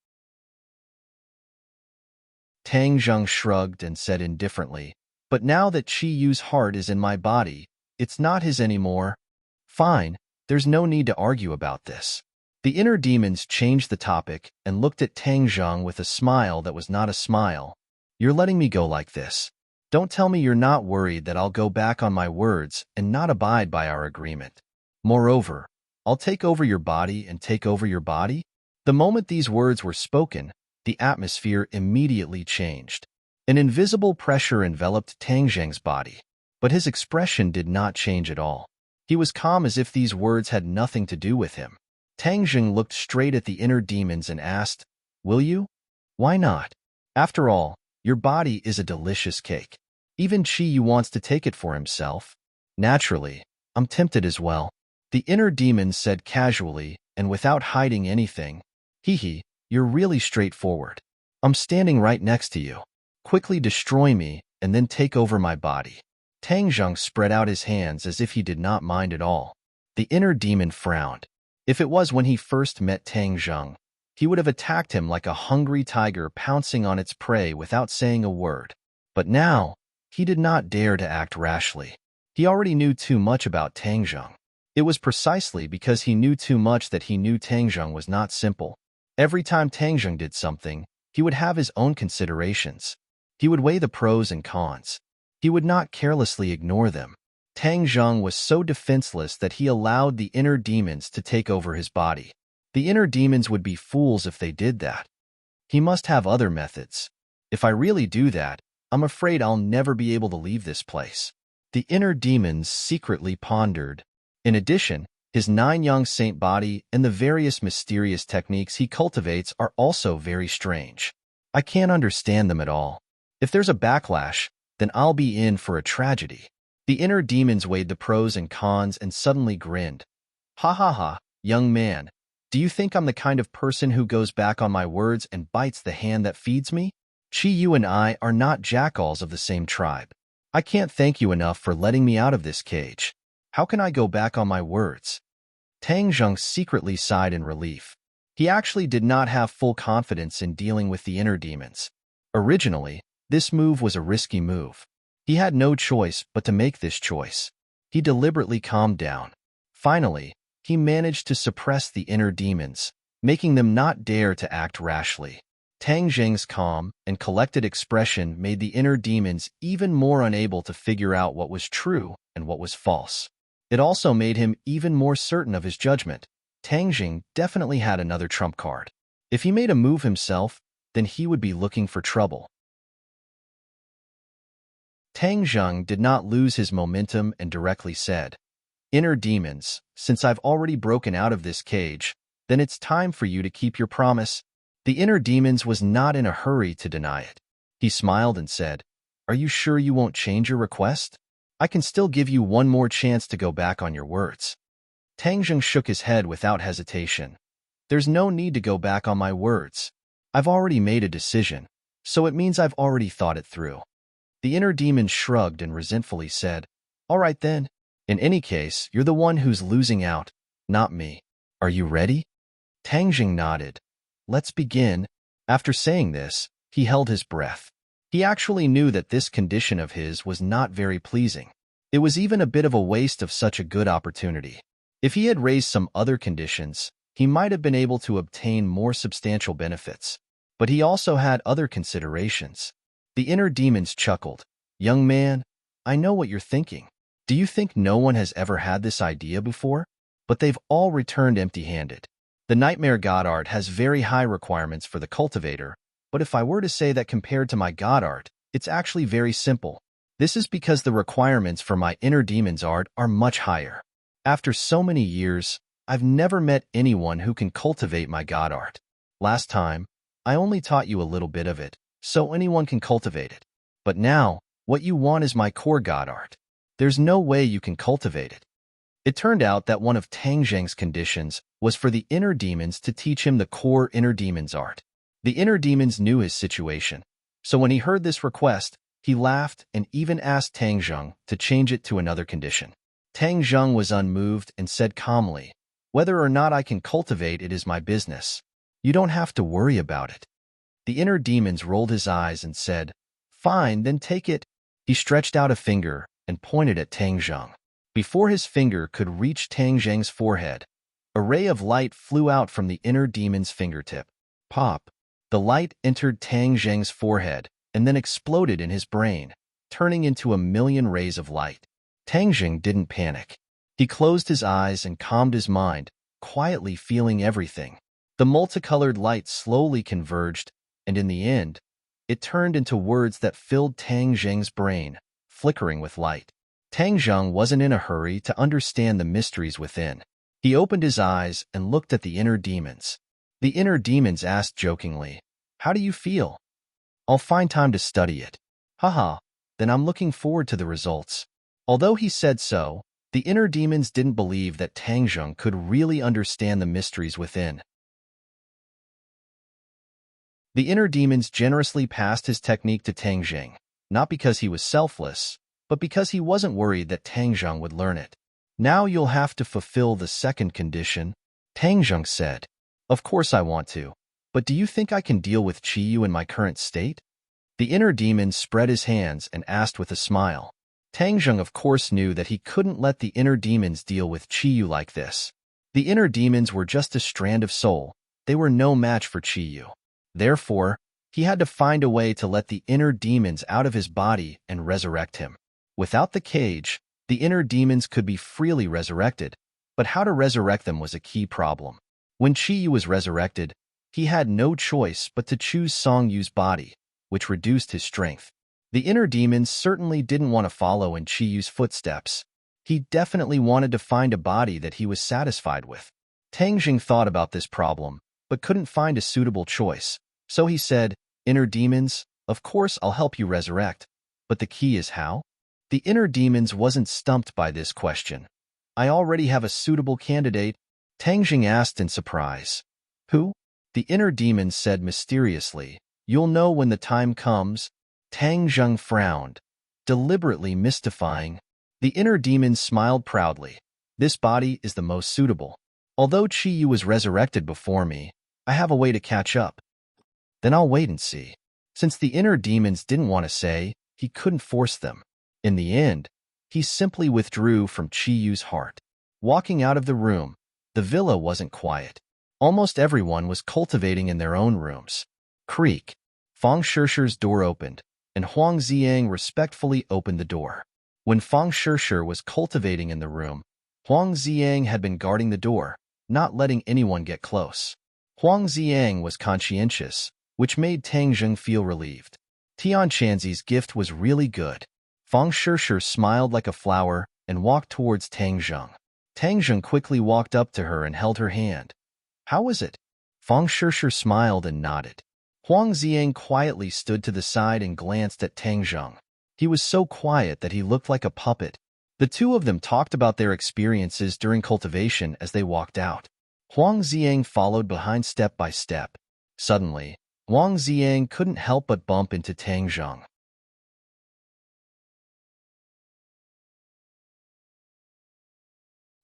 Tang Zheng shrugged and said indifferently, "But now that Chiyu's heart is in my body, it's not his anymore. Fine, there's no need to argue about this." The inner demons changed the topic and looked at Tang Zheng with a smile that was not a smile. "You're letting me go like this. Don't tell me you're not worried that I'll go back on my words and not abide by our agreement. Moreover, I'll take over your body and take over your body?" The moment these words were spoken, the atmosphere immediately changed. An invisible pressure enveloped Tang Zheng's body, but his expression did not change at all. He was calm as if these words had nothing to do with him. Tang Zheng looked straight at the inner demons and asked, "Will you? Why not? After all, your body is a delicious cake. Even Chiyu wants to take it for himself. Naturally, I'm tempted as well." The inner demon said casually and without hiding anything, "Hee, you're really straightforward. I'm standing right next to you. Quickly destroy me and then take over my body." Tang Zheng spread out his hands as if he did not mind at all. The inner demon frowned. If it was when he first met Tang Zheng, he would have attacked him like a hungry tiger pouncing on its prey without saying a word. But now, he did not dare to act rashly. He already knew too much about Tang Zheng. It was precisely because he knew too much that he knew Tang Zheng was not simple. Every time Tang Zheng did something, he would have his own considerations. He would weigh the pros and cons. He would not carelessly ignore them. Tang Zheng was so defenseless that he allowed the inner demons to take over his body. The inner demons would be fools if they did that. He must have other methods. "If I really do that, I'm afraid I'll never be able to leave this place." The inner demons secretly pondered. In addition, his 9 young saint body and the various mysterious techniques he cultivates are also very strange. "I can't understand them at all. If there's a backlash, then I'll be in for a tragedy." The inner demons weighed the pros and cons and suddenly grinned. "Ha ha ha, young man. Do you think I'm the kind of person who goes back on my words and bites the hand that feeds me? Chiyu and I are not jackals of the same tribe. I can't thank you enough for letting me out of this cage. How can I go back on my words?" Tang Zheng secretly sighed in relief. He actually did not have full confidence in dealing with the inner demons. Originally, this move was a risky move. He had no choice but to make this choice. He deliberately calmed down. Finally, he managed to suppress the inner demons, making them not dare to act rashly. Tang Zheng's calm and collected expression made the inner demons even more unable to figure out what was true and what was false. It also made him even more certain of his judgment. Tang Zheng definitely had another trump card. If he made a move himself, then he would be looking for trouble. Tang Zheng did not lose his momentum and directly said, "Inner demons, since I've already broken out of this cage, then it's time for you to keep your promise." The inner demons was not in a hurry to deny it. He smiled and said, "Are you sure you won't change your request? I can still give you one more chance to go back on your words." Tang Zheng shook his head without hesitation. "There's no need to go back on my words. I've already made a decision, so it means I've already thought it through." The inner demon shrugged and resentfully said, "All right then. In any case, you're the one who's losing out, not me. Are you ready?" Tang Zheng nodded. "Let's begin." After saying this, he held his breath. He actually knew that this condition of his was not very pleasing. It was even a bit of a waste of such a good opportunity. If he had raised some other conditions, he might have been able to obtain more substantial benefits. But he also had other considerations. The inner demons chuckled. "Young man, I know what you're thinking. Do you think no one has ever had this idea before? But they've all returned empty-handed. The Nightmare God Art has very high requirements for the cultivator, but if I were to say that compared to my God Art, it's actually very simple. This is because the requirements for my Inner Demons art are much higher. After so many years, I've never met anyone who can cultivate my God Art. Last time, I only taught you a little bit of it, so anyone can cultivate it. But now, what you want is my core God Art. There's no way you can cultivate it. It turned out that one of Tang Zheng's conditions was for the Inner Demons to teach him the core Inner Demons art. The Inner Demons knew his situation, so when he heard this request, he laughed and even asked Tang Zheng to change it to another condition. Tang Zheng was unmoved and said calmly, "Whether or not I can cultivate it is my business. You don't have to worry about it." The Inner Demons rolled his eyes and said, "Fine, then take it." He stretched out a finger and pointed at Tang Zheng. Before his finger could reach Tang Zheng's forehead, a ray of light flew out from the Inner Demon's fingertip. Pop! The light entered Tang Zheng's forehead and then exploded in his brain, turning into a million rays of light. Tang Zheng didn't panic. He closed his eyes and calmed his mind, quietly feeling everything. The multicolored light slowly converged, and in the end, it turned into words that filled Tang Zheng's brain, flickering with light. Tang Zheng wasn't in a hurry to understand the mysteries within. He opened his eyes and looked at the Inner Demons. The Inner Demons asked jokingly, "How do you feel?" "I'll find time to study it." "Haha, then I'm looking forward to the results." Although he said so, the Inner Demons didn't believe that Tang Zheng could really understand the mysteries within. The Inner Demons generously passed his technique to Tang Zheng, not because he was selfless, but because he wasn't worried that Tang Zheng would learn it. "Now you'll have to fulfill the second condition," Tang Zheng said. "Of course I want to, but do you think I can deal with Qiyu in my current state?" The Inner Demon spread his hands and asked with a smile. Tang Zheng of course knew that he couldn't let the Inner Demons deal with Qiyu like this. The Inner Demons were just a strand of soul. They were no match for Qiyu. Therefore, he had to find a way to let the Inner Demons out of his body and resurrect him. Without the cage, the Inner Demons could be freely resurrected, but how to resurrect them was a key problem. When Qiyu was resurrected, he had no choice but to choose Song Yu's body, which reduced his strength. The Inner Demons certainly didn't want to follow in Qiyu's footsteps. He definitely wanted to find a body that he was satisfied with. Tang Zheng thought about this problem, but couldn't find a suitable choice, so he said, "Inner Demons, of course I'll help you resurrect, but the key is how?" The Inner Demons wasn't stumped by this question. "I already have a suitable candidate," Tang Zheng asked in surprise. "Who?" The Inner Demons said mysteriously. "You'll know when the time comes." Tang Zheng frowned, deliberately mystifying. The Inner Demons smiled proudly. "This body is the most suitable. Although Qiyu was resurrected before me, I have a way to catch up." "Then I'll wait and see." Since the Inner Demons didn't want to say, he couldn't force them. In the end, he simply withdrew from Qiyu's heart. Walking out of the room, the villa wasn't quiet. Almost everyone was cultivating in their own rooms. Creak. Fang Shishir's door opened, and Huang Ziyang respectfully opened the door. When Fang Shishir was cultivating in the room, Huang Ziyang had been guarding the door, not letting anyone get close. Huang Ziyang was conscientious, which made Tang Zheng feel relieved. Tian Chanzi's gift was really good. Fang Shishir smiled like a flower and walked towards Tang Zheng. Tang Zheng quickly walked up to her and held her hand. "How was it?" Fang Shishir smiled and nodded. Huang Ziyang quietly stood to the side and glanced at Tang Zheng. He was so quiet that he looked like a puppet. The two of them talked about their experiences during cultivation as they walked out. Huang Ziyang followed behind step by step. Suddenly, Huang Ziyang couldn't help but bump into Tang Zheng.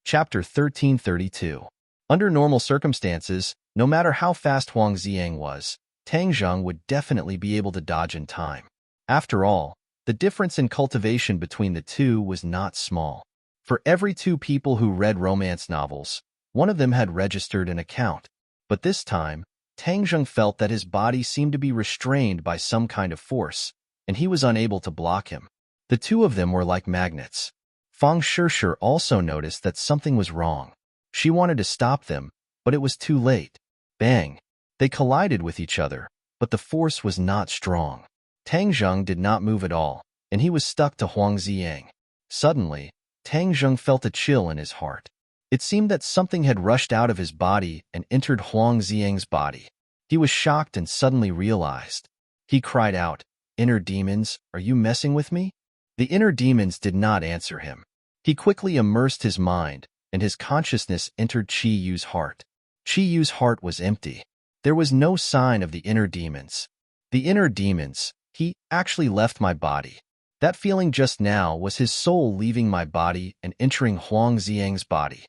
Chapter 1332. Under normal circumstances, no matter how fast Huang Ziyang was, Tang Zheng would definitely be able to dodge in time. After all, the difference in cultivation between the two was not small. For every two people who read romance novels, one of them had registered an account. But this time, Tang Zheng felt that his body seemed to be restrained by some kind of force, and he was unable to block him. The two of them were like magnets. Fang Shishir also noticed that something was wrong. She wanted to stop them, but it was too late. Bang! They collided with each other, but the force was not strong. Tang Zheng did not move at all, and he was stuck to Huang Ziyang. Suddenly, Tang Zheng felt a chill in his heart. It seemed that something had rushed out of his body and entered Huang Ziyang's body. He was shocked and suddenly realized. He cried out, "Inner demons, are you messing with me?" The inner demons did not answer him. He quickly immersed his mind, and his consciousness entered Qi Yu's heart. Qi Yu's heart was empty. There was no sign of the inner demons. The inner demons, he actually left my body. That feeling just now was his soul leaving my body and entering Huang Ziyang's body.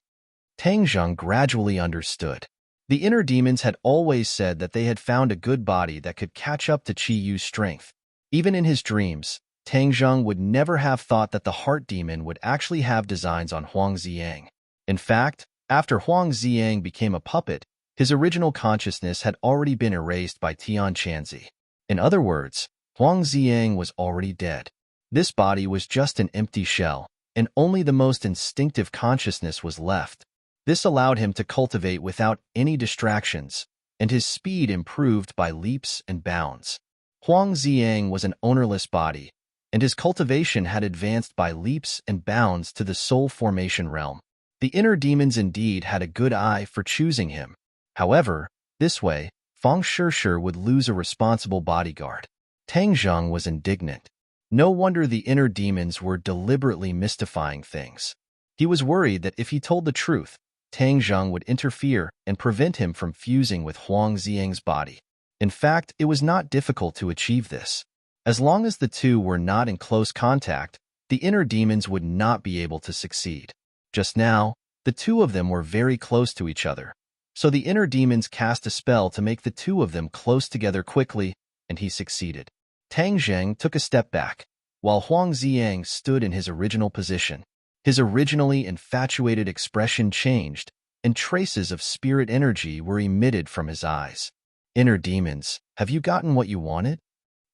Tang Zheng gradually understood. The inner demons had always said that they had found a good body that could catch up to Qi Yu's strength. Even in his dreams, Tang Zheng would never have thought that the heart demon would actually have designs on Huang Ziyang. In fact, after Huang Ziyang became a puppet, his original consciousness had already been erased by Tian Chanzi. In other words, Huang Ziyang was already dead. This body was just an empty shell, and only the most instinctive consciousness was left. This allowed him to cultivate without any distractions, and his speed improved by leaps and bounds. Huang Ziyang was an ownerless body, and his cultivation had advanced by leaps and bounds to the soul formation realm. The inner demons indeed had a good eye for choosing him. However, this way, Fang Shishir would lose a responsible bodyguard. Tang Zheng was indignant. No wonder the inner demons were deliberately mystifying things. He was worried that if he told the truth, Tang Zheng would interfere and prevent him from fusing with Huang Ziyang's body. In fact, it was not difficult to achieve this. As long as the two were not in close contact, the inner demons would not be able to succeed. Just now, the two of them were very close to each other. So the inner demons cast a spell to make the two of them close together quickly, and he succeeded. Tang Zheng took a step back, while Huang Ziyang stood in his original position. His originally infatuated expression changed, and traces of spirit energy were emitted from his eyes. "Inner demons, have you gotten what you wanted?"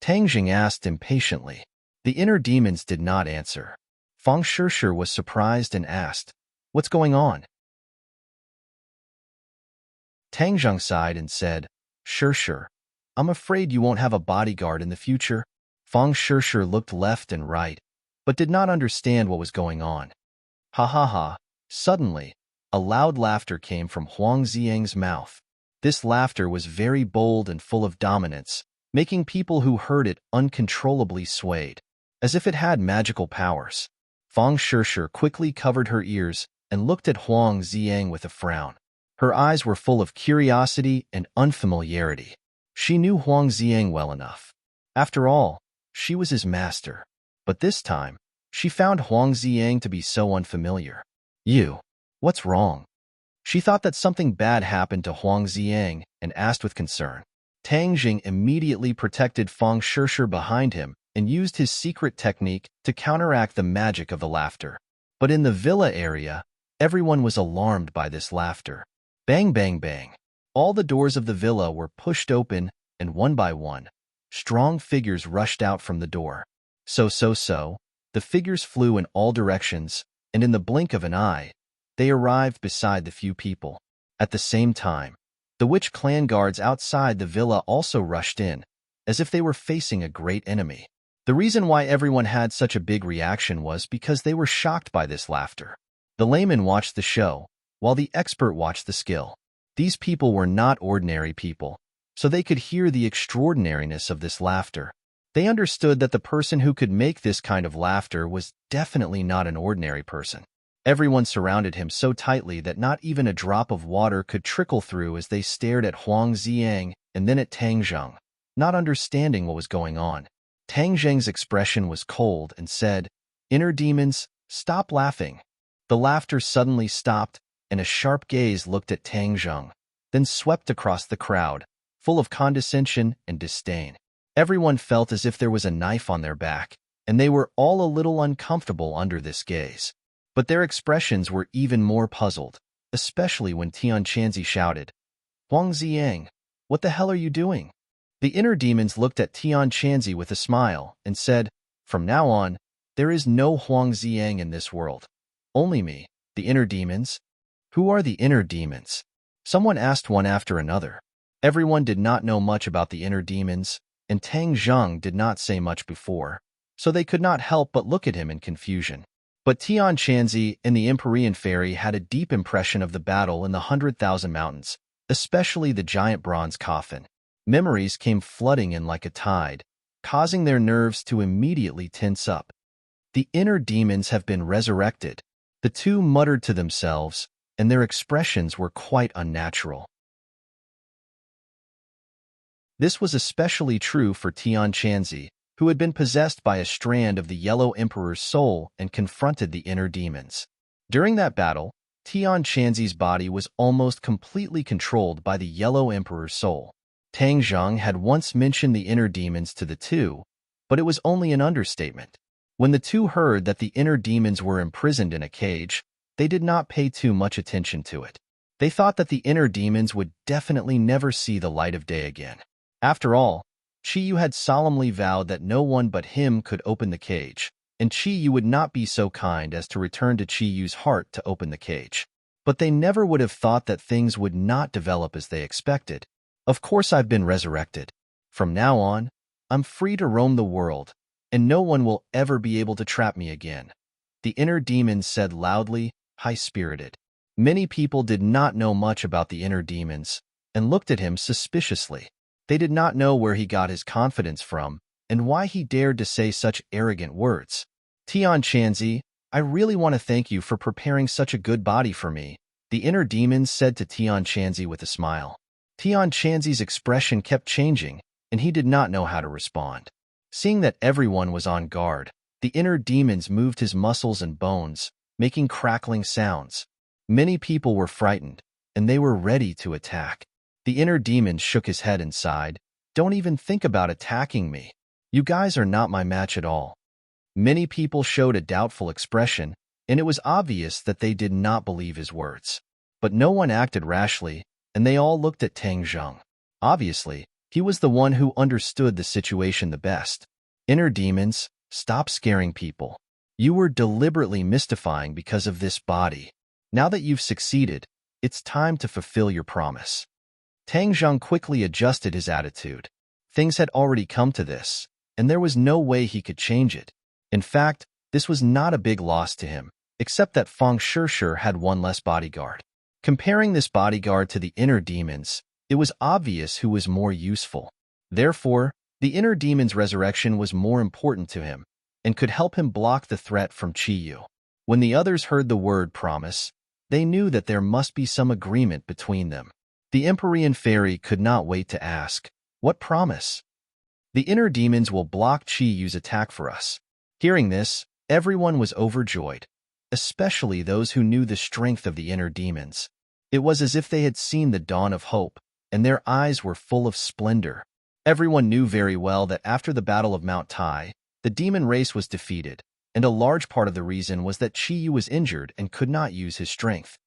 Tang Zheng asked impatiently. The inner demons did not answer. Fang Shishir was surprised and asked, "What's going on?" Tang Zheng sighed and said, "Shishir, I'm afraid you won't have a bodyguard in the future." Fang Shishir looked left and right, but did not understand what was going on. Ha ha ha. Suddenly, a loud laughter came from Huang Ziyang's mouth. This laughter was very bold and full of dominance, making people who heard it uncontrollably swayed, as if it had magical powers. Fang Shishir quickly covered her ears and looked at Huang Ziyang with a frown. Her eyes were full of curiosity and unfamiliarity. She knew Huang Ziyang well enough. After all, she was his master. But this time, she found Huang Ziyang to be so unfamiliar. "You, what's wrong?" She thought that something bad happened to Huang Ziyang and asked with concern. Tang Zheng immediately protected Fang Shishir behind him and used his secret technique to counteract the magic of the laughter. But in the villa area, everyone was alarmed by this laughter. Bang, bang, bang. All the doors of the villa were pushed open, and one by one, strong figures rushed out from the door. So, the figures flew in all directions, and in the blink of an eye, they arrived beside the few people. At the same time, the witch clan guards outside the villa also rushed in, as if they were facing a great enemy. The reason why everyone had such a big reaction was because they were shocked by this laughter. The layman watched the show, while the expert watched the skill. These people were not ordinary people, so they could hear the extraordinariness of this laughter. They understood that the person who could make this kind of laughter was definitely not an ordinary person. Everyone surrounded him so tightly that not even a drop of water could trickle through as they stared at Huang Ziyang and then at Tang Zheng, not understanding what was going on. Tang Zheng's expression was cold and said, "Inner demons, stop laughing." The laughter suddenly stopped, and a sharp gaze looked at Tang Zheng, then swept across the crowd, full of condescension and disdain. Everyone felt as if there was a knife on their back, and they were all a little uncomfortable under this gaze. But their expressions were even more puzzled, especially when Tian Chanzi shouted, "Huang Ziyang, what the hell are you doing?" The inner demons looked at Tian Chanzi with a smile and said, "From now on, There is no Huang Ziang in this world. Only me. The inner demons? Who are the inner demons? Someone asked one after another. Everyone did not know much about the inner demons, and Tang Zheng did not say much before, so they could not help but look at him in confusion. But Tian Chanzi and the Empyrean Fairy had a deep impression of the battle in the 100,000 Mountains, especially the giant bronze coffin. Memories came flooding in like a tide, causing their nerves to immediately tense up. The inner demons have been resurrected. The two muttered to themselves, and their expressions were quite unnatural. This was especially true for Tian Chanzi, who had been possessed by a strand of the Yellow Emperor's soul and confronted the inner demons. During that battle, Tian Chanzi's body was almost completely controlled by the Yellow Emperor's soul. Tang Zheng had once mentioned the inner demons to the two, but it was only an understatement. When the two heard that the inner demons were imprisoned in a cage, they did not pay too much attention to it. They thought that the inner demons would definitely never see the light of day again. After all, Qiyu had solemnly vowed that no one but him could open the cage, and Qiyu would not be so kind as to return to Qiyu's heart to open the cage. But they never would have thought that things would not develop as they expected. Of course I've been resurrected. From now on, I'm free to roam the world, and no one will ever be able to trap me again. The inner demons said loudly, high-spirited. Many people did not know much about the inner demons, and looked at him suspiciously. They did not know where he got his confidence from, and why he dared to say such arrogant words. Tian Chanzi, I really want to thank you for preparing such a good body for me, the inner demons said to Tian Chanzi with a smile. Tian Chanzi's expression kept changing, and he did not know how to respond. Seeing that everyone was on guard, the inner demons moved his muscles and bones, making crackling sounds. Many people were frightened, and they were ready to attack. The inner demon shook his head and sighed, Don't even think about attacking me. You guys are not my match at all. Many people showed a doubtful expression, and it was obvious that they did not believe his words. But no one acted rashly, and they all looked at Tang Zheng. Obviously, he was the one who understood the situation the best. Inner demons, stop scaring people. You were deliberately mystifying because of this body. Now that you've succeeded, it's time to fulfill your promise. Tang Zheng quickly adjusted his attitude. Things had already come to this, and there was no way he could change it. In fact, this was not a big loss to him, except that Feng Shishir had one less bodyguard. Comparing this bodyguard to the inner demons, it was obvious who was more useful. Therefore, the inner demon's resurrection was more important to him, and could help him block the threat from Qiyu. When the others heard the word promise, they knew that there must be some agreement between them. The Empyrean Fairy could not wait to ask, What promise? The inner demons will block Qiyu's attack for us. Hearing this, everyone was overjoyed, especially those who knew the strength of the inner demons. It was as if they had seen the dawn of hope, and their eyes were full of splendor. Everyone knew very well that after the Battle of Mount Tai, the demon race was defeated, and a large part of the reason was that Qiyu was injured and could not use his strength.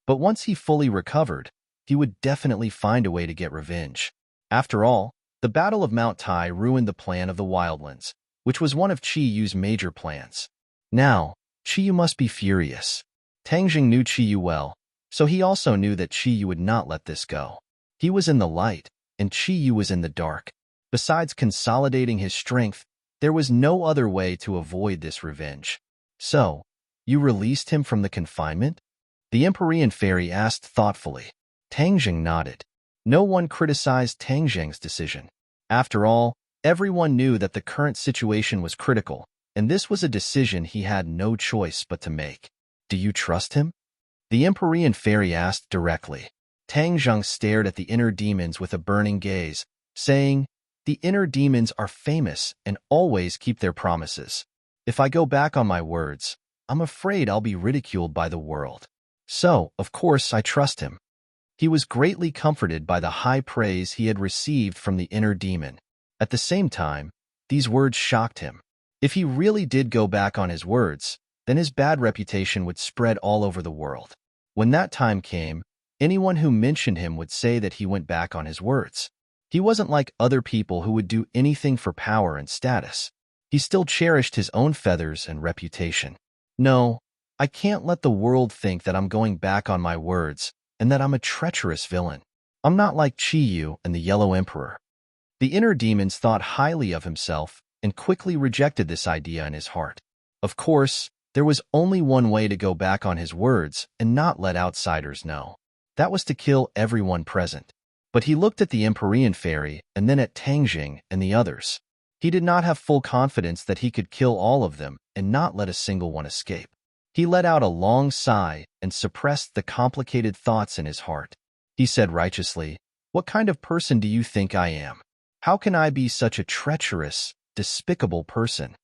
But once he fully recovered, he would definitely find a way to get revenge. After all, the Battle of Mount Tai ruined the plan of the Wildlands, which was one of Qiyu's major plans. Now, Qiyu must be furious. Tang Zheng knew Qiyu well, so he also knew that Qiyu would not let this go. He was in the light, and Qiyu was in the dark. Besides consolidating his strength, there was no other way to avoid this revenge. So, you released him from the confinement? The Empyrean Fairy asked thoughtfully. Tang Zheng nodded. No one criticized Tang Zheng's decision. After all, everyone knew that the current situation was critical, and this was a decision he had no choice but to make. Do you trust him? The Empyrean Fairy asked directly. Tang Zheng stared at the inner demons with a burning gaze, saying, The inner demons are famous and always keep their promises. If I go back on my words, I'm afraid I'll be ridiculed by the world. So, of course, I trust him. He was greatly comforted by the high praise he had received from the inner demon. At the same time, these words shocked him. If he really did go back on his words, then his bad reputation would spread all over the world. When that time came, anyone who mentioned him would say that he went back on his words. He wasn't like other people who would do anything for power and status. He still cherished his own feathers and reputation. No, I can't let the world think that I'm going back on my words and that I'm a treacherous villain. I'm not like Chi and the Yellow Emperor. The inner demons thought highly of himself and quickly rejected this idea in his heart. Of course, there was only one way to go back on his words and not let outsiders know. That was to kill everyone present. But he looked at the Empyrean fairy and then at Tangjing and the others. He did not have full confidence that he could kill all of them and not let a single one escape. He let out a long sigh and suppressed the complicated thoughts in his heart. He said righteously, "What kind of person do you think I am? How can I be such a treacherous, despicable person?"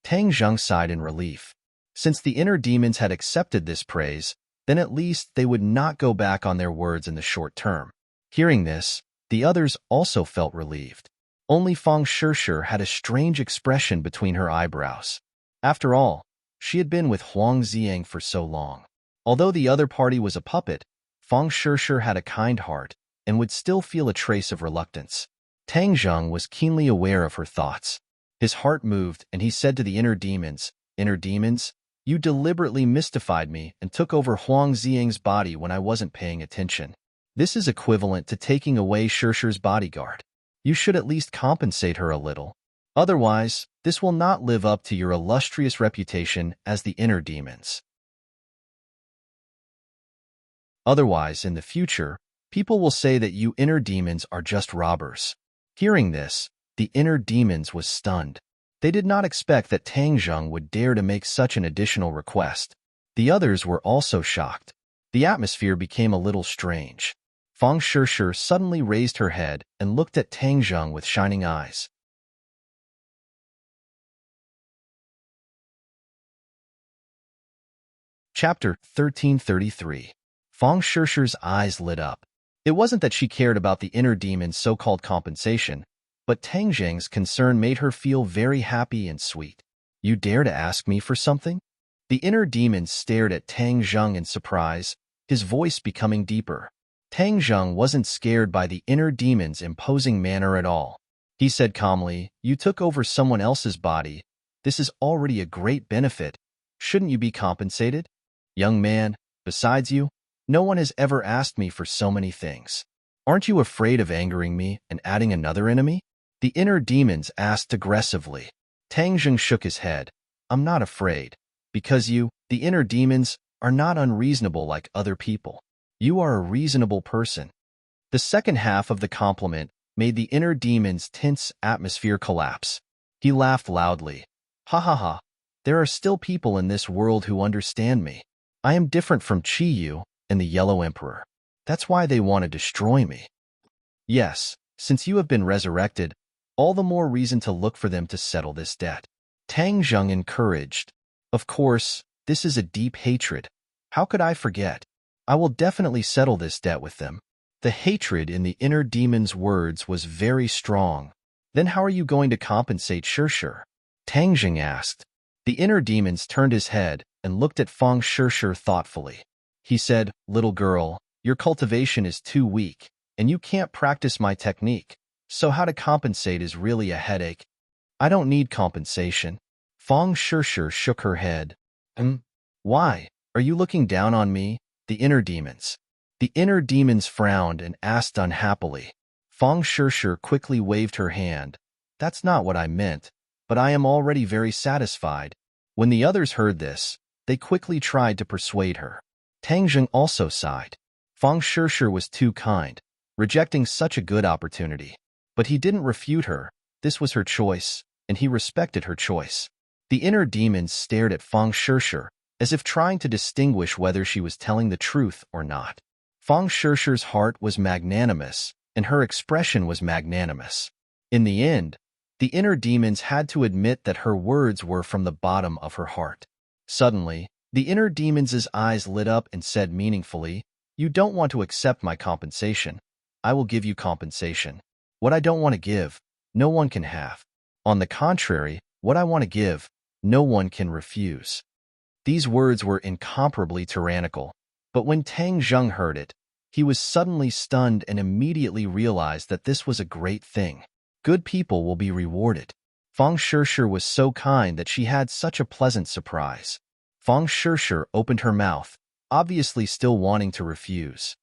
Tang Zheng sighed in relief. Since the inner demons had accepted this praise, then at least they would not go back on their words in the short term. Hearing this, the others also felt relieved. Only Fang Shishir had a strange expression between her eyebrows. After all, she had been with Huang Ziang for so long. Although the other party was a puppet, Fang Shishir had a kind heart and would still feel a trace of reluctance. Tang Zheng was keenly aware of her thoughts. His heart moved, and he said to the inner demons, "Inner demons, you deliberately mystified me and took over Huang Ziang's body when I wasn't paying attention. This is equivalent to taking away Shishir's bodyguard. You should at least compensate her a little. Otherwise, this will not live up to your illustrious reputation as the inner demons. Otherwise, in the future, people will say that you inner demons are just robbers." Hearing this, the inner demons was stunned. They did not expect that Tang Zheng would dare to make such an additional request. The others were also shocked. The atmosphere became a little strange. Fang Shishir suddenly raised her head and looked at Tang Zheng with shining eyes. Chapter 1333. Fang Shishir's eyes lit up. It wasn't that she cared about the inner demon's so-called compensation, but Tang Zheng's concern made her feel very happy and sweet. "You dare to ask me for something?" The inner demon stared at Tang Zheng in surprise, his voice becoming deeper. Tang Zheng wasn't scared by the inner demon's imposing manner at all. He said calmly, "You took over someone else's body. This is already a great benefit. Shouldn't you be compensated? Young man, besides you, no one has ever asked me for so many things. Aren't you afraid of angering me and adding another enemy?" The inner demons asked aggressively. Tang Zheng shook his head. "I'm not afraid, because you, the inner demons, are not unreasonable like other people. You are a reasonable person." The second half of the compliment made the inner demon's tense atmosphere collapse. He laughed loudly. "Ha ha ha, there are still people in this world who understand me. I am different from Chi and the Yellow Emperor. That's why they want to destroy me. Yes, since you have been resurrected, all the more reason to look for them to settle this debt." Tang Zheng encouraged. "Of course, this is a deep hatred. How could I forget? I will definitely settle this debt with them." The hatred in the inner demon's words was very strong. "Then how are you going to compensate Shishir?" Tang Zheng asked. The inner demons turned his head and looked at Fang Shishir thoughtfully. He said, "Little girl, your cultivation is too weak, and you can't practice my technique. So how to compensate is really a headache. I don't need compensation." Fang Shishir shook her head. Why? Are you looking down on me, the inner demons?" The inner demons frowned and asked unhappily. Fang Shishir quickly waved her hand. "That's not what I meant, but I am already very satisfied." When the others heard this, they quickly tried to persuade her. Tang Zheng also sighed. Fang Shishir was too kind, rejecting such a good opportunity. But he didn't refute her. This was her choice, and he respected her choice. The inner demons stared at Fang Shishir, as if trying to distinguish whether she was telling the truth or not. Fang Shishir's heart was magnanimous, and her expression was magnanimous. In the end, the inner demons had to admit that her words were from the bottom of her heart. Suddenly, the inner demon's eyes lit up and said meaningfully, "You don't want to accept my compensation. I will give you compensation. What I don't want to give, no one can have. On the contrary, what I want to give, no one can refuse." These words were incomparably tyrannical, but when Tang Zheng heard it, He was suddenly stunned and immediately realized that this was a great thing. Good people will be rewarded. Feng Shishir was so kind that she had such a pleasant surprise. Feng Shishir opened her mouth, obviously still wanting to refuse.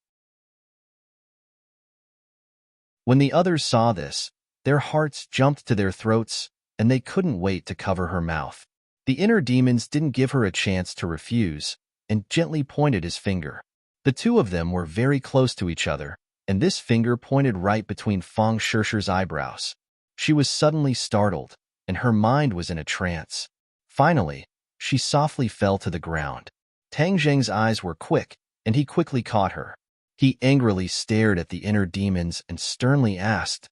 When the others saw this, their hearts jumped to their throats, and they couldn't wait to cover her mouth. The inner demons didn't give her a chance to refuse, and gently pointed his finger. The two of them were very close to each other, and this finger pointed right between Feng Shishir's eyebrows. She was suddenly startled, and her mind was in a trance. Finally, she softly fell to the ground. Tang Zheng's eyes were quick, and he quickly caught her. He angrily stared at the inner demons and sternly asked,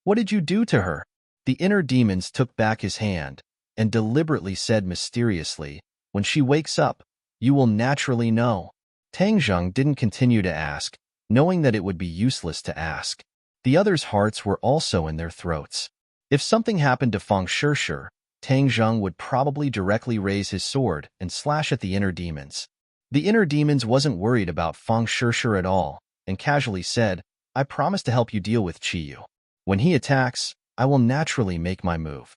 "What did you do to her?" The inner demons took back his hand and deliberately said mysteriously, "When she wakes up, you will naturally know." Tang Zheng didn't continue to ask, knowing that it would be useless to ask. The others' hearts were also in their throats. If something happened to Feng Shishir, Tang Zheng would probably directly raise his sword and slash at the inner demons. The inner demons wasn't worried about Feng Shishir at all, and casually said, "I promise to help you deal with Qiyu. When he attacks, I will naturally make my move."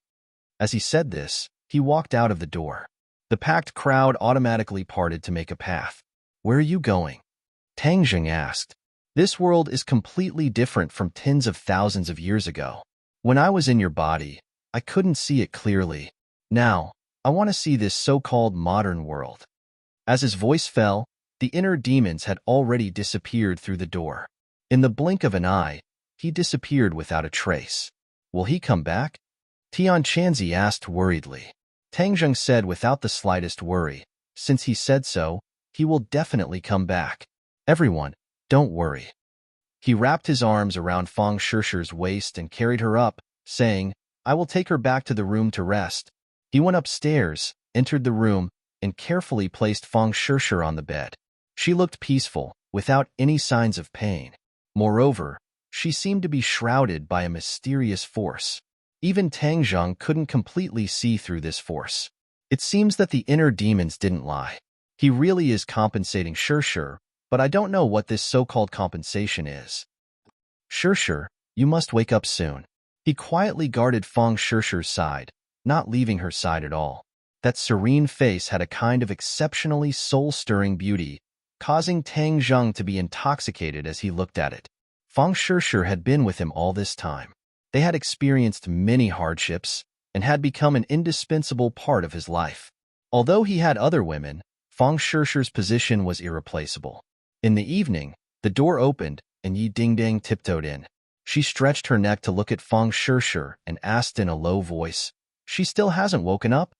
As he said this, he walked out of the door. The packed crowd automatically parted to make a path. "Where are you going?" Tang Zheng asked. "This world is completely different from tens of thousands of years ago. When I was in your body, I couldn't see it clearly. Now, I want to see this so-called modern world." As his voice fell, the inner demons had already disappeared through the door. In the blink of an eye, he disappeared without a trace. "Will he come back?" Tian Chanzi asked worriedly. Tang Zheng said without the slightest worry, "Since he said so, he will definitely come back. Everyone, don't worry." He wrapped his arms around Feng Shishir's waist and carried her up, saying, "I will take her back to the room to rest." He went upstairs, entered the room, and carefully placed Feng Shishir on the bed. She looked peaceful, without any signs of pain. Moreover, she seemed to be shrouded by a mysterious force. Even Tang Zheng couldn't completely see through this force. It seems that the inner demons didn't lie. He really is compensating Shishir, but I don't know what this so-called compensation is. "Shishir, you must wake up soon." He quietly guarded Feng Shishir's side, not leaving her side at all. That serene face had a kind of exceptionally soul-stirring beauty, causing Tang Zheng to be intoxicated as he looked at it. Feng Shishir had been with him all this time. They had experienced many hardships and had become an indispensable part of his life. Although he had other women, Feng Shishir's position was irreplaceable. In the evening, the door opened and Yi Dingdang tiptoed in. She stretched her neck to look at Feng Shishir and asked in a low voice, "She still hasn't woken up?"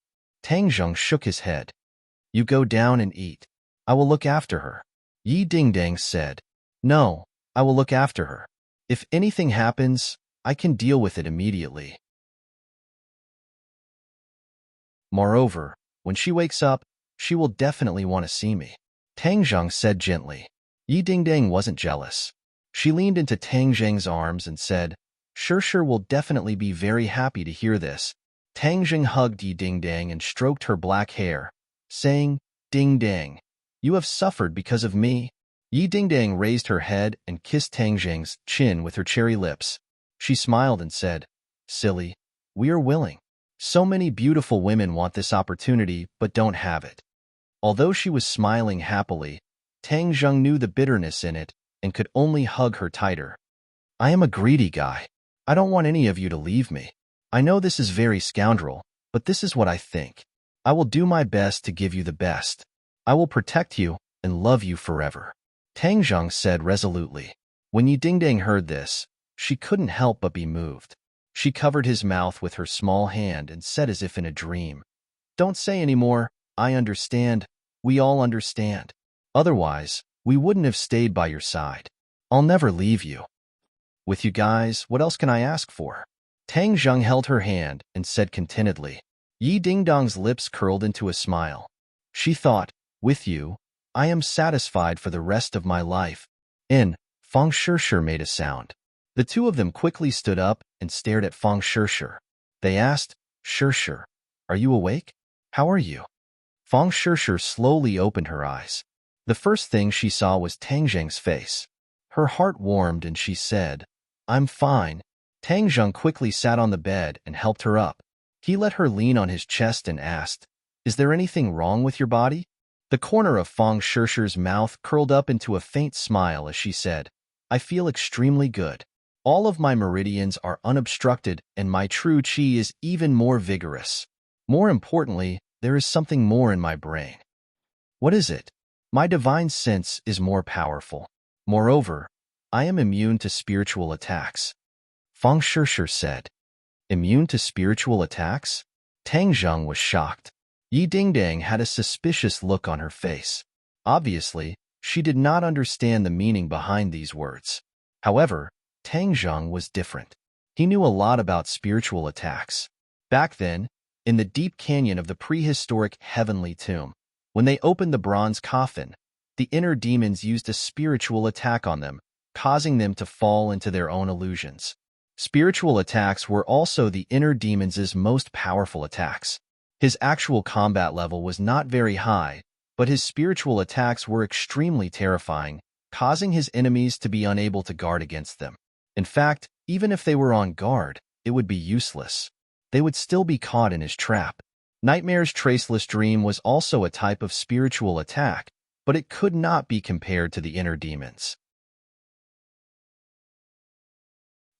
Tang Zheng shook his head. "You go down and eat. I will look after her." Yi Dingdang said, "No, I will look after her. If anything happens, I can deal with it immediately. Moreover, when she wakes up, she will definitely want to see me." Tang Zheng said gently. Yi Dingdang wasn't jealous. She leaned into Tang Zheng's arms and said, "Shishir will definitely be very happy to hear this." Tang Zheng hugged Yi Dingdang and stroked her black hair, saying, "Dingdang, you have suffered because of me." Yi Dingdang raised her head and kissed Tang Zheng's chin with her cherry lips. She smiled and said, "Silly, we are willing. So many beautiful women want this opportunity but don't have it." Although she was smiling happily, Tang Zheng knew the bitterness in it and could only hug her tighter. "I am a greedy guy. I don't want any of you to leave me. I know this is very scoundrel, but this is what I think. I will do my best to give you the best. I will protect you and love you forever." Tang Zheng said resolutely. When Yi Dingdang heard this, she couldn't help but be moved. She covered his mouth with her small hand and said as if in a dream, "Don't say any more. I understand. We all understand. Otherwise, we wouldn't have stayed by your side. I'll never leave you. With you guys, what else can I ask for?" Tang Zheng held her hand and said contentedly. Yi Dingdong's lips curled into a smile. She thought, "With you, I am satisfied for the rest of my life." Feng Shishir made a sound. The two of them quickly stood up and stared at Feng Shishir. They asked, "Shishir, are you awake? How are you?" Feng Shishir slowly opened her eyes. The first thing she saw was Tang Zheng's face. Her heart warmed and she said, "I'm fine." Tang Zheng quickly sat on the bed and helped her up. He let her lean on his chest and asked, "Is there anything wrong with your body?" The corner of Fang Shishi's mouth curled up into a faint smile as she said, "I feel extremely good. All of my meridians are unobstructed and my true qi is even more vigorous. More importantly, there is something more in my brain." "What is it?" "My divine sense is more powerful. Moreover, I am immune to spiritual attacks." Fang Shishi said. "Immune to spiritual attacks?" Tang Zheng was shocked. Yi Dingdang had a suspicious look on her face. Obviously, she did not understand the meaning behind these words. However, Tang Zheng was different. He knew a lot about spiritual attacks. Back then, in the deep canyon of the prehistoric heavenly tomb, when they opened the bronze coffin, the inner demons used a spiritual attack on them, causing them to fall into their own illusions. Spiritual attacks were also the inner demons' most powerful attacks. His actual combat level was not very high, but his spiritual attacks were extremely terrifying, causing his enemies to be unable to guard against them. In fact, even if they were on guard, it would be useless. They would still be caught in his trap. Nightmare's traceless dream was also a type of spiritual attack, but it could not be compared to the inner demons.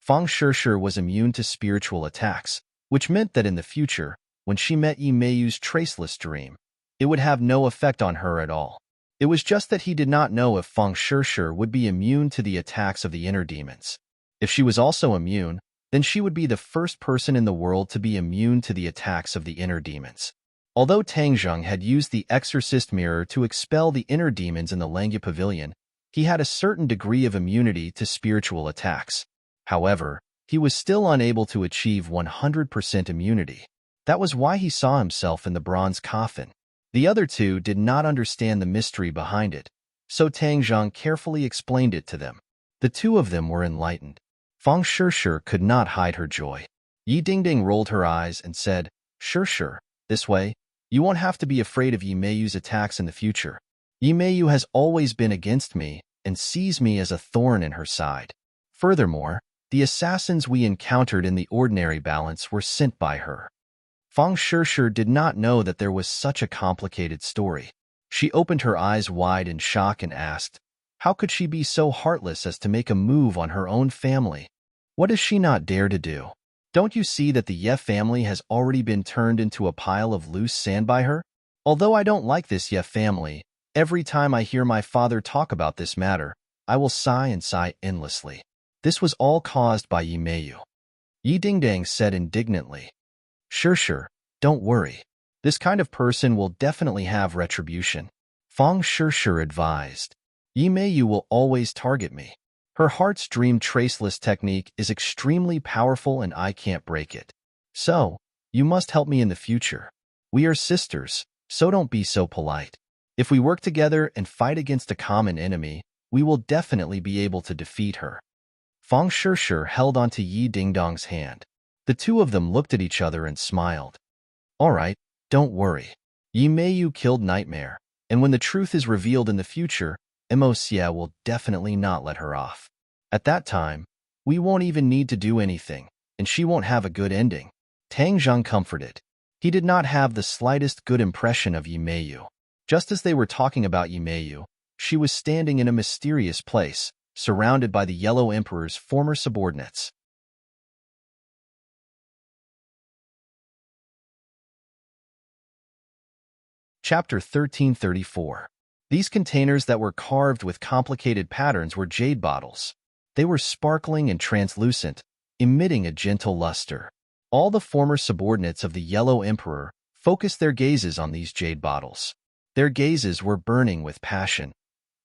Fang Shishi was immune to spiritual attacks, which meant that in the future, when she met Yi Meiyu's traceless dream, it would have no effect on her at all. It was just that he did not know if Fang Shishi would be immune to the attacks of the inner demons. If she was also immune, then she would be the first person in the world to be immune to the attacks of the inner demons. Although Tang Zheng had used the exorcist mirror to expel the inner demons in the Langya Pavilion, he had a certain degree of immunity to spiritual attacks. However, he was still unable to achieve 100% immunity. That was why he saw himself in the bronze coffin. The other two did not understand the mystery behind it, so Tang Zheng carefully explained it to them. The two of them were enlightened. Fang Shishi could not hide her joy. Yi Dingding rolled her eyes and said, Shishi, this way, you won't have to be afraid of Yi Meiyu's attacks in the future. Yi Meiyu has always been against me and sees me as a thorn in her side. Furthermore, the assassins we encountered in the ordinary balance were sent by her. Fang Shishi did not know that there was such a complicated story. She opened her eyes wide in shock and asked, how could she be so heartless as to make a move on her own family? What does she not dare to do? Don't you see that the Ye family has already been turned into a pile of loose sand by her? Although I don't like this Ye family, every time I hear my father talk about this matter, I will sigh and sigh endlessly. This was all caused by Yi Meiyu. Yi Dingdang said indignantly. Shishi, don't worry. This kind of person will definitely have retribution. Fang Shishi advised. Yi Meiyu will always target me. Her heart's dream traceless technique is extremely powerful and I can't break it. So, you must help me in the future. We are sisters, so don't be so polite. If we work together and fight against a common enemy, we will definitely be able to defeat her. Fang Shishi held onto Yi Dingdong's hand. The two of them looked at each other and smiled. All right, don't worry. Yi Meiyu killed Nightmare, and when the truth is revealed in the future, Xia will definitely not let her off. At that time, we won't even need to do anything, and she won't have a good ending. Tang Zheng comforted. He did not have the slightest good impression of Yi Meiyu. Just as they were talking about Yi Meiyu, she was standing in a mysterious place, surrounded by the Yellow Emperor's former subordinates. Chapter 1334. These containers that were carved with complicated patterns were jade bottles. They were sparkling and translucent, emitting a gentle luster. All the former subordinates of the Yellow Emperor focused their gazes on these jade bottles. Their gazes were burning with passion,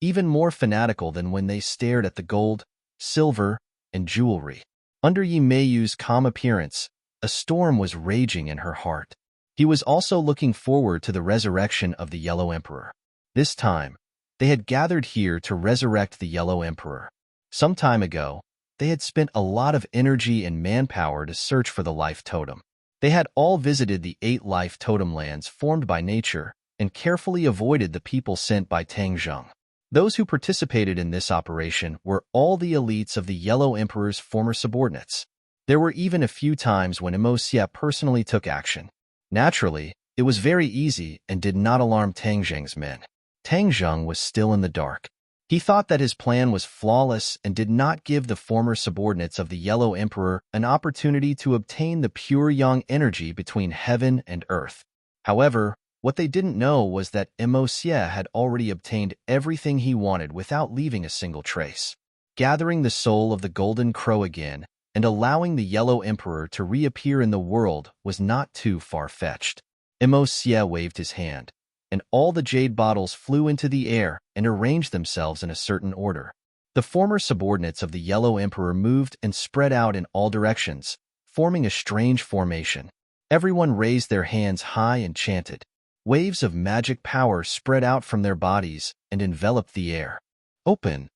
even more fanatical than when they stared at the gold, silver, and jewelry. Under Yi Meiyu's calm appearance, a storm was raging in her heart. He was also looking forward to the resurrection of the Yellow Emperor. This time, they had gathered here to resurrect the Yellow Emperor. Some time ago, they had spent a lot of energy and manpower to search for the life totem. They had all visited the 8 life totem lands formed by nature and carefully avoided the people sent by Tang Zheng. Those who participated in this operation were all the elites of the Yellow Emperor's former subordinates. There were even a few times when Xie personally took action. Naturally, it was very easy and did not alarm Tang Zheng's men. Tang Zheng was still in the dark. He thought that his plan was flawless and did not give the former subordinates of the Yellow Emperor an opportunity to obtain the pure yang energy between heaven and earth. However, what they didn't know was that Xie had already obtained everything he wanted without leaving a single trace. Gathering the soul of the Golden Crow again and allowing the Yellow Emperor to reappear in the world was not too far-fetched. Xie waved his hand, and all the jade bottles flew into the air and arranged themselves in a certain order. The former subordinates of the Yellow Emperor moved and spread out in all directions, forming a strange formation. Everyone raised their hands high and chanted. Waves of magic power spread out from their bodies and enveloped the air. "Open!"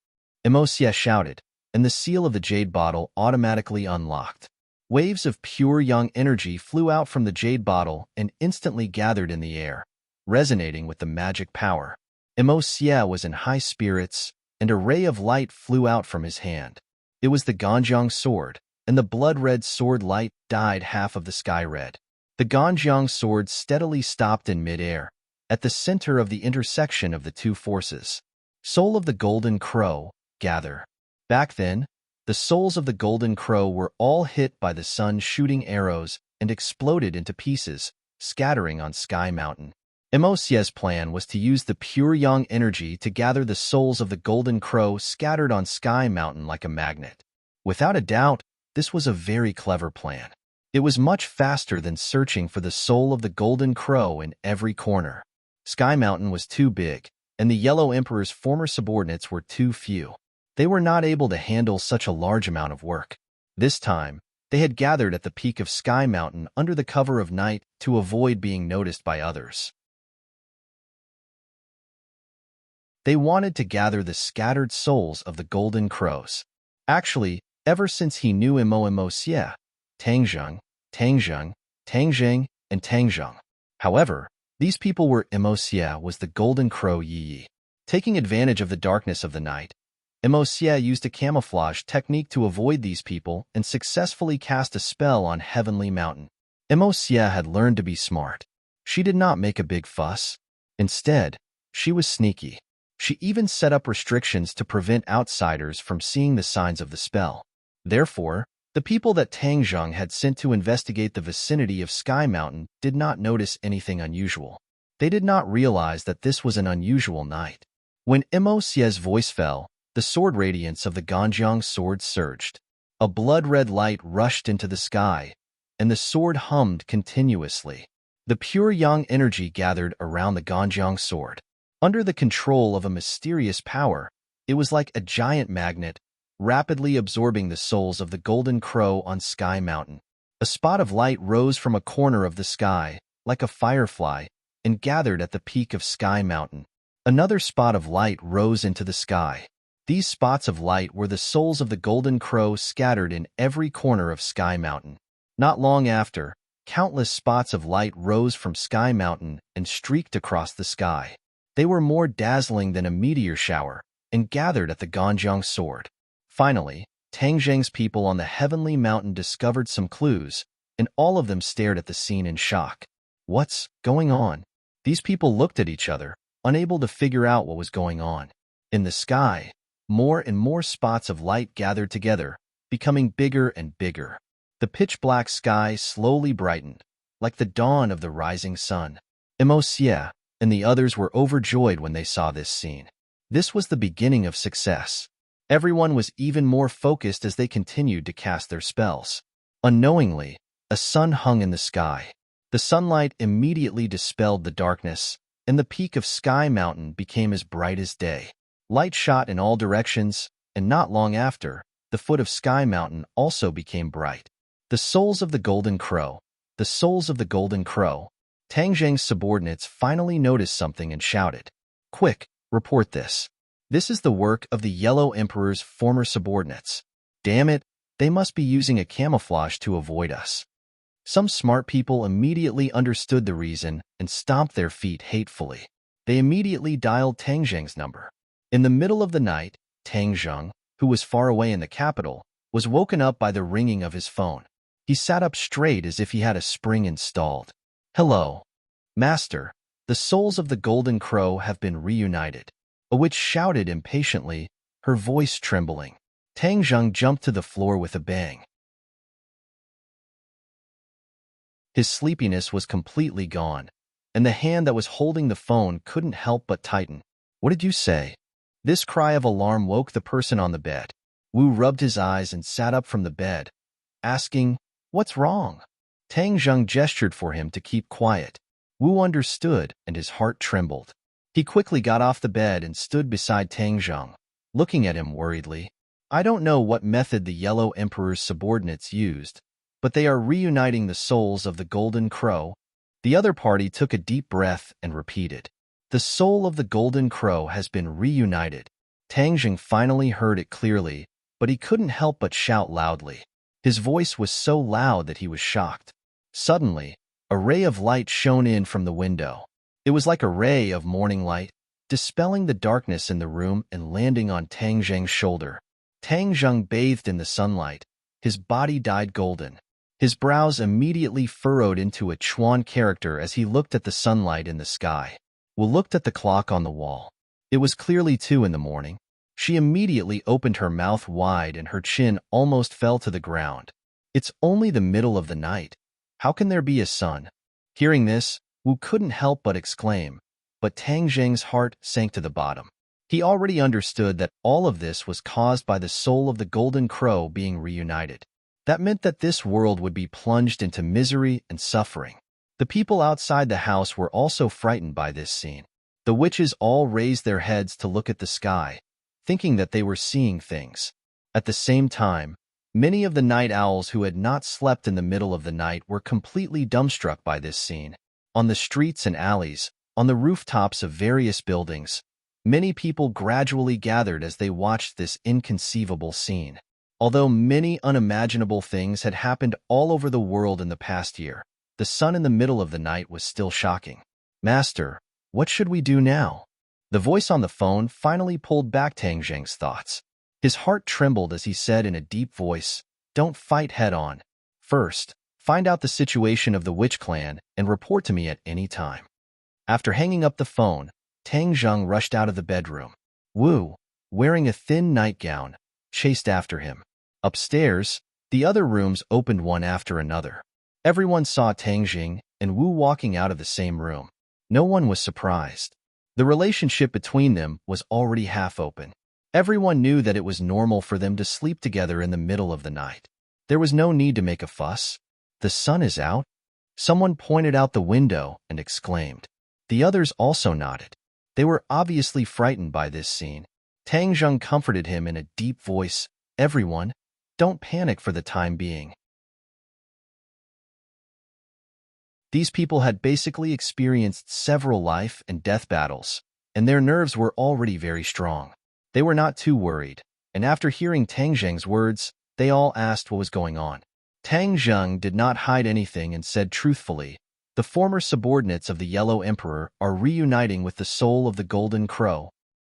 Xie shouted, and the seal of the jade bottle automatically unlocked. Waves of pure yang energy flew out from the jade bottle and instantly gathered in the air, resonating with the magic power. Xie was in high spirits, and a ray of light flew out from his hand. It was the Ganjiang sword, and the blood-red sword light dyed half of the sky red. The Ganjiang sword steadily stopped in mid-air, at the center of the intersection of the two forces. Soul of the Golden Crow, gather. Back then, the souls of the Golden Crow were all hit by the sun shooting arrows and exploded into pieces, scattering on Sky Mountain. Xie's plan was to use the pure yang energy to gather the souls of the Golden Crow scattered on Sky Mountain like a magnet. Without a doubt, this was a very clever plan. It was much faster than searching for the soul of the Golden Crow in every corner. Sky Mountain was too big, and the Yellow Emperor's former subordinates were too few. They were not able to handle such a large amount of work. This time, they had gathered at the peak of Sky Mountain under the cover of night to avoid being noticed by others. They wanted to gather the scattered souls of the Golden Crows. Actually, ever since he knew Xie, Tangzheng, Tangzheng, and Tangzheng. However, these people were Xie was the Golden Crow Yi. Taking advantage of the darkness of the night, Xie used a camouflage technique to avoid these people and successfully cast a spell on Heavenly Mountain. Xie had learned to be smart. She did not make a big fuss. Instead, she was sneaky. She even set up restrictions to prevent outsiders from seeing the signs of the spell. Therefore, the people that Tangzheng had sent to investigate the vicinity of Sky Mountain did not notice anything unusual. They did not realize that this was an unusual night. When Xie's voice fell, the sword radiance of the Ganjiang sword surged. A blood-red light rushed into the sky, and the sword hummed continuously. The pure yang energy gathered around the Ganjiang sword. Under the control of a mysterious power, it was like a giant magnet, rapidly absorbing the souls of the Golden Crow on Sky Mountain. A spot of light rose from a corner of the sky, like a firefly, and gathered at the peak of Sky Mountain. Another spot of light rose into the sky. These spots of light were the souls of the Golden Crow scattered in every corner of Sky Mountain. Not long after, countless spots of light rose from Sky Mountain and streaked across the sky. They were more dazzling than a meteor shower, and gathered at the Ganjiang sword. Finally, Tangzheng's people on the Heavenly Mountain discovered some clues, and all of them stared at the scene in shock. What's going on? These people looked at each other, unable to figure out what was going on. In the sky, more and more spots of light gathered together, becoming bigger and bigger. The pitch-black sky slowly brightened, like the dawn of the rising sun. Xie and the others were overjoyed when they saw this scene. This was the beginning of success. Everyone was even more focused as they continued to cast their spells. Unknowingly, a sun hung in the sky. The sunlight immediately dispelled the darkness, and the peak of Sky Mountain became as bright as day. Light shot in all directions, and not long after, the foot of Sky Mountain also became bright. The souls of the Golden Crow, the souls of the Golden Crow. Tangzheng's subordinates finally noticed something and shouted, "Quick, report this. This is the work of the Yellow Emperor's former subordinates. Damn it, they must be using a camouflage to avoid us." Some smart people immediately understood the reason and stomped their feet hatefully. They immediately dialed Tangzheng's number. In the middle of the night, Tang Zheng, who was far away in the capital, was woken up by the ringing of his phone. He sat up straight as if he had a spring installed. "Hello, Master. The souls of the Golden Crow have been reunited," a witch shouted impatiently, her voice trembling. Tang Zheng jumped to the floor with a bang. His sleepiness was completely gone, and the hand that was holding the phone couldn't help but tighten. "What did you say?" This cry of alarm woke the person on the bed. Wu rubbed his eyes and sat up from the bed, asking, "What's wrong?" Tang Zheng gestured for him to keep quiet. Wu understood, and his heart trembled. He quickly got off the bed and stood beside Tang Zheng, looking at him worriedly. "I don't know what method the Yellow Emperor's subordinates used, but they are reuniting the souls of the Golden Crow." The other party took a deep breath and repeated, "The soul of the Golden Crow has been reunited." Tang Zheng finally heard it clearly, but he couldn't help but shout loudly. His voice was so loud that he was shocked. Suddenly, a ray of light shone in from the window. It was like a ray of morning light, dispelling the darkness in the room and landing on Tang Zheng's shoulder. Tang Zheng bathed in the sunlight. His body dyed golden. His brows immediately furrowed into a Chuan character as he looked at the sunlight in the sky. Wu looked at the clock on the wall. It was clearly 2 in the morning. She immediately opened her mouth wide and her chin almost fell to the ground. "It's only the middle of the night. How can there be a sun?" Hearing this, Wu couldn't help but exclaim, but Tang Zheng's heart sank to the bottom. He already understood that all of this was caused by the soul of the Golden Crow being reunited. That meant that this world would be plunged into misery and suffering. The people outside the house were also frightened by this scene. The witches all raised their heads to look at the sky, thinking that they were seeing things. At the same time, many of the night owls who had not slept in the middle of the night were completely dumbstruck by this scene. On the streets and alleys, on the rooftops of various buildings, many people gradually gathered as they watched this inconceivable scene. Although many unimaginable things had happened all over the world in the past year, the sun in the middle of the night was still shocking. "Master, what should we do now?" The voice on the phone finally pulled back Tang Zheng's thoughts. His heart trembled as he said in a deep voice, "Don't fight head-on. First, find out the situation of the witch clan and report to me at any time." After hanging up the phone, Tang Zheng rushed out of the bedroom. Wu, wearing a thin nightgown, chased after him. Upstairs, the other rooms opened one after another. Everyone saw Tang Zheng and Wu walking out of the same room. No one was surprised. The relationship between them was already half open. Everyone knew that it was normal for them to sleep together in the middle of the night. There was no need to make a fuss. "The sun is out?" Someone pointed out the window and exclaimed. The others also nodded. They were obviously frightened by this scene. Tang Zheng comforted him in a deep voice, "Everyone, don't panic for the time being." These people had basically experienced several life and death battles, and their nerves were already very strong. They were not too worried, and after hearing Tang Zheng's words, they all asked what was going on. Tang Zheng did not hide anything and said truthfully, "The former subordinates of the Yellow Emperor are reuniting with the soul of the Golden Crow."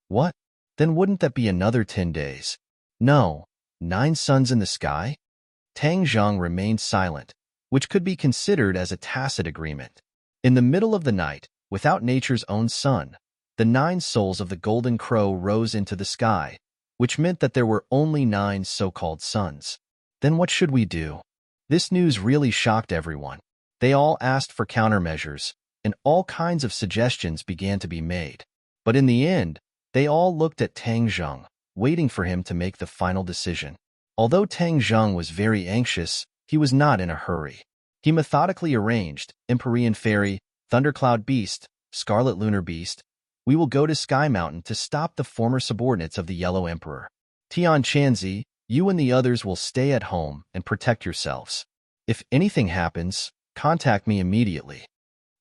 "What? Then wouldn't that be another 10 days? No, 9 suns in the sky?" Tang Zheng remained silent, which could be considered as a tacit agreement. In the middle of the night, without nature's own sun, the 9 souls of the Golden Crow rose into the sky, which meant that there were only 9 so-called suns. Then what should we do? This news really shocked everyone. They all asked for countermeasures, and all kinds of suggestions began to be made. But in the end, they all looked at Tang Zheng, waiting for him to make the final decision. Although Tang Zheng was very anxious, he was not in a hurry. He methodically arranged, Empyrean Fairy, Thundercloud Beast, Scarlet Lunar Beast, "We will go to Sky Mountain to stop the former subordinates of the Yellow Emperor. Tian Chanzi, you and the others will stay at home and protect yourselves. If anything happens, contact me immediately."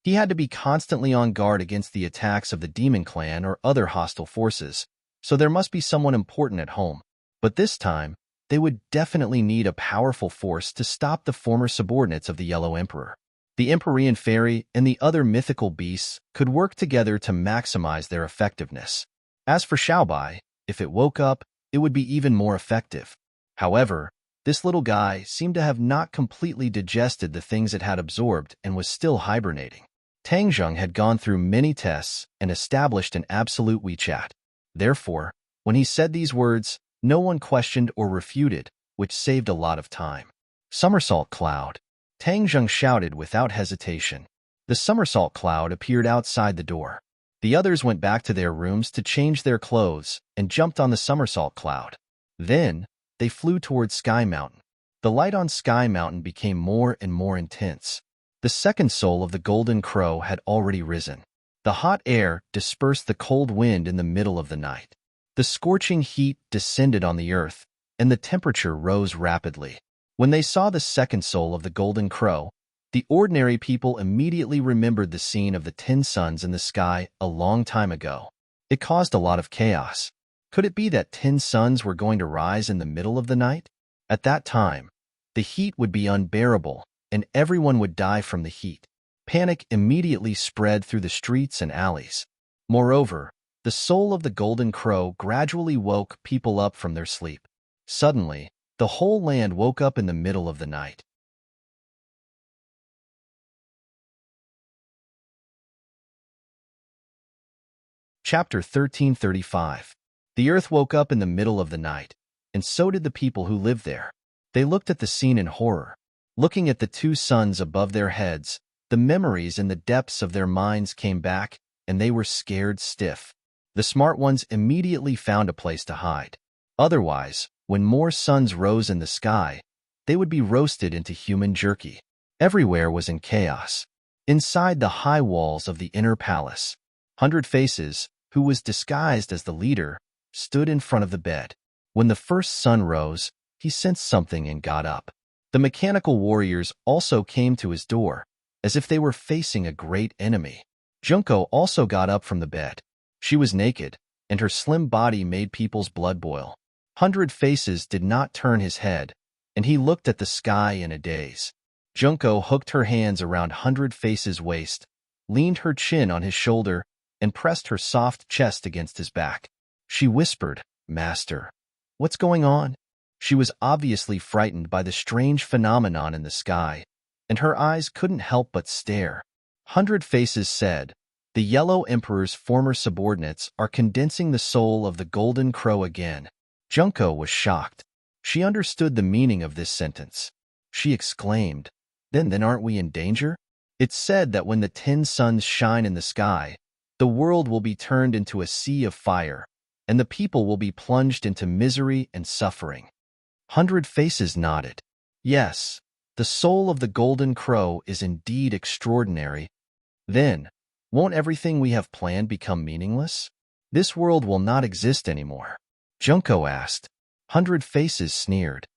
He had to be constantly on guard against the attacks of the Demon Clan or other hostile forces, so there must be someone important at home. But this time, they would definitely need a powerful force to stop the former subordinates of the Yellow Emperor. The Empyrean Fairy and the other mythical beasts could work together to maximize their effectiveness. As for Xiaobai, if it woke up, it would be even more effective. However, this little guy seemed to have not completely digested the things it had absorbed and was still hibernating. Tang Zheng had gone through many tests and established an absolute WeChat. Therefore, when he said these words, no one questioned or refuted, which saved a lot of time. Somersault cloud. Tang Zheng shouted without hesitation. The somersault cloud appeared outside the door. The others went back to their rooms to change their clothes and jumped on the somersault cloud. Then, they flew towards Sky Mountain. The light on Sky Mountain became more and more intense. The second soul of the golden crow had already risen. The hot air dispersed the cold wind in the middle of the night. The scorching heat descended on the earth, and the temperature rose rapidly. When they saw the second soul of the golden crow, the ordinary people immediately remembered the scene of the 10 suns in the sky a long time ago. It caused a lot of chaos. Could it be that 10 suns were going to rise in the middle of the night? At that time, the heat would be unbearable, and everyone would die from the heat. Panic immediately spread through the streets and alleys. Moreover, the soul of the golden crow gradually woke people up from their sleep. Suddenly, the whole land woke up in the middle of the night. Chapter 1335. The earth woke up in the middle of the night, and so did the people who lived there. They looked at the scene in horror. Looking at the 2 suns above their heads, the memories in the depths of their minds came back, and they were scared stiff. The smart ones immediately found a place to hide. Otherwise, when more suns rose in the sky, they would be roasted into human jerky. Everywhere was in chaos. Inside the high walls of the inner palace, 100 Faces, who was disguised as the leader, stood in front of the bed. When the first sun rose, he sensed something and got up. The mechanical warriors also came to his door, as if they were facing a great enemy. Junko also got up from the bed. She was naked, and her slim body made people's blood boil. 100 Faces did not turn his head, and he looked at the sky in a daze. Junko hooked her hands around 100 Faces' waist, leaned her chin on his shoulder, and pressed her soft chest against his back. She whispered, "Master, what's going on?" She was obviously frightened by the strange phenomenon in the sky, and her eyes couldn't help but stare. 100 Faces said, "The Yellow Emperor's former subordinates are condensing the soul of the golden crow again." Junko was shocked. She understood the meaning of this sentence. She exclaimed, Then aren't we in danger? It's said that when the 10 suns shine in the sky, the world will be turned into a sea of fire, and the people will be plunged into misery and suffering." 100 Faces nodded. Yes, the soul of the golden crow is indeed extraordinary. Then, won't everything we have planned become meaningless? This world will not exist anymore. Junko asked. 100 Faces sneered.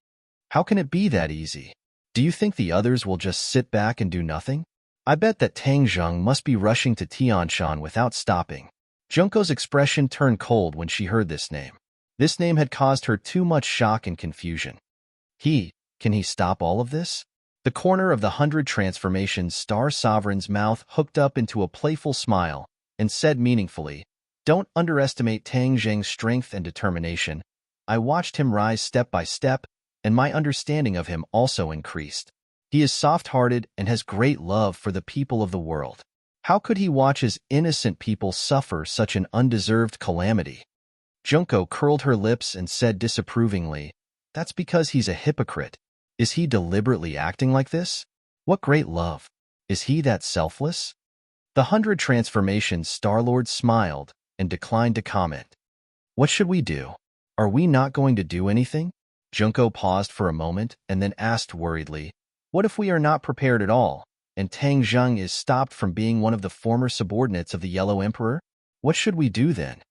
How can it be that easy? Do you think the others will just sit back and do nothing? I bet that Tang Zheng must be rushing to Tianshan without stopping. Junko's expression turned cold when she heard this name. This name had caused her too much shock and confusion. Can he stop all of this? The corner of the 100 Transformations Star Sovereign's mouth hooked up into a playful smile and said meaningfully, "Don't underestimate Tang Zheng's strength and determination. I watched him rise step by step, and my understanding of him also increased. He is soft-hearted and has great love for the people of the world. How could he watch his innocent people suffer such an undeserved calamity?" Junko curled her lips and said disapprovingly, "That's because he's a hypocrite. Is he deliberately acting like this? What great love. Is he that selfless?" The 100 Transformations Star-Lord smiled and declined to comment. "What should we do? Are we not going to do anything?" Junko paused for a moment and then asked worriedly, "What if we are not prepared at all, and Tang Zheng is stopped from being one of the former subordinates of the Yellow Emperor? What should we do then?"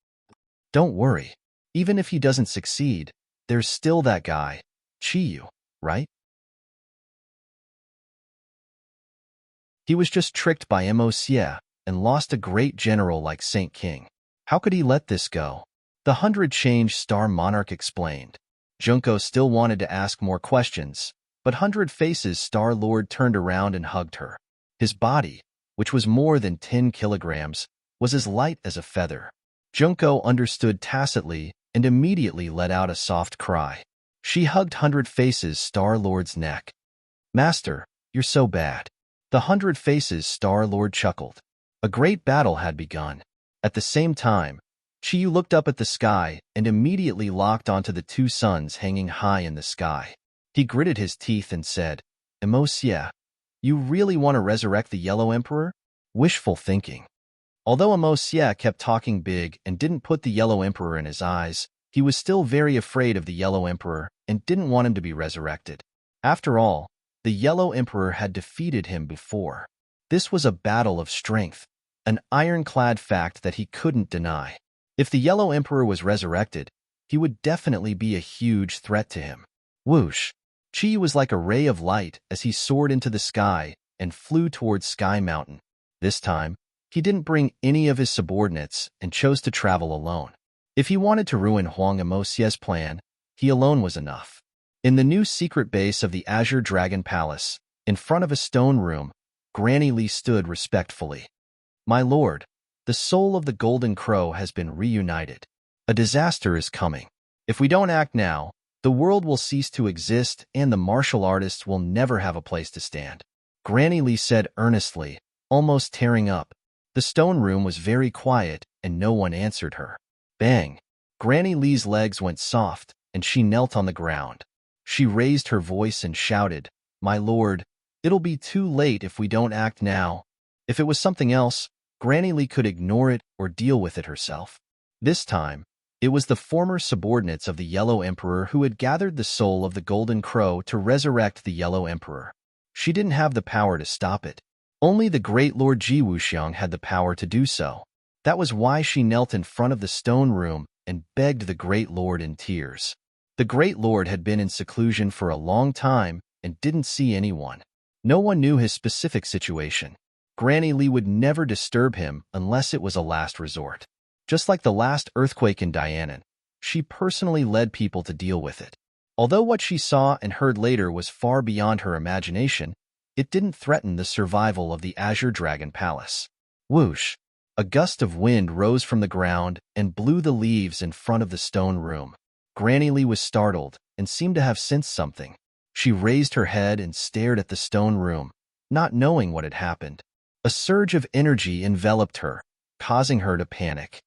"Don't worry. Even if he doesn't succeed, there's still that guy, Chiyu, right? He was just tricked by Mo Xie and lost a great general like Saint King. How could he let this go?" The 100 Change Star Monarch explained. Junko still wanted to ask more questions, but 100 Faces Star Lord turned around and hugged her. His body, which was more than 10 kilograms, was as light as a feather. Junko understood tacitly and immediately let out a soft cry. She hugged Hundred Faces Star-Lord's neck. "Master, you're so bad." The Hundred Faces Star-Lord chuckled. A great battle had begun. At the same time, Chiyu looked up at the sky and immediately locked onto the two suns hanging high in the sky. He gritted his teeth and said, "Emosia, you really want to resurrect the Yellow Emperor?" Wishful thinking. Although Emosia kept talking big and didn't put the Yellow Emperor in his eyes, he was still very afraid of the Yellow Emperor and didn't want him to be resurrected. After all, the Yellow Emperor had defeated him before. This was a battle of strength, an ironclad fact that he couldn't deny. If the Yellow Emperor was resurrected, he would definitely be a huge threat to him. Whoosh! Chi was like a ray of light as he soared into the sky and flew towards Sky Mountain. This time, he didn't bring any of his subordinates and chose to travel alone. If he wanted to ruin Huang Emosia's plan, he alone was enough. In the new secret base of the Azure Dragon Palace, in front of a stone room, Granny Lee stood respectfully. "My lord, the soul of the Golden Crow has been reunited. A disaster is coming. If we don't act now, the world will cease to exist and the martial artists will never have a place to stand," Granny Lee said earnestly, almost tearing up. The stone room was very quiet and no one answered her. Bang! Granny Lee's legs went soft and she knelt on the ground. She raised her voice and shouted, "My lord, it'll be too late if we don't act now." If it was something else, Granny Lee could ignore it or deal with it herself. This time, it was the former subordinates of the Yellow Emperor who had gathered the soul of the Golden Crow to resurrect the Yellow Emperor. She didn't have the power to stop it. Only the great Lord Ji Wuxiang had the power to do so. That was why she knelt in front of the stone room and begged the great lord in tears. The great lord had been in seclusion for a long time and didn't see anyone. No one knew his specific situation. Granny Lee would never disturb him unless it was a last resort. Just like the last earthquake in Dianan, she personally led people to deal with it. Although what she saw and heard later was far beyond her imagination, it didn't threaten the survival of the Azure Dragon Palace. Whoosh! A gust of wind rose from the ground and blew the leaves in front of the stone room. Granny Lee was startled and seemed to have sensed something. She raised her head and stared at the stone room, not knowing what had happened. A surge of energy enveloped her, causing her to panic.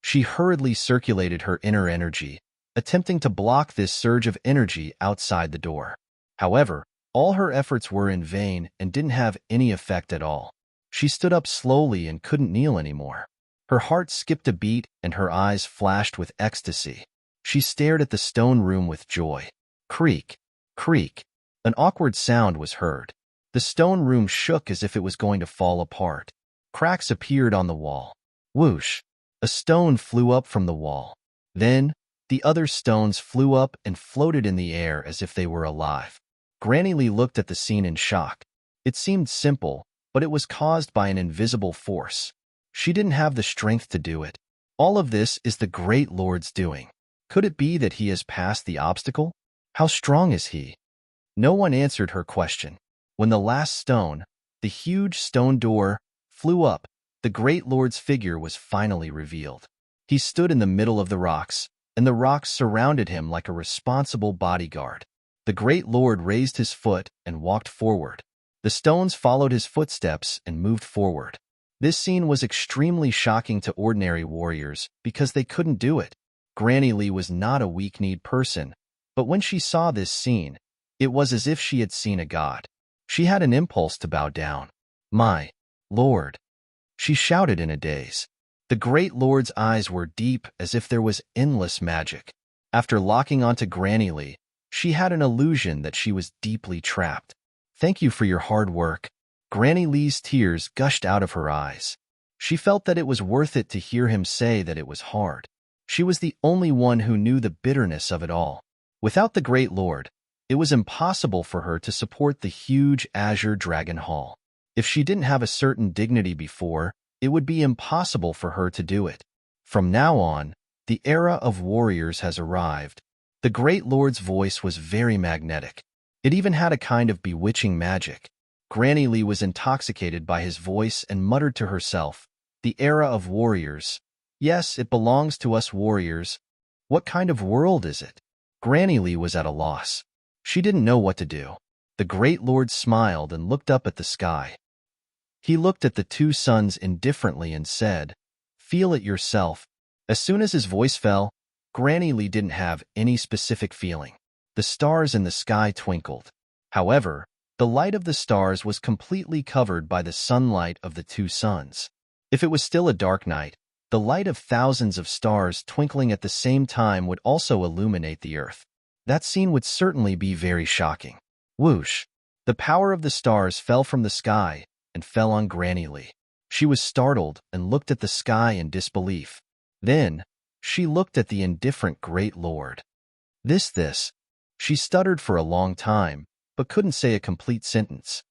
She hurriedly circulated her inner energy, attempting to block this surge of energy outside the door. However, all her efforts were in vain and didn't have any effect at all. She stood up slowly and couldn't kneel anymore. Her heart skipped a beat and her eyes flashed with ecstasy. She stared at the stone room with joy. Creak, creak. An awkward sound was heard. The stone room shook as if it was going to fall apart. Cracks appeared on the wall. Whoosh! A stone flew up from the wall. Then, the other stones flew up and floated in the air as if they were alive. Granny Lee looked at the scene in shock. It seemed simple, but it was caused by an invisible force. She didn't have the strength to do it. All of this is the Great Lord's doing. Could it be that he has passed the obstacle? How strong is he? No one answered her question. When the last stone, the huge stone door, flew up, the Great Lord's figure was finally revealed. He stood in the middle of the rocks, and the rocks surrounded him like a responsible bodyguard. The Great Lord raised his foot and walked forward. The stones followed his footsteps and moved forward. This scene was extremely shocking to ordinary warriors because they couldn't do it. Granny Lee was not a weak-kneed person, but when she saw this scene, it was as if she had seen a god. She had an impulse to bow down. "My lord!" she shouted in a daze. The Great Lord's eyes were deep as if there was endless magic. After locking onto Granny Lee, she had an illusion that she was deeply trapped. "Thank you for your hard work." Granny Lee's tears gushed out of her eyes. She felt that it was worth it to hear him say that it was hard. She was the only one who knew the bitterness of it all. Without the Great Lord, it was impossible for her to support the huge Azure Dragon Hall. If she didn't have a certain dignity before, it would be impossible for her to do it. From now on, the era of warriors has arrived. The Great Lord's voice was very magnetic. It even had a kind of bewitching magic. Granny Lee was intoxicated by his voice and muttered to herself, "The era of warriors. Yes, it belongs to us warriors. What kind of world is it?" Granny Lee was at a loss. She didn't know what to do. The Great Lord smiled and looked up at the sky. He looked at the two suns indifferently and said, "Feel it yourself." As soon as his voice fell, Granny Lee didn't have any specific feeling. The stars in the sky twinkled. However, the light of the stars was completely covered by the sunlight of the two suns. If it was still a dark night, the light of thousands of stars twinkling at the same time would also illuminate the earth. That scene would certainly be very shocking. Whoosh! The power of the stars fell from the sky and fell on Granny Lee. She was startled and looked at the sky in disbelief. Then, she looked at the indifferent Great Lord. This. She stuttered for a long time, but couldn't say a complete sentence.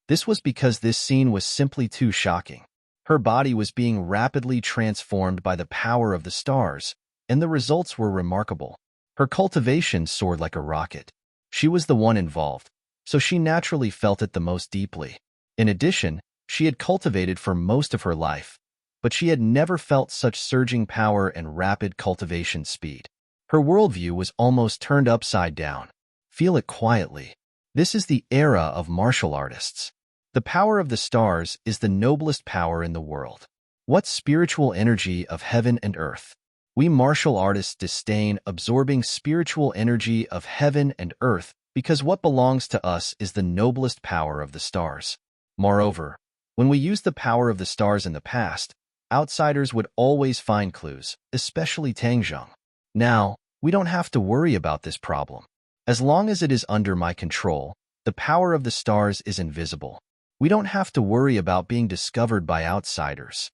This was because this scene was simply too shocking. Her body was being rapidly transformed by the power of the stars, and the results were remarkable. Her cultivation soared like a rocket. She was the one involved, so she naturally felt it the most deeply. In addition, she had cultivated for most of her life, but she had never felt such surging power and rapid cultivation speed. Her worldview was almost turned upside down. Feel it quietly. This is the era of martial artists. The power of the stars is the noblest power in the world. What spiritual energy of heaven and earth? We martial artists disdain absorbing spiritual energy of heaven and earth because what belongs to us is the noblest power of the stars. Moreover, when we used the power of the stars in the past, outsiders would always find clues, especially Tangzheng. Now, we don't have to worry about this problem. As long as it is under my control, the power of the stars is invisible. We don't have to worry about being discovered by outsiders.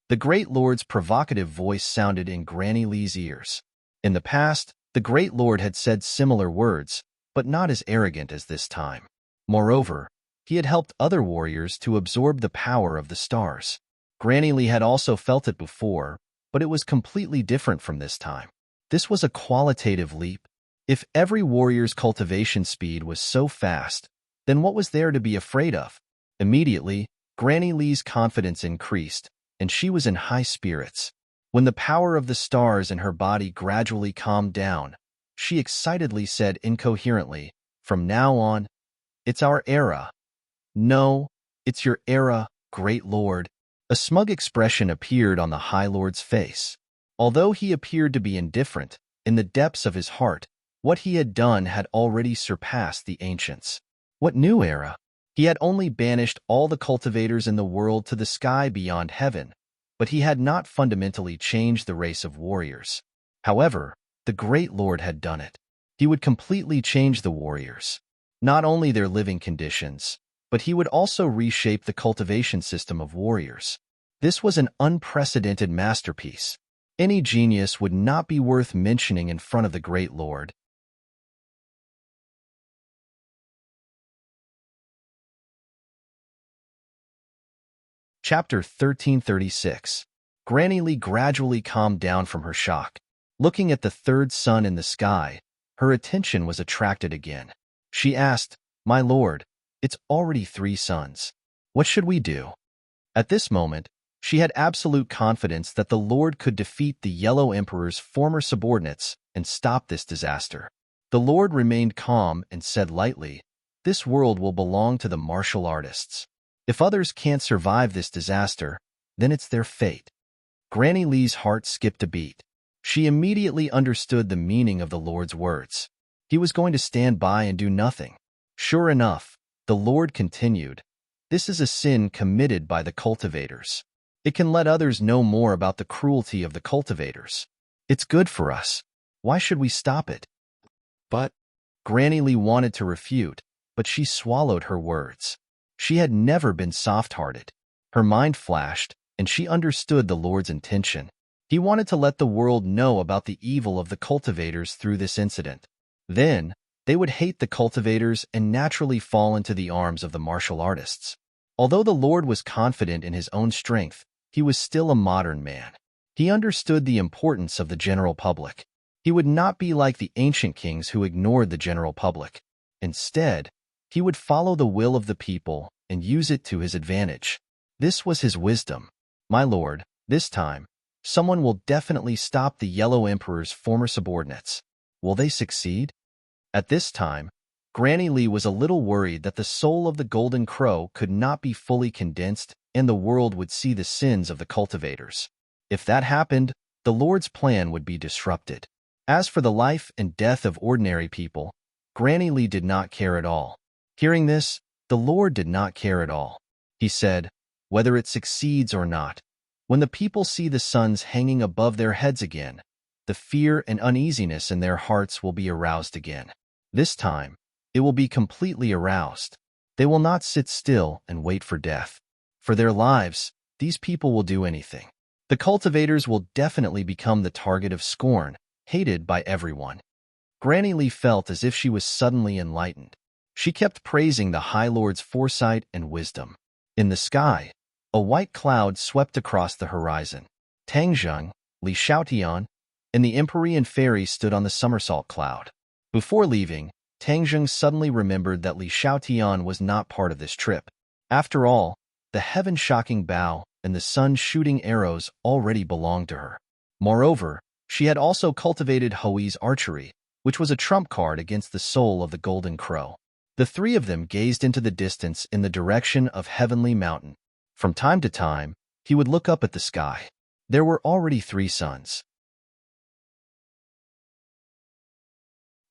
The Great Lord's provocative voice sounded in Granny Lee's ears. In the past, the Great Lord had said similar words, but not as arrogant as this time. Moreover, he had helped other warriors to absorb the power of the stars. Granny Lee had also felt it before, but it was completely different from this time. This was a qualitative leap. If every warrior's cultivation speed was so fast, then what was there to be afraid of? Immediately, Granny Lee's confidence increased, and she was in high spirits. When the power of the stars in her body gradually calmed down, she excitedly said incoherently, "From now on, it's our era." "No, it's your era, Great Lord." A smug expression appeared on the High Lord's face. Although he appeared to be indifferent, in the depths of his heart, what he had done had already surpassed the ancients. What new era? He had only banished all the cultivators in the world to the sky beyond heaven, but he had not fundamentally changed the race of warriors. However, the Great Lord had done it. He would completely change the warriors. Not only their living conditions, but he would also reshape the cultivation system of warriors. This was an unprecedented masterpiece. Any genius would not be worth mentioning in front of the Great Lord. Chapter 1336. Granny Lee gradually calmed down from her shock. Looking at the third sun in the sky, her attention was attracted again. She asked, "My lord, it's already 3 suns. What should we do?" At this moment, she had absolute confidence that the Lord could defeat the Yellow Emperor's former subordinates and stop this disaster. The Lord remained calm and said lightly, "This world will belong to the martial artists. If others can't survive this disaster, then it's their fate." Granny Lee's heart skipped a beat. She immediately understood the meaning of the Lord's words. He was going to stand by and do nothing. Sure enough, the Lord continued, "This is a sin committed by the cultivators. It can let others know more about the cruelty of the cultivators. It's good for us. Why should we stop it?" But Granny Lee wanted to refute, but she swallowed her words. She had never been soft-hearted. Her mind flashed, and she understood the Lord's intention. He wanted to let the world know about the evil of the cultivators through this incident. Then, they would hate the cultivators and naturally fall into the arms of the martial artists. Although the Lord was confident in his own strength, he was still a modern man. He understood the importance of the general public. He would not be like the ancient kings who ignored the general public. Instead, he would follow the will of the people and use it to his advantage. This was his wisdom. My lord, this time, someone will definitely stop the Yellow Emperor's former subordinates. Will they succeed? At this time, Granny Lee was a little worried that the soul of the Golden Crow could not be fully condensed and the world would see the sins of the cultivators. If that happened, the Lord's plan would be disrupted. As for the life and death of ordinary people, Granny Lee did not care at all. Hearing this, the Lord did not care at all. He said, whether it succeeds or not, when the people see the suns hanging above their heads again, the fear and uneasiness in their hearts will be aroused again. This time, it will be completely aroused. They will not sit still and wait for death. For their lives, these people will do anything. The cultivators will definitely become the target of scorn, hated by everyone. Granny Lee felt as if she was suddenly enlightened. She kept praising the High Lord's foresight and wisdom. In the sky, a white cloud swept across the horizon. Tang Zheng, Li Xiaotian, and the Empyrean fairy stood on the somersault cloud. Before leaving, Tang Zheng suddenly remembered that Li Xiaotian was not part of this trip. After all, the heaven-shocking bow and the sun shooting arrows already belonged to her. Moreover, she had also cultivated Hui's archery, which was a trump card against the soul of the Golden Crow. The three of them gazed into the distance in the direction of Heavenly Mountain. From time to time, he would look up at the sky. There were already 3 suns.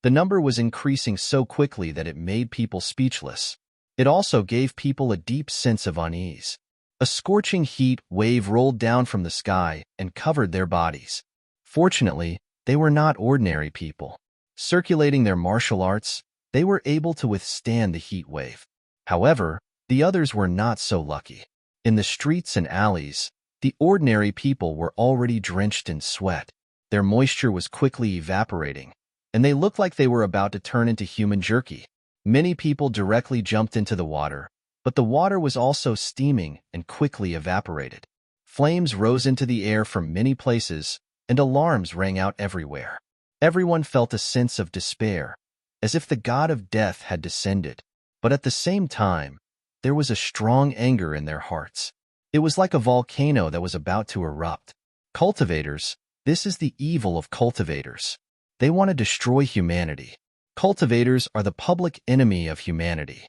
The number was increasing so quickly that it made people speechless. It also gave people a deep sense of unease. A scorching heat wave rolled down from the sky and covered their bodies. Fortunately, they were not ordinary people. Circulating their martial arts, they were able to withstand the heat wave. However, the others were not so lucky. In the streets and alleys, the ordinary people were already drenched in sweat. Their moisture was quickly evaporating, and they looked like they were about to turn into human jerky. Many people directly jumped into the water, but the water was also steaming and quickly evaporated. Flames rose into the air from many places, and alarms rang out everywhere. Everyone felt a sense of despair, as if the god of death had descended. But at the same time, there was a strong anger in their hearts. It was like a volcano that was about to erupt. Cultivators, this is the evil of cultivators. They want to destroy humanity. Cultivators are the public enemy of humanity.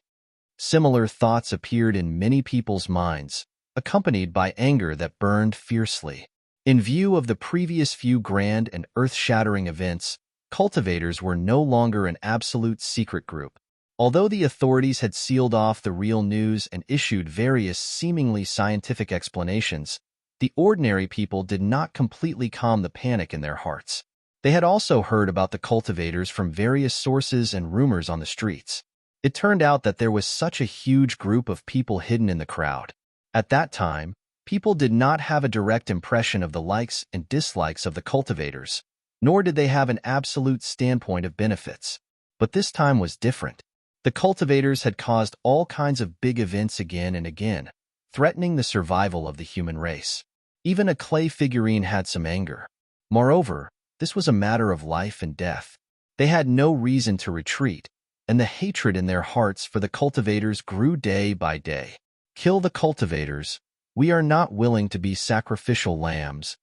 Similar thoughts appeared in many people's minds, accompanied by anger that burned fiercely. In view of the previous few grand and earth-shattering events, cultivators were no longer an absolute secret group. Although the authorities had sealed off the real news and issued various seemingly scientific explanations, the ordinary people did not completely calm the panic in their hearts. They had also heard about the cultivators from various sources and rumors on the streets. It turned out that there was such a huge group of people hidden in the crowd. At that time, people did not have a direct impression of the likes and dislikes of the cultivators, nor did they have an absolute standpoint of benefits. But this time was different. The cultivators had caused all kinds of big events again and again, threatening the survival of the human race. Even a clay figurine had some anger. Moreover, this was a matter of life and death. They had no reason to retreat, and the hatred in their hearts for the cultivators grew day by day. Kill the cultivators. We are not willing to be sacrificial lambs.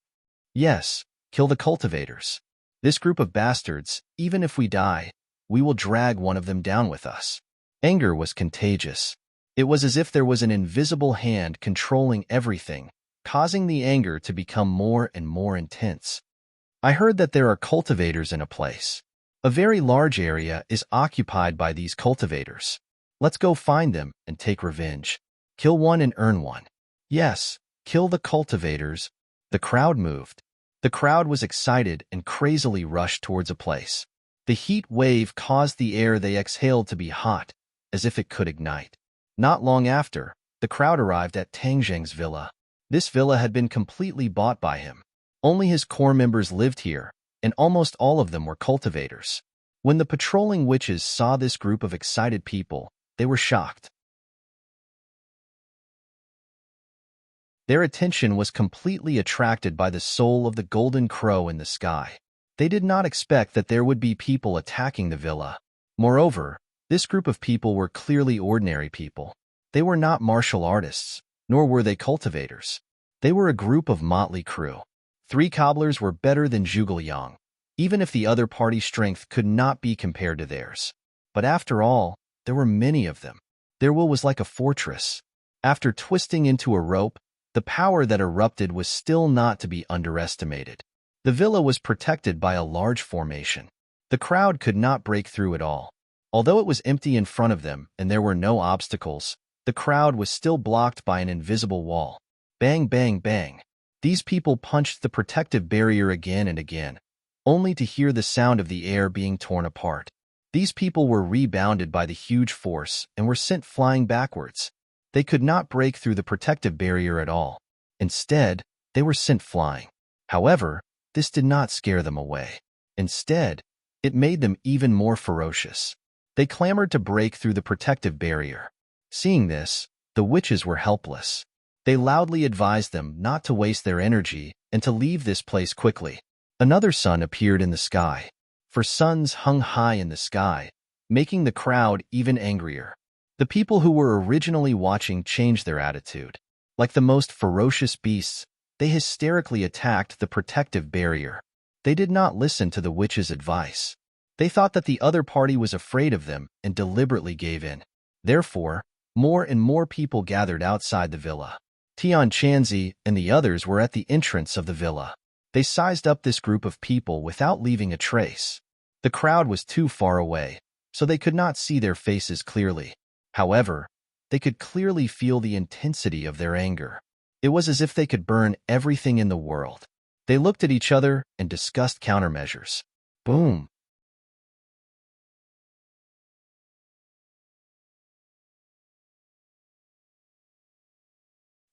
Yes, kill the cultivators. This group of bastards, even if we die, we will drag one of them down with us. Anger was contagious. It was as if there was an invisible hand controlling everything, causing the anger to become more and more intense. I heard that there are cultivators in a place. A very large area is occupied by these cultivators. Let's go find them and take revenge. Kill one and earn one. Yes, kill the cultivators. The crowd moved. The crowd was excited and crazily rushed towards a place. The heat wave caused the air they exhaled to be hot, as if it could ignite. Not long after, the crowd arrived at Tang Zheng's villa. This villa had been completely bought by him. Only his core members lived here, and almost all of them were cultivators. When the patrolling witches saw this group of excited people, they were shocked. Their attention was completely attracted by the soul of the Golden Crow in the sky. They did not expect that there would be people attacking the villa. Moreover, This group of people were clearly ordinary people. They were not martial artists, nor were they cultivators. They were a group of motley crew. 3 cobblers were better than Zhuge even if the other party's strength could not be compared to theirs. But after all, there were many of them. Their will was like a fortress. After twisting into a rope, the power that erupted was still not to be underestimated. The villa was protected by a large formation. The crowd could not break through it all. Although it was empty in front of them and there were no obstacles, the crowd was still blocked by an invisible wall. Bang, bang, bang. These people punched the protective barrier again and again, only to hear the sound of the air being torn apart. These people were rebounded by the huge force and were sent flying backwards. They could not break through the protective barrier at all. Instead, they were sent flying. However, this did not scare them away. Instead, it made them even more ferocious. They clamored to break through the protective barrier. Seeing this, the witches were helpless. They loudly advised them not to waste their energy and to leave this place quickly. Another sun appeared in the sky. For suns hung high in the sky, making the crowd even angrier. The people who were originally watching changed their attitude. Like the most ferocious beasts, they hysterically attacked the protective barrier. They did not listen to the witch's advice. They thought that the other party was afraid of them and deliberately gave in. Therefore, more and more people gathered outside the villa. Tian Chanzi and the others were at the entrance of the villa. They sized up this group of people without leaving a trace. The crowd was too far away, so they could not see their faces clearly. However, they could clearly feel the intensity of their anger. It was as if they could burn everything in the world. They looked at each other and discussed countermeasures. Boom!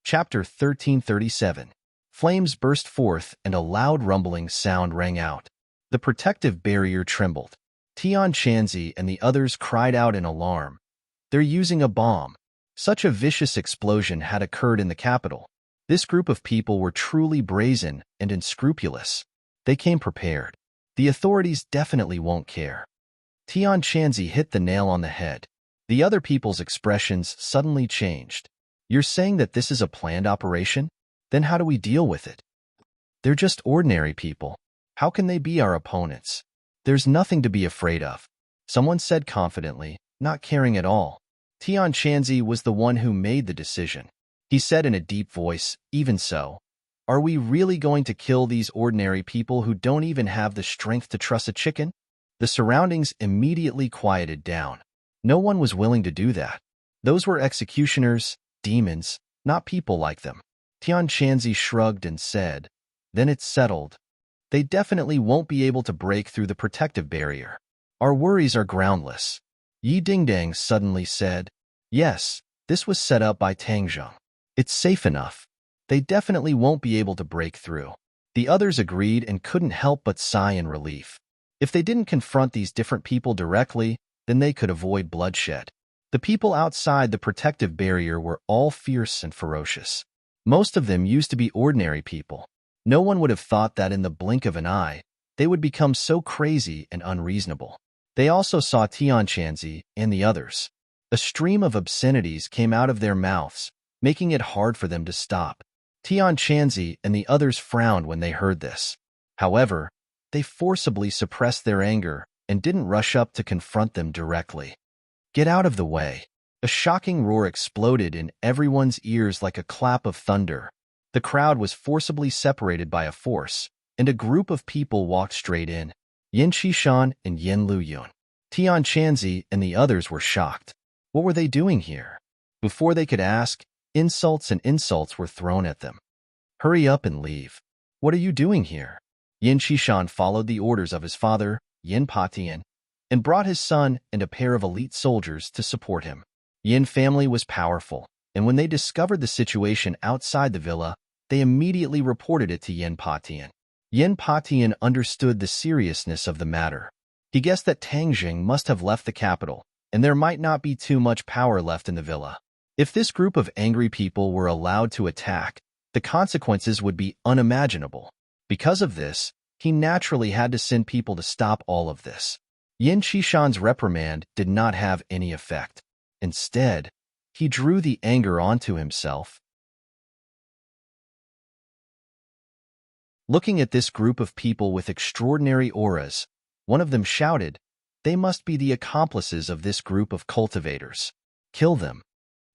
Chapter 1337. Flames burst forth and a loud rumbling sound rang out. The protective barrier trembled. Tian Chanzi and the others cried out in alarm. They're using a bomb. Such a vicious explosion had occurred in the capital. This group of people were truly brazen and unscrupulous. They came prepared. The authorities definitely won't care. Tian Chanzi hit the nail on the head. The other people's expressions suddenly changed. You're saying that this is a planned operation? Then how do we deal with it? They're just ordinary people. How can they be our opponents? There's nothing to be afraid of, someone said confidently, not caring at all. Tian Chanzi was the one who made the decision. He said in a deep voice, even so, are we really going to kill these ordinary people who don't even have the strength to truss a chicken? The surroundings immediately quieted down. No one was willing to do that. Those were executioners, demons, not people like them. Tian Chanzi shrugged and said, then it's settled. They definitely won't be able to break through the protective barrier. Our worries are groundless. Yi Dingdang suddenly said, yes, this was set up by Tang Zheng. It's safe enough. They definitely won't be able to break through. The others agreed and couldn't help but sigh in relief. If they didn't confront these different people directly, then they could avoid bloodshed. The people outside the protective barrier were all fierce and ferocious. Most of them used to be ordinary people. No one would have thought that in the blink of an eye, they would become so crazy and unreasonable. They also saw Tian Chanzi and the others. A stream of obscenities came out of their mouths, making it hard for them to stop. Tian Chanzi and the others frowned when they heard this. However, they forcibly suppressed their anger and didn't rush up to confront them directly. Get out of the way. A shocking roar exploded in everyone's ears like a clap of thunder. The crowd was forcibly separated by a force, and a group of people walked straight in. Yin Qishan and Yin Luyun. Tian Chanzi and the others were shocked. What were they doing here? Before they could ask, insults and insults were thrown at them. Hurry up and leave. What are you doing here? Yin Qishan followed the orders of his father, Yin Patian, and brought his son and a pair of elite soldiers to support him. Yin family was powerful, and when they discovered the situation outside the villa, they immediately reported it to Yin Patian. Yin Patian understood the seriousness of the matter. He guessed that Tang Jing must have left the capital, and there might not be too much power left in the villa. If this group of angry people were allowed to attack, the consequences would be unimaginable. Because of this, he naturally had to send people to stop all of this. Yin Qishan's reprimand did not have any effect. Instead, he drew the anger onto himself. Looking at this group of people with extraordinary auras, one of them shouted, "They must be the accomplices of this group of cultivators. Kill them."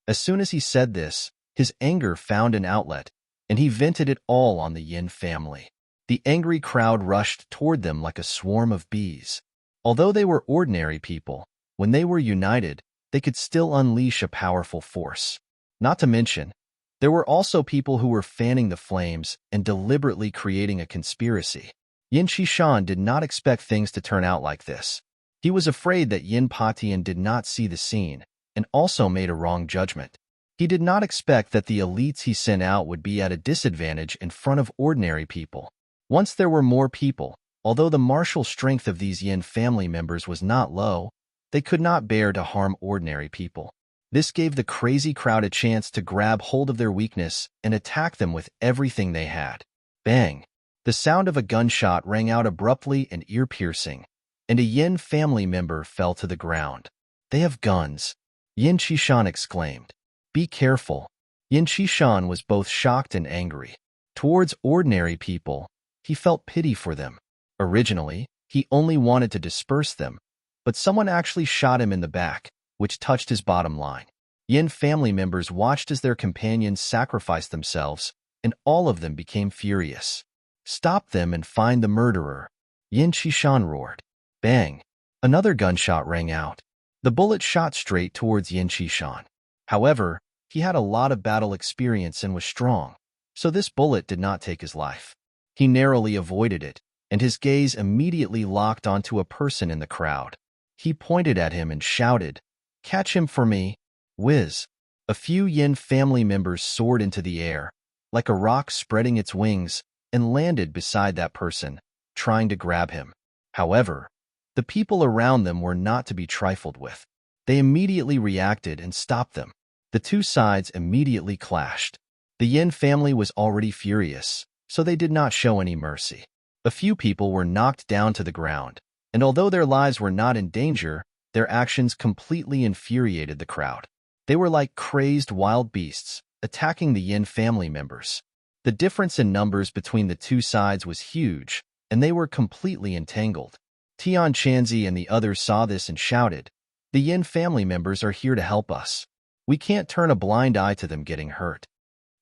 As soon as he said this, his anger found an outlet, and he vented it all on the Yin family. The angry crowd rushed toward them like a swarm of bees. Although they were ordinary people, when they were united, they could still unleash a powerful force. Not to mention, there were also people who were fanning the flames and deliberately creating a conspiracy. Yin Qishan did not expect things to turn out like this. He was afraid that Yin Patian did not see the scene and also made a wrong judgment. He did not expect that the elites he sent out would be at a disadvantage in front of ordinary people. Once there were more people, although the martial strength of these Yin family members was not low, they could not bear to harm ordinary people. This gave the crazy crowd a chance to grab hold of their weakness and attack them with everything they had. Bang! The sound of a gunshot rang out abruptly and ear-piercing, and a Yin family member fell to the ground. "They have guns," Yin Qishan exclaimed. "Be careful." Yin Qishan was both shocked and angry. Towards ordinary people, he felt pity for them. Originally, he only wanted to disperse them, but someone actually shot him in the back, which touched his bottom line. Yin family members watched as their companions sacrificed themselves, and all of them became furious. "Stop them and find the murderer," Yin Qishan roared. Bang! Another gunshot rang out. The bullet shot straight towards Yin Qishan. However, he had a lot of battle experience and was strong, so this bullet did not take his life. He narrowly avoided it, and his gaze immediately locked onto a person in the crowd. He pointed at him and shouted, "Catch him for me!" Whiz! A few Yin family members soared into the air, like a rock spreading its wings, and landed beside that person, trying to grab him. However, the people around them were not to be trifled with. They immediately reacted and stopped them. The two sides immediately clashed. The Yin family was already furious, so they did not show any mercy. A few people were knocked down to the ground, and although their lives were not in danger, their actions completely infuriated the crowd. They were like crazed wild beasts, attacking the Yin family members. The difference in numbers between the two sides was huge, and they were completely entangled. Tian Chanzi and the others saw this and shouted, "The Yin family members are here to help us. We can't turn a blind eye to them getting hurt."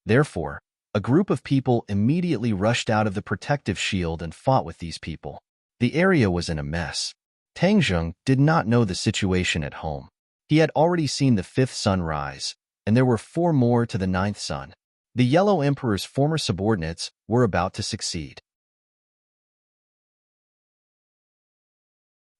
Therefore, a group of people immediately rushed out of the protective shield and fought with these people. The area was in a mess. Tang Zheng did not know the situation at home. He had already seen the 5th sun rise, and there were 4 more to the 9th sun. The Yellow Emperor's former subordinates were about to succeed.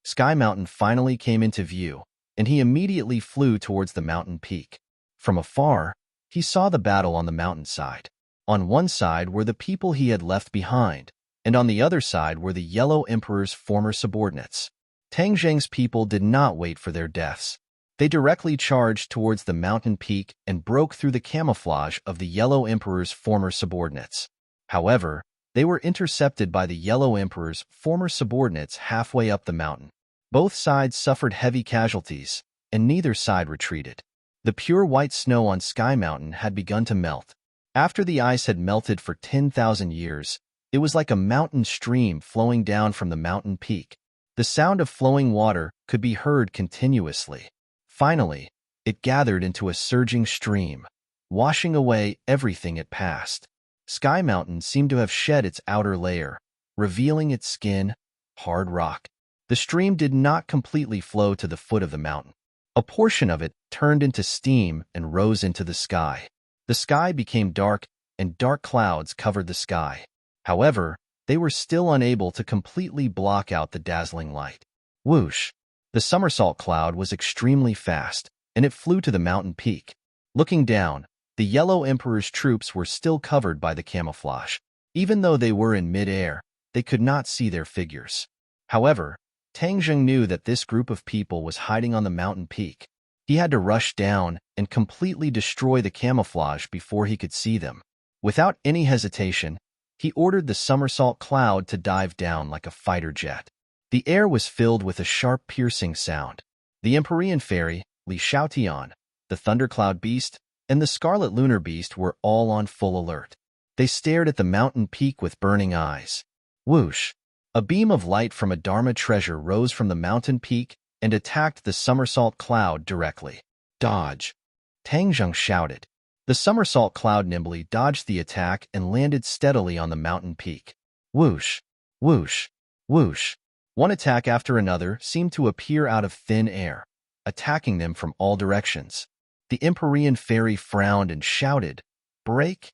Sky Mountain finally came into view, and he immediately flew towards the mountain peak. From afar, he saw the battle on the mountainside. On one side were the people he had left behind, and on the other side were the Yellow Emperor's former subordinates. Tang Zheng's people did not wait for their deaths. They directly charged towards the mountain peak and broke through the camouflage of the Yellow Emperor's former subordinates. However, they were intercepted by the Yellow Emperor's former subordinates halfway up the mountain. Both sides suffered heavy casualties, and neither side retreated. The pure white snow on Sky Mountain had begun to melt. After the ice had melted for 10,000 years, it was like a mountain stream flowing down from the mountain peak. The sound of flowing water could be heard continuously. Finally, it gathered into a surging stream, washing away everything it passed. Sky Mountain seemed to have shed its outer layer, revealing its skin, hard rock. The stream did not completely flow to the foot of the mountain. A portion of it turned into steam and rose into the sky. The sky became dark, and dark clouds covered the sky. However, they were still unable to completely block out the dazzling light. Whoosh! The somersault cloud was extremely fast, and it flew to the mountain peak. Looking down, the Yellow Emperor's troops were still covered by the camouflage. Even though they were in mid-air, they could not see their figures. However, Tang Zheng knew that this group of people was hiding on the mountain peak. He had to rush down and completely destroy the camouflage before he could see them. Without any hesitation, he ordered the somersault cloud to dive down like a fighter jet. The air was filled with a sharp, piercing sound. The Empyrean Fairy, Li Xiaotian, the Thundercloud Beast, and the Scarlet Lunar Beast were all on full alert. They stared at the mountain peak with burning eyes. Whoosh! A beam of light from a Dharma treasure rose from the mountain peak and attacked the somersault cloud directly. Dodge! Tang Zheng shouted. The somersault cloud nimbly dodged the attack and landed steadily on the mountain peak. Whoosh! Whoosh! Whoosh! One attack after another seemed to appear out of thin air, attacking them from all directions. The Empyrean Fairy frowned and shouted, "Break!"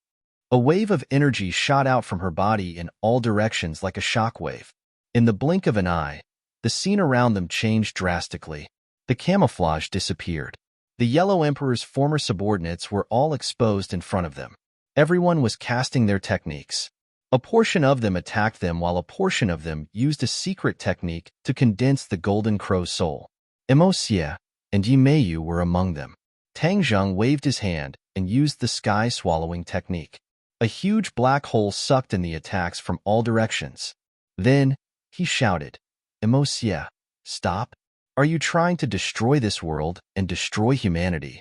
A wave of energy shot out from her body in all directions like a shockwave. In the blink of an eye, the scene around them changed drastically. The camouflage disappeared. The Yellow Emperor's former subordinates were all exposed in front of them. Everyone was casting their techniques. A portion of them attacked them while a portion of them used a secret technique to condense the Golden Crow's soul. Emo Xie and Yi Meiyu were among them. Tang Zheng waved his hand and used the sky-swallowing technique. A huge black hole sucked in the attacks from all directions. Then, he shouted, "Emo Xie, stop! Are you trying to destroy this world and destroy humanity?"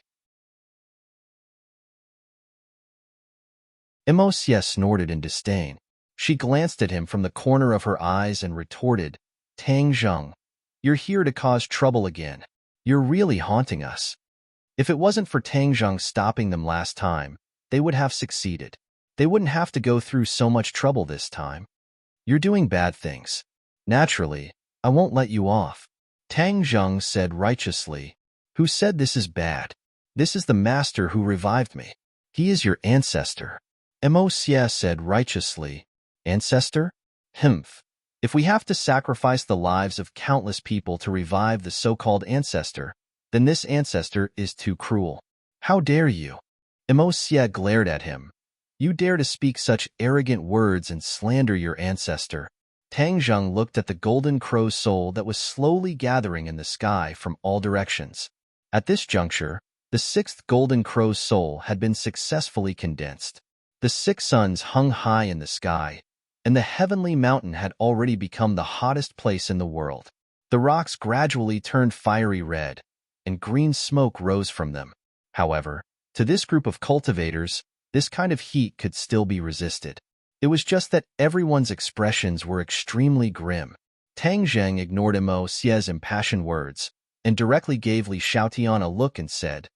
Emo Xie snorted in disdain. She glanced at him from the corner of her eyes and retorted, "Tang Zheng, you're here to cause trouble again. You're really haunting us." If it wasn't for Tang Zheng stopping them last time, they would have succeeded. They wouldn't have to go through so much trouble this time. "You're doing bad things. Naturally, I won't let you off." Tang Zheng said righteously, "Who said this is bad? This is the master who revived me. He is your ancestor." Emo Xie said righteously, "Ancestor? Humph. If we have to sacrifice the lives of countless people to revive the so-called ancestor, then this ancestor is too cruel. How dare you?" Emo Xie glared at him. "You dare to speak such arrogant words and slander your ancestor." Tang Zheng looked at the Golden Crow's soul that was slowly gathering in the sky from all directions. At this juncture, the sixth Golden Crow's soul had been successfully condensed. The 6 suns hung high in the sky, and the heavenly mountain had already become the hottest place in the world. The rocks gradually turned fiery red, and green smoke rose from them. However, to this group of cultivators, this kind of heat could still be resisted. It was just that everyone's expressions were extremely grim. Tang Zheng ignored Emo Xie's impassioned words and directly gave Li Xiaotian a look and said,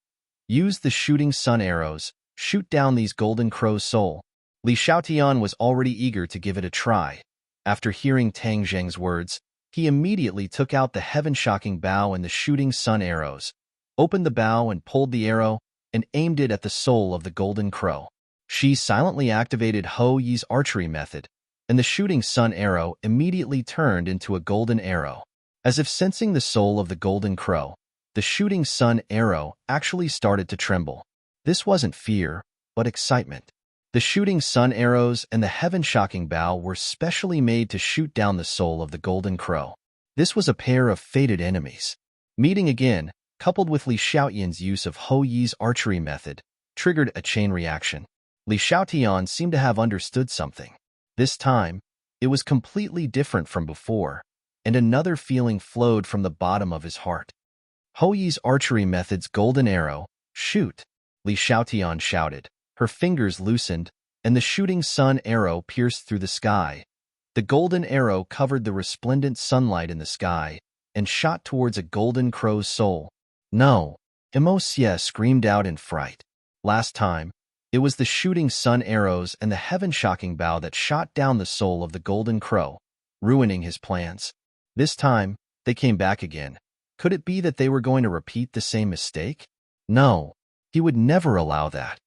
"Use the shooting sun arrows, shoot down these Golden Crow's soul." Li Xiaotian was already eager to give it a try. After hearing Tang Zheng's words, he immediately took out the heaven-shocking bow and the shooting sun arrows, opened the bow and pulled the arrow, and aimed it at the soul of the Golden Crow. She silently activated Ho Yi's archery method, and the shooting sun arrow immediately turned into a golden arrow. As if sensing the soul of the Golden Crow, the shooting sun arrow actually started to tremble. This wasn't fear, but excitement. The shooting sun arrows and the heaven-shocking bow were specially made to shoot down the soul of the Golden Crow. This was a pair of fated enemies. Meeting again, coupled with Li Xiaotian's use of Ho Yi's archery method, triggered a chain reaction. Li Xiaotian seemed to have understood something. This time, it was completely different from before, and another feeling flowed from the bottom of his heart. Ho Yi's archery method's golden arrow, shoot! Li Xiaotian shouted. Her fingers loosened, and the shooting sun arrow pierced through the sky. The golden arrow covered the resplendent sunlight in the sky and shot towards a Golden Crow's soul. "No!" Emo Xie screamed out in fright. Last time, it was the shooting sun arrows and the heaven-shocking bow that shot down the soul of the Golden Crow, ruining his plans. This time, they came back again. Could it be that they were going to repeat the same mistake? No, he would never allow that.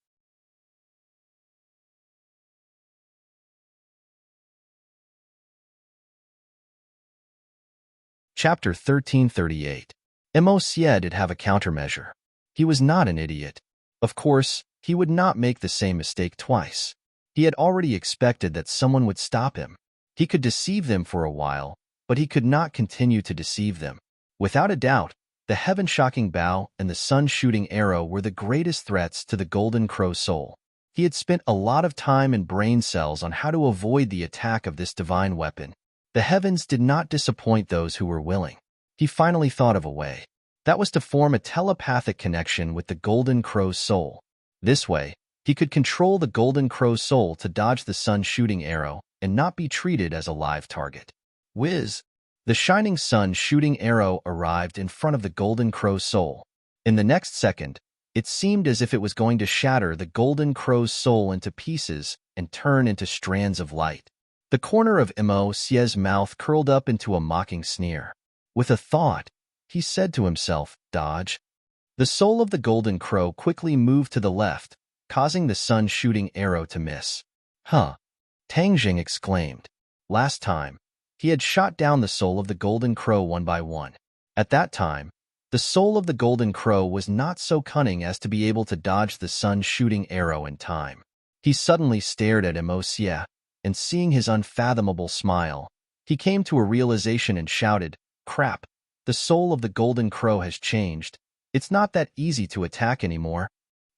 Chapter 1338. Emo Xie did have a countermeasure. He was not an idiot. Of course, he would not make the same mistake twice. He had already expected that someone would stop him. He could deceive them for a while, but he could not continue to deceive them. Without a doubt, the heaven-shocking bow and the sun-shooting arrow were the greatest threats to the Golden Crow's soul. He had spent a lot of time and brain cells on how to avoid the attack of this divine weapon. The heavens did not disappoint those who were willing. He finally thought of a way. That was to form a telepathic connection with the Golden Crow's soul. This way, he could control the Golden Crow's soul to dodge the sun's shooting arrow and not be treated as a live target. Whiz! The shining sun shooting arrow arrived in front of the Golden Crow's soul. In the next second, it seemed as if it was going to shatter the Golden Crow's soul into pieces and turn into strands of light. The corner of Mosie's mouth curled up into a mocking sneer. With a thought, he said to himself, "Dodge." The soul of the Golden Crow quickly moved to the left, causing the sun shooting arrow to miss. Huh! Tang Jing exclaimed. Last time, he had shot down the soul of the Golden Crow one by one. At that time, the soul of the Golden Crow was not so cunning as to be able to dodge the sun shooting arrow in time. He suddenly stared at Mosie, and seeing his unfathomable smile, he came to a realization and shouted, "Crap! The soul of the Golden Crow has changed. It's not that easy to attack anymore.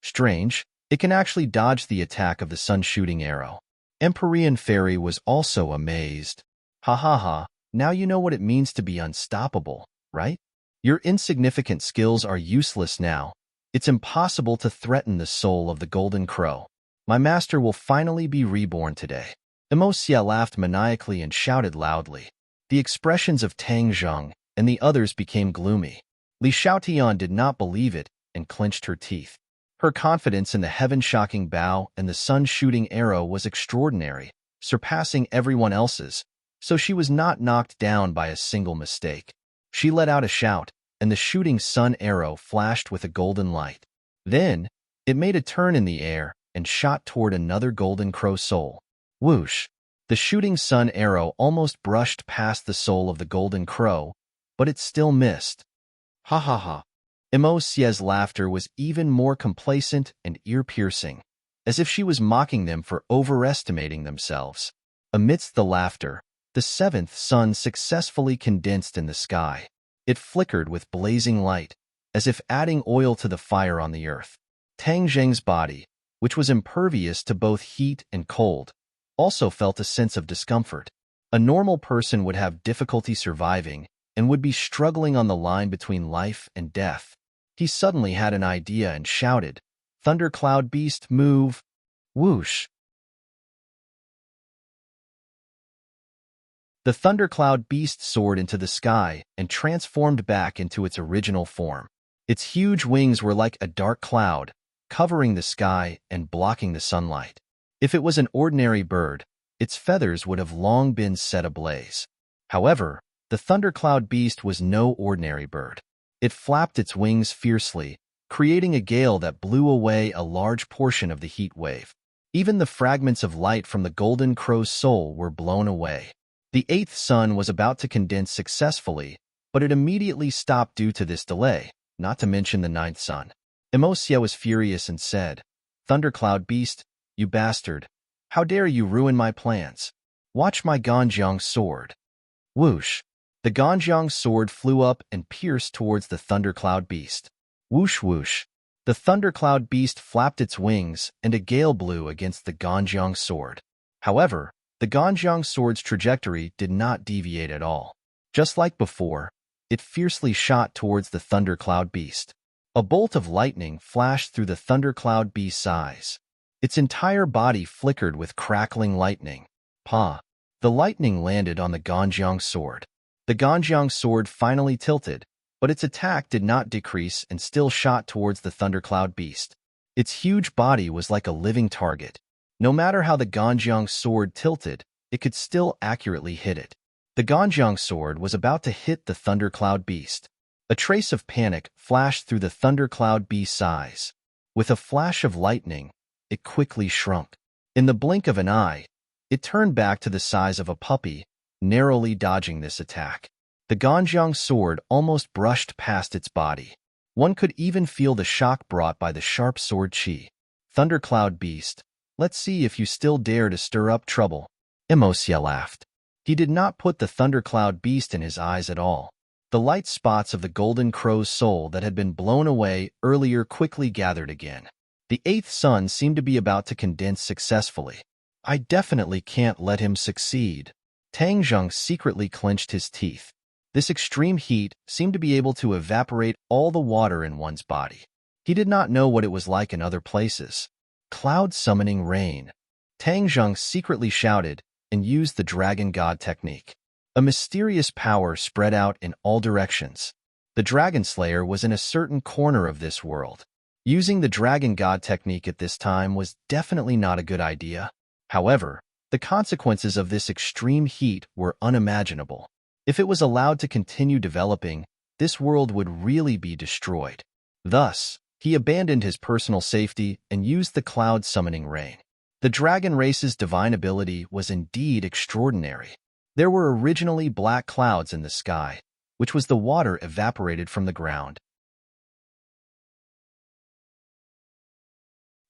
Strange, it can actually dodge the attack of the sun-shooting arrow." Empyrean Fairy was also amazed. "Ha ha ha, now you know what it means to be unstoppable, right? Your insignificant skills are useless now. It's impossible to threaten the soul of the Golden Crow. My master will finally be reborn today." Mosie laughed maniacally and shouted loudly. The expressions of Tang Zheng and the others became gloomy. Li Xiaotian did not believe it and clenched her teeth. Her confidence in the heaven-shocking bow and the sun-shooting arrow was extraordinary, surpassing everyone else's, so she was not knocked down by a single mistake. She let out a shout, and the shooting sun arrow flashed with a golden light. Then, it made a turn in the air and shot toward another Golden Crow soul. Whoosh! The shooting sun arrow almost brushed past the soul of the Golden Crow, but it still missed. Ha ha ha! Mosie's laughter was even more complacent and ear-piercing, as if she was mocking them for overestimating themselves. Amidst the laughter, the seventh sun successfully condensed in the sky. It flickered with blazing light, as if adding oil to the fire on the earth. Tang Zheng's body, which was impervious to both heat and cold, also felt a sense of discomfort. A normal person would have difficulty surviving and would be struggling on the line between life and death. He suddenly had an idea and shouted, "Thundercloud Beast, move!" Whoosh! The Thundercloud Beast soared into the sky and transformed back into its original form. Its huge wings were like a dark cloud, covering the sky and blocking the sunlight. If it was an ordinary bird, its feathers would have long been set ablaze. However, the Thundercloud Beast was no ordinary bird. It flapped its wings fiercely, creating a gale that blew away a large portion of the heat wave. Even the fragments of light from the Golden Crow's soul were blown away. The eighth sun was about to condense successfully, but it immediately stopped due to this delay, not to mention the ninth sun. Mosie was furious and said, "Thundercloud Beast, you bastard! How dare you ruin my plans? Watch my Ganjiang sword." Whoosh! The Ganjiang sword flew up and pierced towards the Thundercloud Beast. Whoosh whoosh! The Thundercloud Beast flapped its wings and a gale blew against the Ganjiang sword. However, the Ganjiang sword's trajectory did not deviate at all. Just like before, it fiercely shot towards the Thundercloud Beast. A bolt of lightning flashed through the Thundercloud Beast's eyes. Its entire body flickered with crackling lightning. Pa! The lightning landed on the Ganjiang sword. The Ganjiang sword finally tilted, but its attack did not decrease and still shot towards the Thundercloud Beast. Its huge body was like a living target. No matter how the Ganjiang sword tilted, it could still accurately hit it. The Ganjiang sword was about to hit the Thundercloud Beast. A trace of panic flashed through the Thundercloud Beast's eyes. With a flash of lightning, it quickly shrunk. In the blink of an eye, it turned back to the size of a puppy, narrowly dodging this attack. The Ganjiang sword almost brushed past its body. One could even feel the shock brought by the sharp sword chi. "Thundercloud Beast, let's see if you still dare to stir up trouble." Mosie laughed. He did not put the Thundercloud Beast in his eyes at all. The light spots of the Golden Crow's soul that had been blown away earlier quickly gathered again. The eighth sun seemed to be about to condense successfully. "I definitely can't let him succeed." Tang Zheng secretly clenched his teeth. This extreme heat seemed to be able to evaporate all the water in one's body. He did not know what it was like in other places. Cloud summoning rain. Tang Zheng secretly shouted and used the dragon god technique. A mysterious power spread out in all directions. The dragon slayer was in a certain corner of this world. Using the dragon god technique at this time was definitely not a good idea. However, the consequences of this extreme heat were unimaginable. If it was allowed to continue developing, this world would really be destroyed. Thus, he abandoned his personal safety and used the cloud summoning rain. The dragon race's divine ability was indeed extraordinary. There were originally black clouds in the sky, which was the water evaporated from the ground.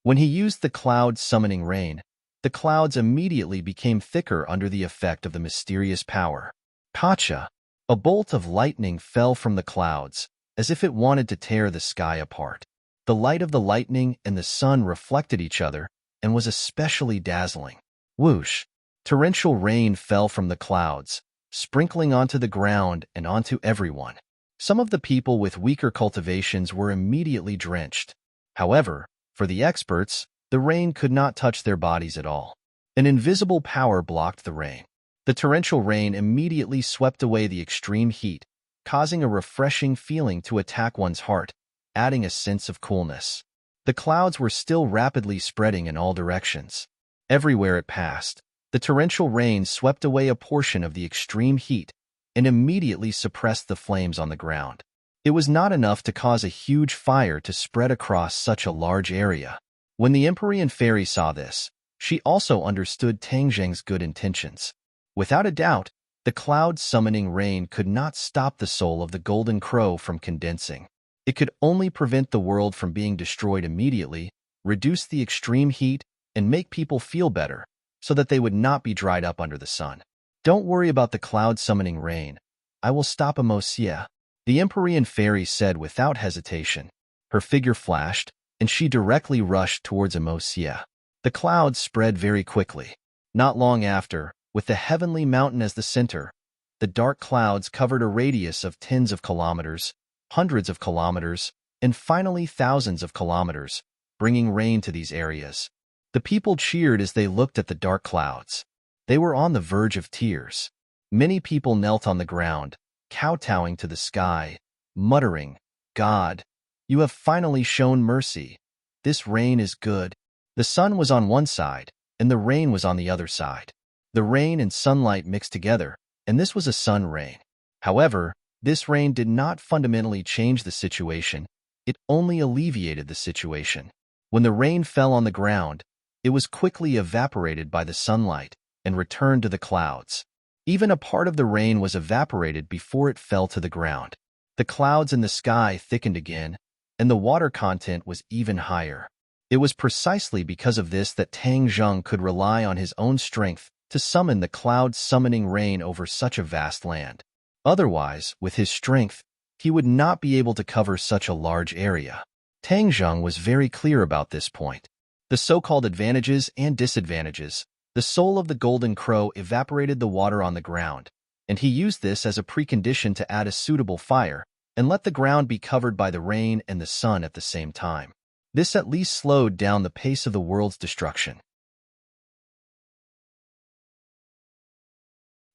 When he used the cloud summoning rain, the clouds immediately became thicker under the effect of the mysterious power. Pacha, a bolt of lightning fell from the clouds, as if it wanted to tear the sky apart. The light of the lightning and the sun reflected each other and was especially dazzling. Whoosh! Torrential rain fell from the clouds, sprinkling onto the ground and onto everyone. Some of the people with weaker cultivations were immediately drenched. However, for the experts, the rain could not touch their bodies at all. An invisible power blocked the rain. The torrential rain immediately swept away the extreme heat, causing a refreshing feeling to attack one's heart, adding a sense of coolness. The clouds were still rapidly spreading in all directions. Everywhere it passed, the torrential rain swept away a portion of the extreme heat and immediately suppressed the flames on the ground. It was not enough to cause a huge fire to spread across such a large area. When the Empyrean fairy saw this, she also understood Tang Zheng's good intentions. Without a doubt, the cloud-summoning rain could not stop the soul of the golden crow from condensing. It could only prevent the world from being destroyed immediately, reduce the extreme heat, and make people feel better, so that they would not be dried up under the sun. Don't worry about the cloud-summoning rain. I will stop Amosia, the Empyrean fairy said without hesitation. Her figure flashed, and she directly rushed towards Amosia. The clouds spread very quickly. Not long after, with the heavenly mountain as the center, the dark clouds covered a radius of tens of kilometers, hundreds of kilometers, and finally thousands of kilometers, bringing rain to these areas. The people cheered as they looked at the dark clouds. They were on the verge of tears. Many people knelt on the ground, kowtowing to the sky, muttering, "God, you have finally shown mercy. This rain is good." The sun was on one side, and the rain was on the other side. The rain and sunlight mixed together, and this was a sun rain. However, this rain did not fundamentally change the situation. It only alleviated the situation. When the rain fell on the ground, it was quickly evaporated by the sunlight and returned to the clouds. Even a part of the rain was evaporated before it fell to the ground. The clouds in the sky thickened again, and the water content was even higher. It was precisely because of this that Tang Zheng could rely on his own strength to summon the cloud-summoning rain over such a vast land. Otherwise, with his strength, he would not be able to cover such a large area. Tang Zheng was very clear about this point. The so-called advantages and disadvantages. The soul of the golden crow evaporated the water on the ground, and he used this as a precondition to add a suitable fire and let the ground be covered by the rain and the sun at the same time. This at least slowed down the pace of the world's destruction.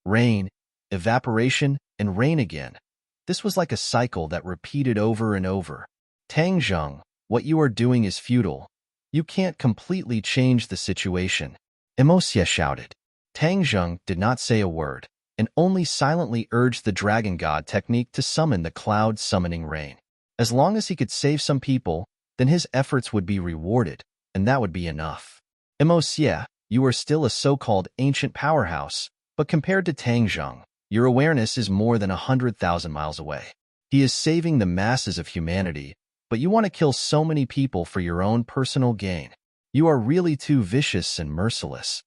Rain, evaporation, and rain again. This was like a cycle that repeated over and over. Tang Zheng, what you are doing is futile. You can't completely change the situation. Emosia shouted. Tang Zheng did not say a word, and only silently urged the dragon god technique to summon the cloud-summoning rain. As long as he could save some people, then his efforts would be rewarded, and that would be enough. Emosia, you are still a so-called ancient powerhouse, but compared to Tang Zheng, your awareness is more than 100,000 miles away. He is saving the masses of humanity, but you want to kill so many people for your own personal gain. You are really too vicious and merciless.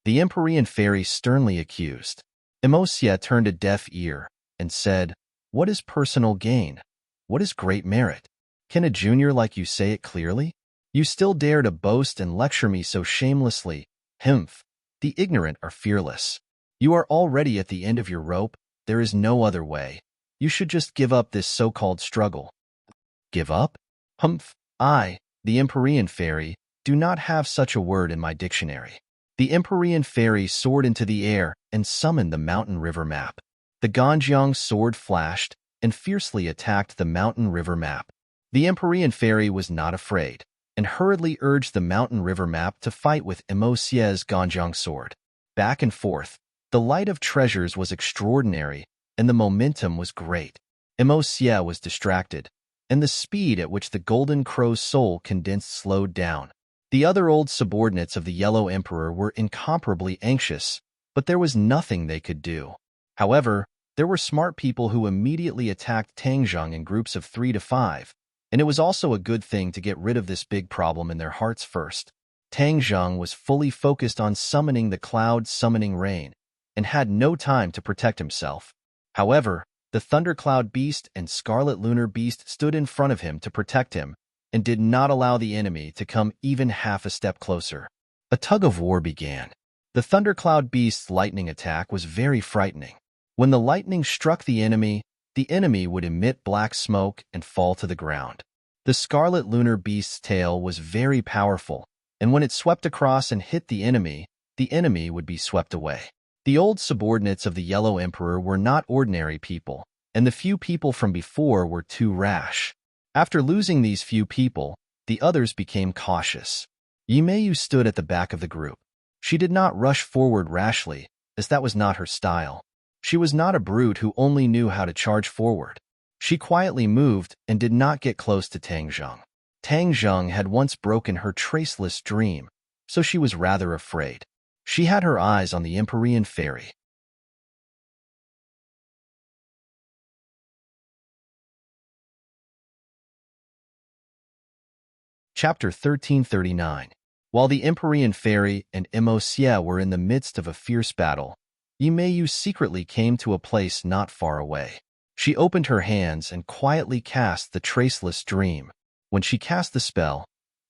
The Empyrean fairy sternly accused. Emosia turned a deaf ear and said, "What is personal gain? What is great merit? Can a junior like you say it clearly? You still dare to boast and lecture me so shamelessly. Humph! The ignorant are fearless." You are already at the end of your rope. There is no other way. You should just give up this so-called struggle. Give up? Humph. I, the Empyrean fairy, do not have such a word in my dictionary. The Empyrean fairy soared into the air and summoned the mountain river map. The Ganjiang sword flashed and fiercely attacked the mountain river map. The Empyrean fairy was not afraid and hurriedly urged the mountain river map to fight with Emosie's Ganjiang sword. Back and forth, the light of treasures was extraordinary and the momentum was great. Emosie was distracted, and the speed at which the Golden Crow's soul condensed slowed down. The other old subordinates of the Yellow Emperor were incomparably anxious, but there was nothing they could do. However, there were smart people who immediately attacked Tangzheng in groups of 3 to 5, and it was also a good thing to get rid of this big problem in their hearts first. Tangzheng was fully focused on summoning the cloud-summoning rain, and had no time to protect himself. However, the Thundercloud Beast and Scarlet Lunar Beast stood in front of him to protect him, and did not allow the enemy to come even half a step closer. A tug-of-war began. The Thundercloud Beast's lightning attack was very frightening. When the lightning struck the enemy would emit black smoke and fall to the ground. The Scarlet Lunar Beast's tail was very powerful, and when it swept across and hit the enemy would be swept away. The old subordinates of the Yellow Emperor were not ordinary people, and the few people from before were too rash. After losing these few people, the others became cautious. Yimeyu stood at the back of the group. She did not rush forward rashly, as that was not her style. She was not a brute who only knew how to charge forward. She quietly moved and did not get close to Tangzheng. Tangzheng had once broken her traceless dream, so she was rather afraid. She had her eyes on the Empyrean fairy. Chapter 1339. While the Empyrean fairy and Emosie were in the midst of a fierce battle, Yimeyu secretly came to a place not far away. She opened her hands and quietly cast the traceless dream. When she cast the spell,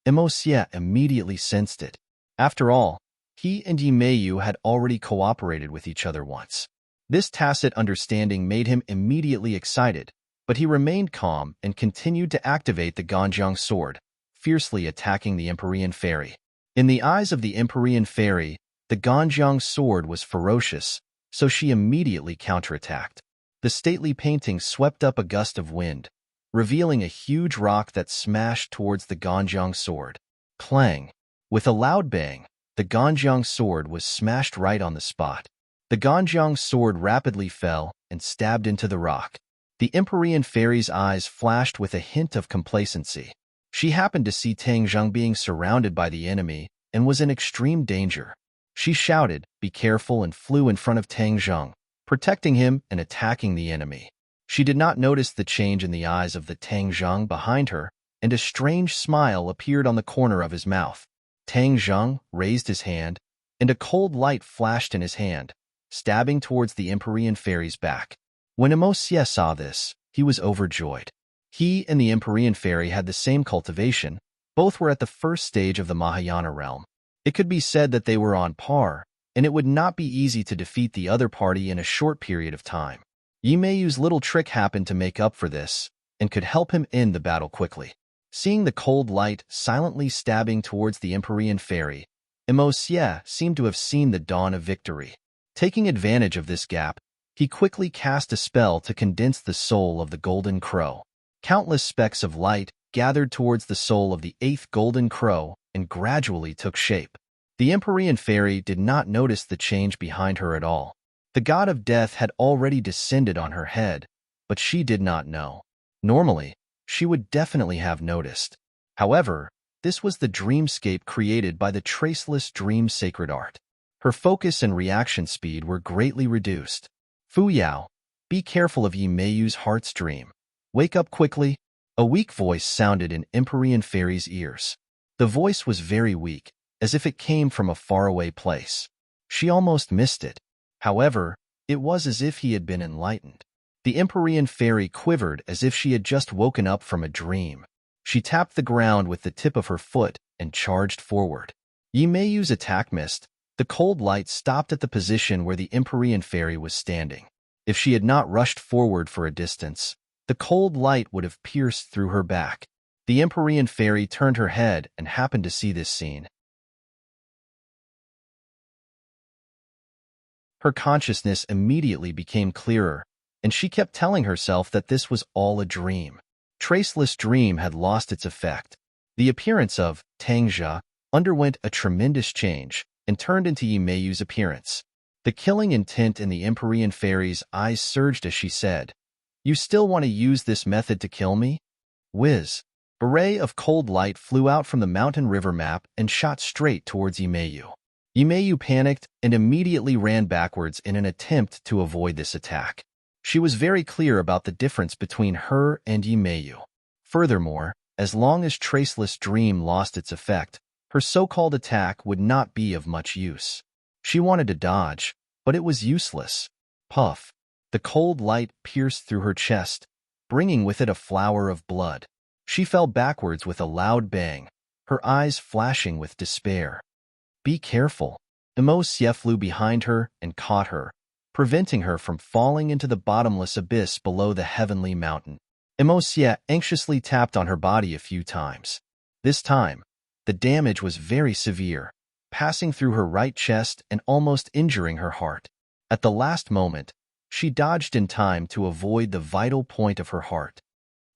Emosie immediately sensed it. After all, he and Yimeyu had already cooperated with each other once. This tacit understanding made him immediately excited, but he remained calm and continued to activate the Ganjiang sword, fiercely attacking the Empyrean fairy. In the eyes of the Empyrean fairy, the Ganjiang sword was ferocious, so she immediately counterattacked. The stately painting swept up a gust of wind, revealing a huge rock that smashed towards the Ganjiang sword. Clang! With a loud bang, the Ganjiang sword was smashed right on the spot. The Ganjiang sword rapidly fell and stabbed into the rock. The Empyrean fairy's eyes flashed with a hint of complacency. She happened to see Tangzheng being surrounded by the enemy and was in extreme danger. She shouted, "Be careful," and flew in front of Tangzheng, protecting him and attacking the enemy. She did not notice the change in the eyes of the Tangzheng behind her, and a strange smile appeared on the corner of his mouth. Tangzheng raised his hand, and a cold light flashed in his hand, stabbing towards the Empyrean fairy's back. When Emosie saw this, he was overjoyed. He and the Empyrean fairy had the same cultivation. Both were at the first stage of the Mahayana realm. It could be said that they were on par, and it would not be easy to defeat the other party in a short period of time. Yimeyu's little trick happened to make up for this, and could help him end the battle quickly. Seeing the cold light silently stabbing towards the Empyrean fairy, Emosie seemed to have seen the dawn of victory. Taking advantage of this gap, he quickly cast a spell to condense the soul of the Golden Crow. Countless specks of light gathered towards the soul of the 8th Golden Crow and gradually took shape. The Empyrean fairy did not notice the change behind her at all. The god of death had already descended on her head, but she did not know. Normally, she would definitely have noticed. However, this was the dreamscape created by the traceless dream sacred art. Her focus and reaction speed were greatly reduced. Fu Yao, be careful of Yimeyu's heart's dream. Wake up quickly. A weak voice sounded in Empyrean fairy's ears. The voice was very weak, as if it came from a faraway place. She almost missed it. However, it was as if he had been enlightened. The Empyrean fairy quivered as if she had just woken up from a dream. She tapped the ground with the tip of her foot and charged forward. Yimeyu's attack missed, The cold light stopped at the position where the Empyrean fairy was standing. If she had not rushed forward for a distance, the cold light would have pierced through her back. The Empyrean fairy turned her head and happened to see this scene. Her consciousness immediately became clearer, and she kept telling herself that this was all a dream. Traceless dream had lost its effect. The appearance of Tangjia underwent a tremendous change and turned into Yimei's appearance. The killing intent in the Empyrean fairy's eyes surged as she said, "You still want to use this method to kill me?" Whiz! A ray of cold light flew out from the mountain river map and shot straight towards Yimei. Yimei panicked and immediately ran backwards in an attempt to avoid this attack. She was very clear about the difference between her and Yimei. Furthermore, as long as Traceless Dream lost its effect, her so-called attack would not be of much use. She wanted to dodge, but it was useless. Puff! The cold light pierced through her chest, bringing with it a flower of blood. She fell backwards with a loud bang, her eyes flashing with despair. "Be careful." Emosia flew behind her and caught her, preventing her from falling into the bottomless abyss below the heavenly mountain. Emosia anxiously tapped on her body a few times. This time, the damage was very severe, passing through her right chest and almost injuring her heart. At the last moment, she dodged in time to avoid the vital point of her heart.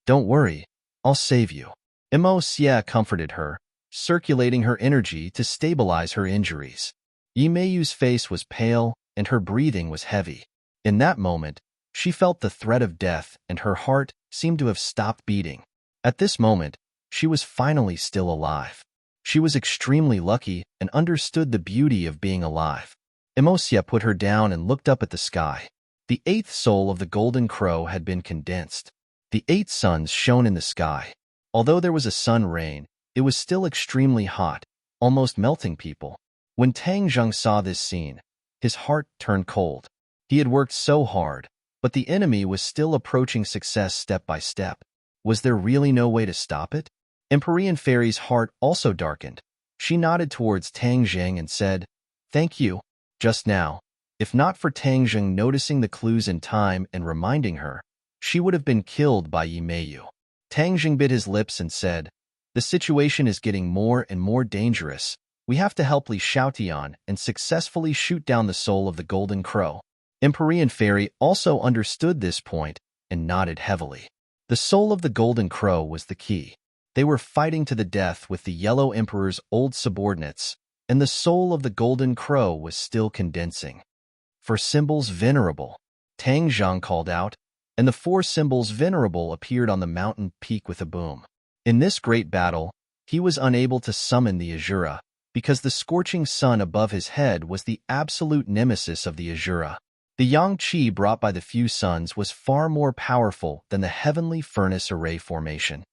"Don't worry, I'll save you." Emosia comforted her, circulating her energy to stabilize her injuries. Yimei's face was pale and her breathing was heavy. In that moment, she felt the threat of death and her heart seemed to have stopped beating. At this moment, she was finally still alive. She was extremely lucky and understood the beauty of being alive. Emosia put her down and looked up at the sky. The eighth soul of the golden crow had been condensed. The 8 suns shone in the sky. Although there was a sun rain, it was still extremely hot, almost melting people. When Tang Zheng saw this scene, his heart turned cold. He had worked so hard, but the enemy was still approaching success step by step. Was there really no way to stop it? Empyrean Fairy's heart also darkened. She nodded towards Tang Zheng and said, "Thank you." Just now, if not for Tang Zheng noticing the clues in time and reminding her, she would have been killed by Yimei. Tang Zheng bit his lips and said, "The situation is getting more and more dangerous. We have to help Li Xiaotian and successfully shoot down the soul of the golden crow." Empyrean Fairy also understood this point and nodded heavily. The soul of the golden crow was the key. They were fighting to the death with the Yellow Emperor's old subordinates, and the soul of the golden crow was still condensing. "For symbols venerable," Tang Zhang called out, and the 4 symbols venerable appeared on the mountain peak with a boom. In this great battle, he was unable to summon the Azura, because the scorching sun above his head was the absolute nemesis of the Azura. The yang qi brought by the few suns was far more powerful than the heavenly furnace array formation.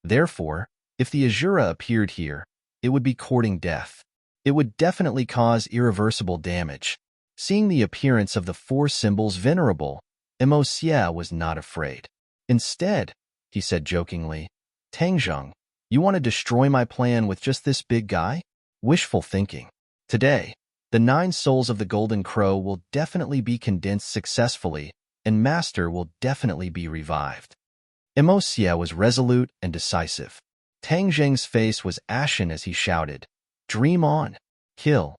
Therefore, if the Azura appeared here, it would be courting death. It would definitely cause irreversible damage. Seeing the appearance of the 4 symbols venerable, Emosia was not afraid. "Instead," he said jokingly, "Tang Zheng, you want to destroy my plan with just this big guy? Wishful thinking. Today, the 9 souls of the golden crow will definitely be condensed successfully, and Master will definitely be revived." Emosia was resolute and decisive. Tang Zheng's face was ashen as he shouted, "Dream on! Kill!"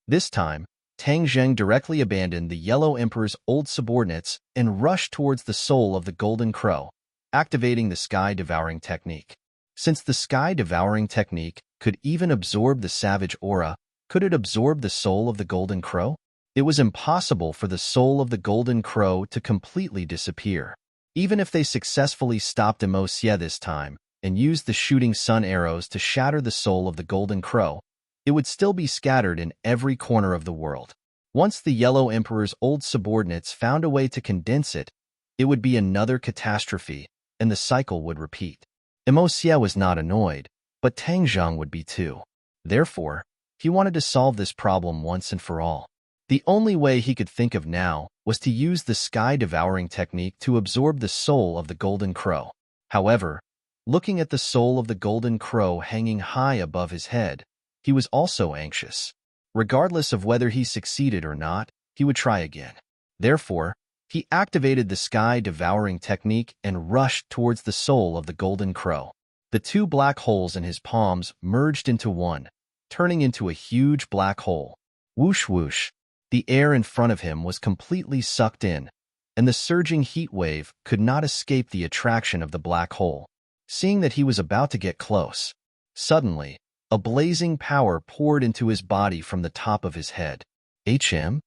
This time, Tang Zheng directly abandoned the Yellow Emperor's old subordinates and rushed towards the soul of the golden crow, activating the sky-devouring technique. Since the sky-devouring technique could even absorb the savage aura, could it absorb the soul of the golden crow? It was impossible for the soul of the golden crow to completely disappear. Even if they successfully stopped Emosia this time and used the shooting sun arrows to shatter the soul of the golden crow, it would still be scattered in every corner of the world. Once the Yellow Emperor's old subordinates found a way to condense it, it would be another catastrophe, and the cycle would repeat. Emosia was not annoyed, but Tang Zheng would be too. Therefore, he wanted to solve this problem once and for all. The only way he could think of now was to use the sky-devouring technique to absorb the soul of the golden crow. However, Looking at the soul of the golden crow hanging high above his head, he was also anxious. Regardless of whether he succeeded or not, he would try again. Therefore, he activated the sky-devouring technique and rushed towards the soul of the golden crow. The two black holes in his palms merged into one, turning into a huge black hole. Whoosh whoosh, the air in front of him was completely sucked in, and the surging heat wave could not escape the attraction of the black hole. Seeing that he was about to get close, suddenly, a blazing power poured into his body from the top of his head. HM?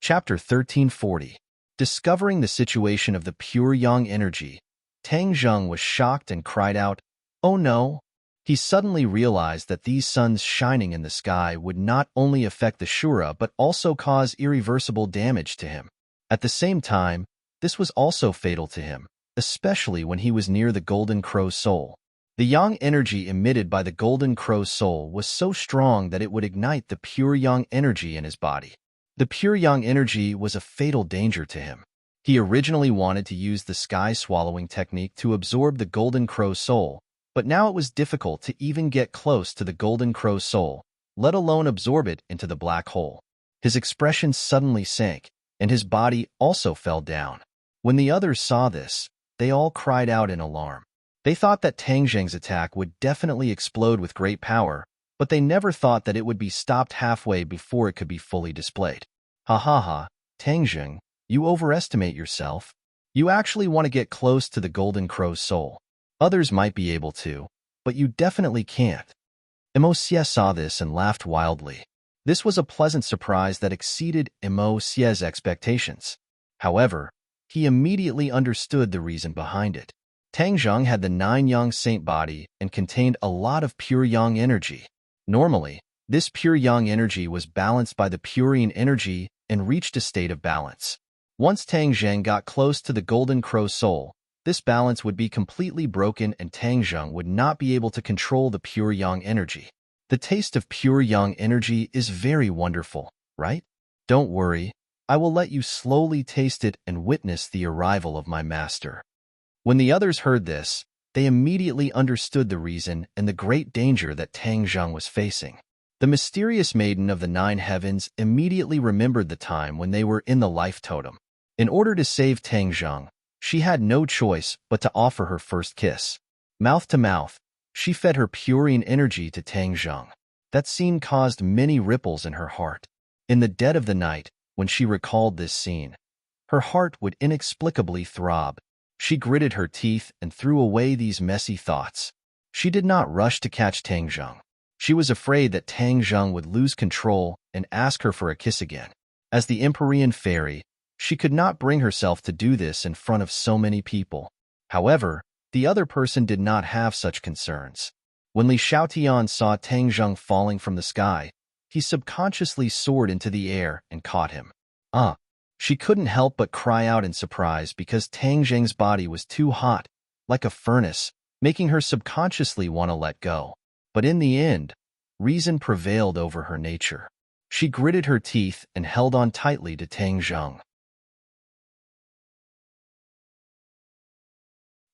Chapter 1340. Discovering the situation of the pure yang energy, Tang Zheng was shocked and cried out, "Oh no!" He suddenly realized that these suns shining in the sky would not only affect the Shura but also cause irreversible damage to him. At the same time, this was also fatal to him, especially when he was near the Golden Crow's soul. The yang energy emitted by the Golden Crow's soul was so strong that it would ignite the pure yang energy in his body. The pure yang energy was a fatal danger to him. He originally wanted to use the sky-swallowing technique to absorb the Golden Crow's soul, but now it was difficult to even get close to the Golden Crow's soul, let alone absorb it into the black hole. His expression suddenly sank, and his body also fell down. When the others saw this, they all cried out in alarm. They thought that Tang Zheng's attack would definitely explode with great power, but they never thought that it would be stopped halfway before it could be fully displayed. Ha ha ha, Tang Zheng, you overestimate yourself. You actually want to get close to the Golden Crow's soul. Others might be able to, but you definitely can't. Emo Xie saw this and laughed wildly. This was a pleasant surprise that exceeded Emo Xie's expectations. However, he immediately understood the reason behind it. Tang Zheng had the 9 yang saint body and contained a lot of pure yang energy. Normally, this pure yang energy was balanced by the purine energy and reached a state of balance. Once Tang Zheng got close to the Golden Crow's soul, this balance would be completely broken and Tang Zheng would not be able to control the pure yang energy. The taste of pure yang energy is very wonderful, right? Don't worry, I will let you slowly taste it and witness the arrival of my master. When the others heard this, they immediately understood the reason and the great danger that Tang Zheng was facing. The mysterious maiden of the 9 heavens immediately remembered the time when they were in the life totem. In order to save Tang Zheng, she had no choice but to offer her first kiss. Mouth to mouth, she fed her purine energy to Tang Zheng. That scene caused many ripples in her heart. In the dead of the night, when she recalled this scene, her heart would inexplicably throb. She gritted her teeth and threw away these messy thoughts. She did not rush to catch Tang Zheng. She was afraid that Tang Zheng would lose control and ask her for a kiss again. As the Empyrean fairy, she could not bring herself to do this in front of so many people. However, the other person did not have such concerns. When Li Xiaotian saw Tang Zheng falling from the sky, he subconsciously soared into the air and caught him. She couldn't help but cry out in surprise because Tang Zheng's body was too hot, like a furnace, making her subconsciously want to let go. But in the end, reason prevailed over her nature. She gritted her teeth and held on tightly to Tang Zheng.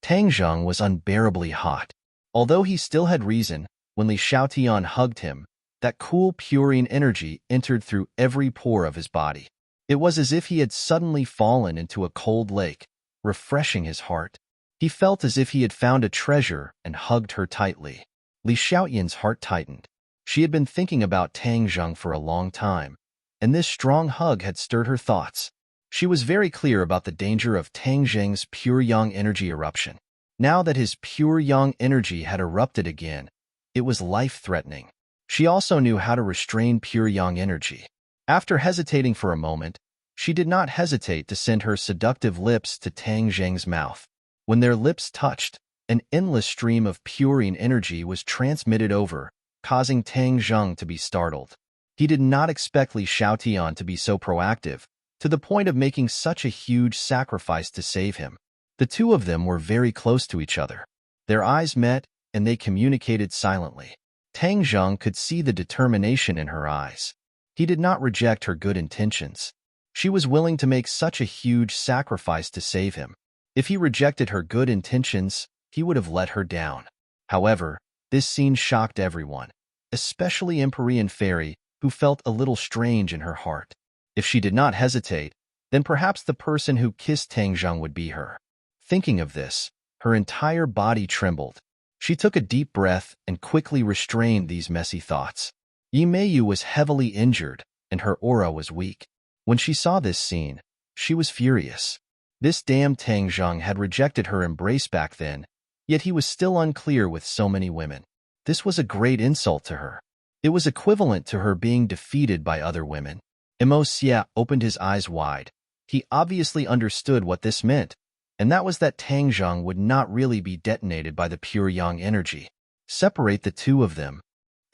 Tang Zheng was unbearably hot. Although he still had reason, when Li Xiaotian hugged him, that cool purine energy entered through every pore of his body. It was as if he had suddenly fallen into a cold lake, refreshing his heart. He felt as if he had found a treasure and hugged her tightly. Li Xiaotian's heart tightened. She had been thinking about Tang Zheng for a long time, and this strong hug had stirred her thoughts. She was very clear about the danger of Tang Zheng's pure yang energy eruption. Now that his pure yang energy had erupted again, it was life-threatening. She also knew how to restrain pure yang energy. After hesitating for a moment, she did not hesitate to send her seductive lips to Tang Zheng's mouth. When their lips touched, an endless stream of purine energy was transmitted over, causing Tang Zheng to be startled. He did not expect Li Xiaotian to be so proactive, to the point of making such a huge sacrifice to save him. The two of them were very close to each other. Their eyes met, and they communicated silently. Tang Zheng could see the determination in her eyes. He did not reject her good intentions. She was willing to make such a huge sacrifice to save him. If he rejected her good intentions, he would have let her down. However, this scene shocked everyone, especially Empyrean Fairy, who felt a little strange in her heart. If she did not hesitate, then perhaps the person who kissed Tangzheng would be her. Thinking of this, her entire body trembled. She took a deep breath and quickly restrained these messy thoughts. Yimeiyu was heavily injured, and her aura was weak. When she saw this scene, she was furious. This damned Tangzheng had rejected her embrace back then, yet he was still unclear with so many women. This was a great insult to her. It was equivalent to her being defeated by other women. Emo Xia opened his eyes wide. He obviously understood what this meant, and that was that Tangzheng would not really be detonated by the pure yang energy. Separate the two of them,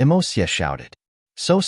Emo Xia shouted. So.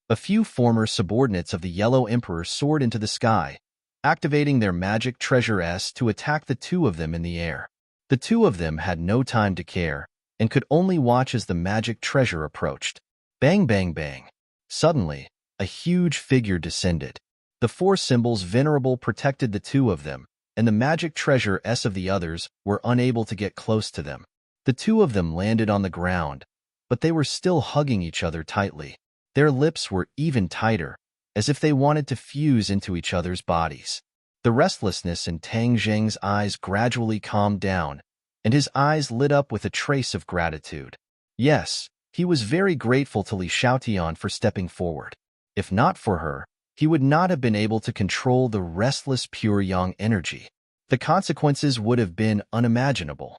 A few former subordinates of the Yellow Emperor soared into the sky, activating their magic treasure S to attack the two of them in the air. The two of them had no time to care, and could only watch as the magic treasure approached. Bang, bang, bang. Suddenly, a huge figure descended. The four symbols venerable protected the two of them, and the magic treasure S of the others were unable to get close to them. The two of them landed on the ground, but they were still hugging each other tightly. Their lips were even tighter, as if they wanted to fuse into each other's bodies. The restlessness in Tang Zheng's eyes gradually calmed down, and his eyes lit up with a trace of gratitude. Yes, he was very grateful to Li Xiaotian for stepping forward. If not for her, he would not have been able to control the restless pure yang energy. The consequences would have been unimaginable.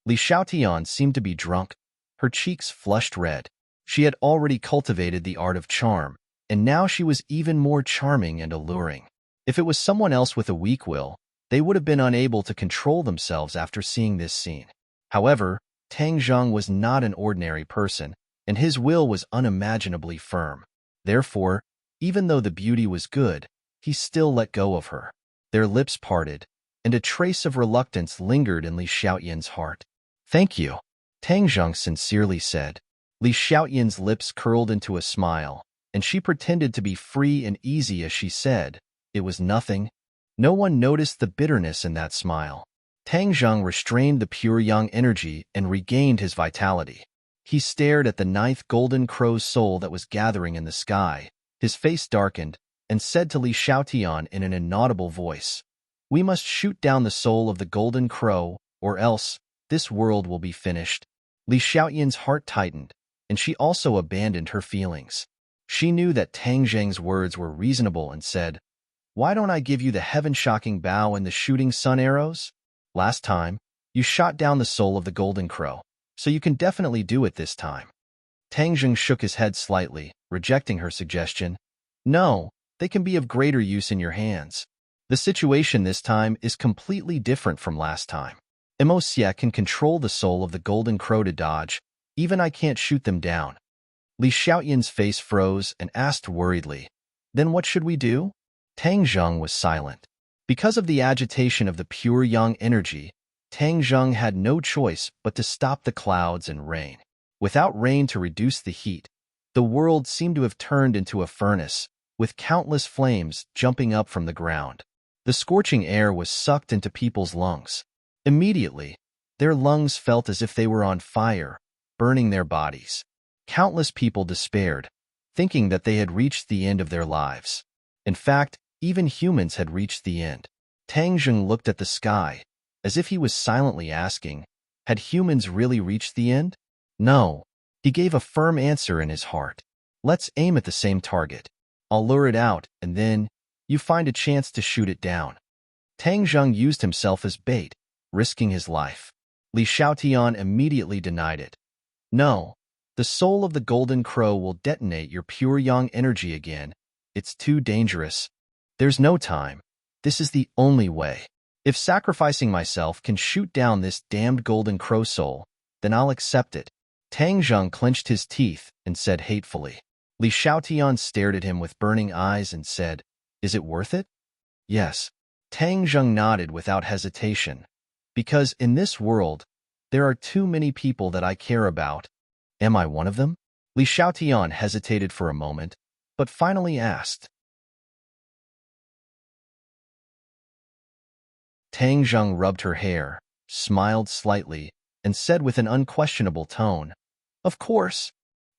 Li Xiaotian seemed to be drunk, her cheeks flushed red. She had already cultivated the art of charm, and now she was even more charming and alluring. If it was someone else with a weak will, they would have been unable to control themselves after seeing this scene. However, Tang Zheng was not an ordinary person, and his will was unimaginably firm. Therefore, even though the beauty was good, he still let go of her. Their lips parted, and a trace of reluctance lingered in Li Xiaotian's heart. "Thank you," Tang Zheng sincerely said. Li Xiaotian's lips curled into a smile, and she pretended to be free and easy as she said, "It was nothing." No one noticed the bitterness in that smile. Tang Zheng restrained the pure yang energy and regained his vitality. He stared at the ninth golden crow's soul that was gathering in the sky. His face darkened, and said to Li Xiaotian in an inaudible voice, "We must shoot down the soul of the golden crow, or else this world will be finished." Li Xiaotian's heart tightened, and she also abandoned her feelings. She knew that Tang Zheng's words were reasonable and said, "Why don't I give you the heaven-shocking bow and the shooting sun arrows? Last time, you shot down the soul of the golden crow, so you can definitely do it this time." Tang Zheng shook his head slightly, rejecting her suggestion. "No, they can be of greater use in your hands. The situation this time is completely different from last time. Emo Xia can control the soul of the golden crow to dodge. Even I can't shoot them down." Li Xiaotian's face froze and asked worriedly, "Then what should we do?" Tang Zheng was silent. Because of the agitation of the pure yang energy, Tang Zheng had no choice but to stop the clouds and rain. Without rain to reduce the heat, the world seemed to have turned into a furnace, with countless flames jumping up from the ground. The scorching air was sucked into people's lungs. Immediately, their lungs felt as if they were on fire, burning their bodies. Countless people despaired, thinking that they had reached the end of their lives. In fact, even humans had reached the end. Tang Zheng looked at the sky, as if he was silently asking, had humans really reached the end? No. He gave a firm answer in his heart. "Let's aim at the same target. I'll lure it out, and then you find a chance to shoot it down." Tang Zheng used himself as bait, risking his life. Li Xiaotian immediately denied it. "No, the soul of the golden crow will detonate your pure yang energy again. It's too dangerous. There's no time. This is the only way. If sacrificing myself can shoot down this damned golden crow soul, then I'll accept it." Tang Zheng clenched his teeth and said hatefully. Li Xiaotian stared at him with burning eyes and said, "Is it worth it?" "Yes." Tang Zheng nodded without hesitation. "Because in this world, there are too many people that I care about, Am I one of them? Li Xiaotian hesitated for a moment, but finally asked. Tang Zheng rubbed her hair, smiled slightly, and said with an unquestionable tone, "Of course."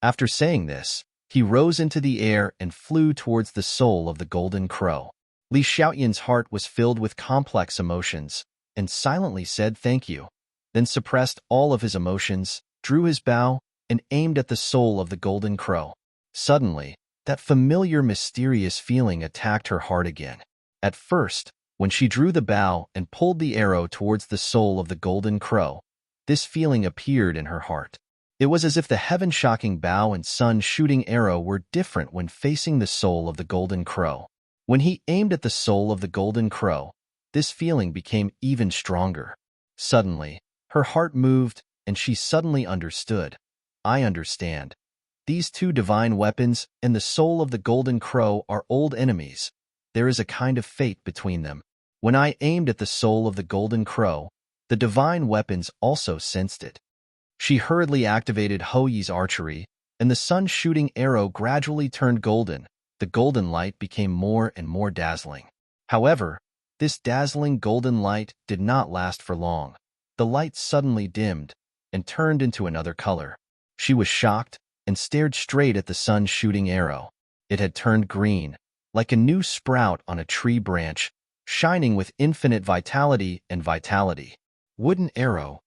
After saying this, he rose into the air and flew towards the soul of the golden crow. Li Xiaotian's heart was filled with complex emotions, and silently said thank you, then suppressed all of his emotions, drew his bow, and aimed at the soul of the golden crow. Suddenly, that familiar mysterious feeling attacked her heart again. At first, when she drew the bow and pulled the arrow towards the soul of the golden crow, this feeling appeared in her heart. It was as if the heaven-shocking bow and sun-shooting arrow were different when facing the soul of the golden crow. When he aimed at the soul of the golden crow, this feeling became even stronger. Suddenly, her heart moved, and she suddenly understood. I understand. These two divine weapons and the soul of the golden crow are old enemies. There is a kind of fate between them. When I aimed at the soul of the golden crow, the divine weapons also sensed it. She hurriedly activated Hou Yi's archery, and the sun-shooting arrow gradually turned golden. The golden light became more and more dazzling. However, this dazzling golden light did not last for long. The light suddenly dimmed and turned into another color. She was shocked and stared straight at the sun-shooting arrow. It had turned green, like a new sprout on a tree branch, shining with infinite vitality and vitality. Wooden arrow.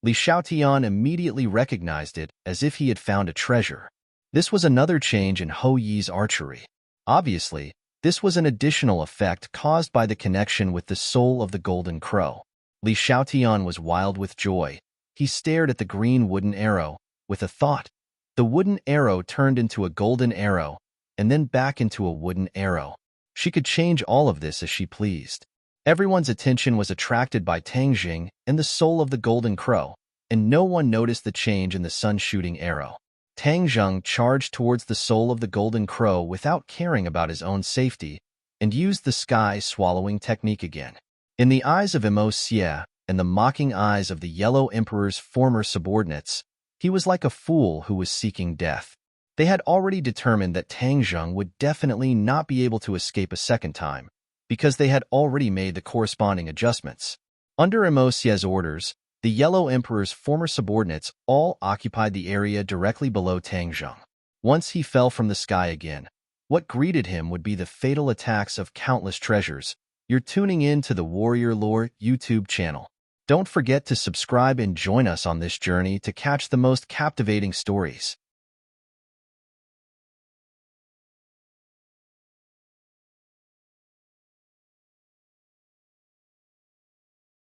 Li Xiaotian immediately recognized it as if he had found a treasure. This was another change in Hou Yi's archery. Obviously, this was an additional effect caused by the connection with the soul of the golden crow. Li Xiaotian was wild with joy. He stared at the green wooden arrow, with a thought. The wooden arrow turned into a golden arrow, and then back into a wooden arrow. She could change all of this as she pleased. Everyone's attention was attracted by Tang Jing and the soul of the golden crow, and no one noticed the change in the sun-shooting arrow. Tang Zheng charged towards the soul of the golden crow without caring about his own safety, and used the sky-swallowing technique again. In the eyes of Emo Xie and the mocking eyes of the Yellow Emperor's former subordinates, he was like a fool who was seeking death. They had already determined that Tang Zheng would definitely not be able to escape a second time, because they had already made the corresponding adjustments. Under Emo Xie's orders, the Yellow Emperor's former subordinates all occupied the area directly below Tang Zheng. Once he fell from the sky again, what greeted him would be the fatal attacks of countless treasures. You're tuning in to the Warrior Lore YouTube channel. Don't forget to subscribe and join us on this journey to catch the most captivating stories.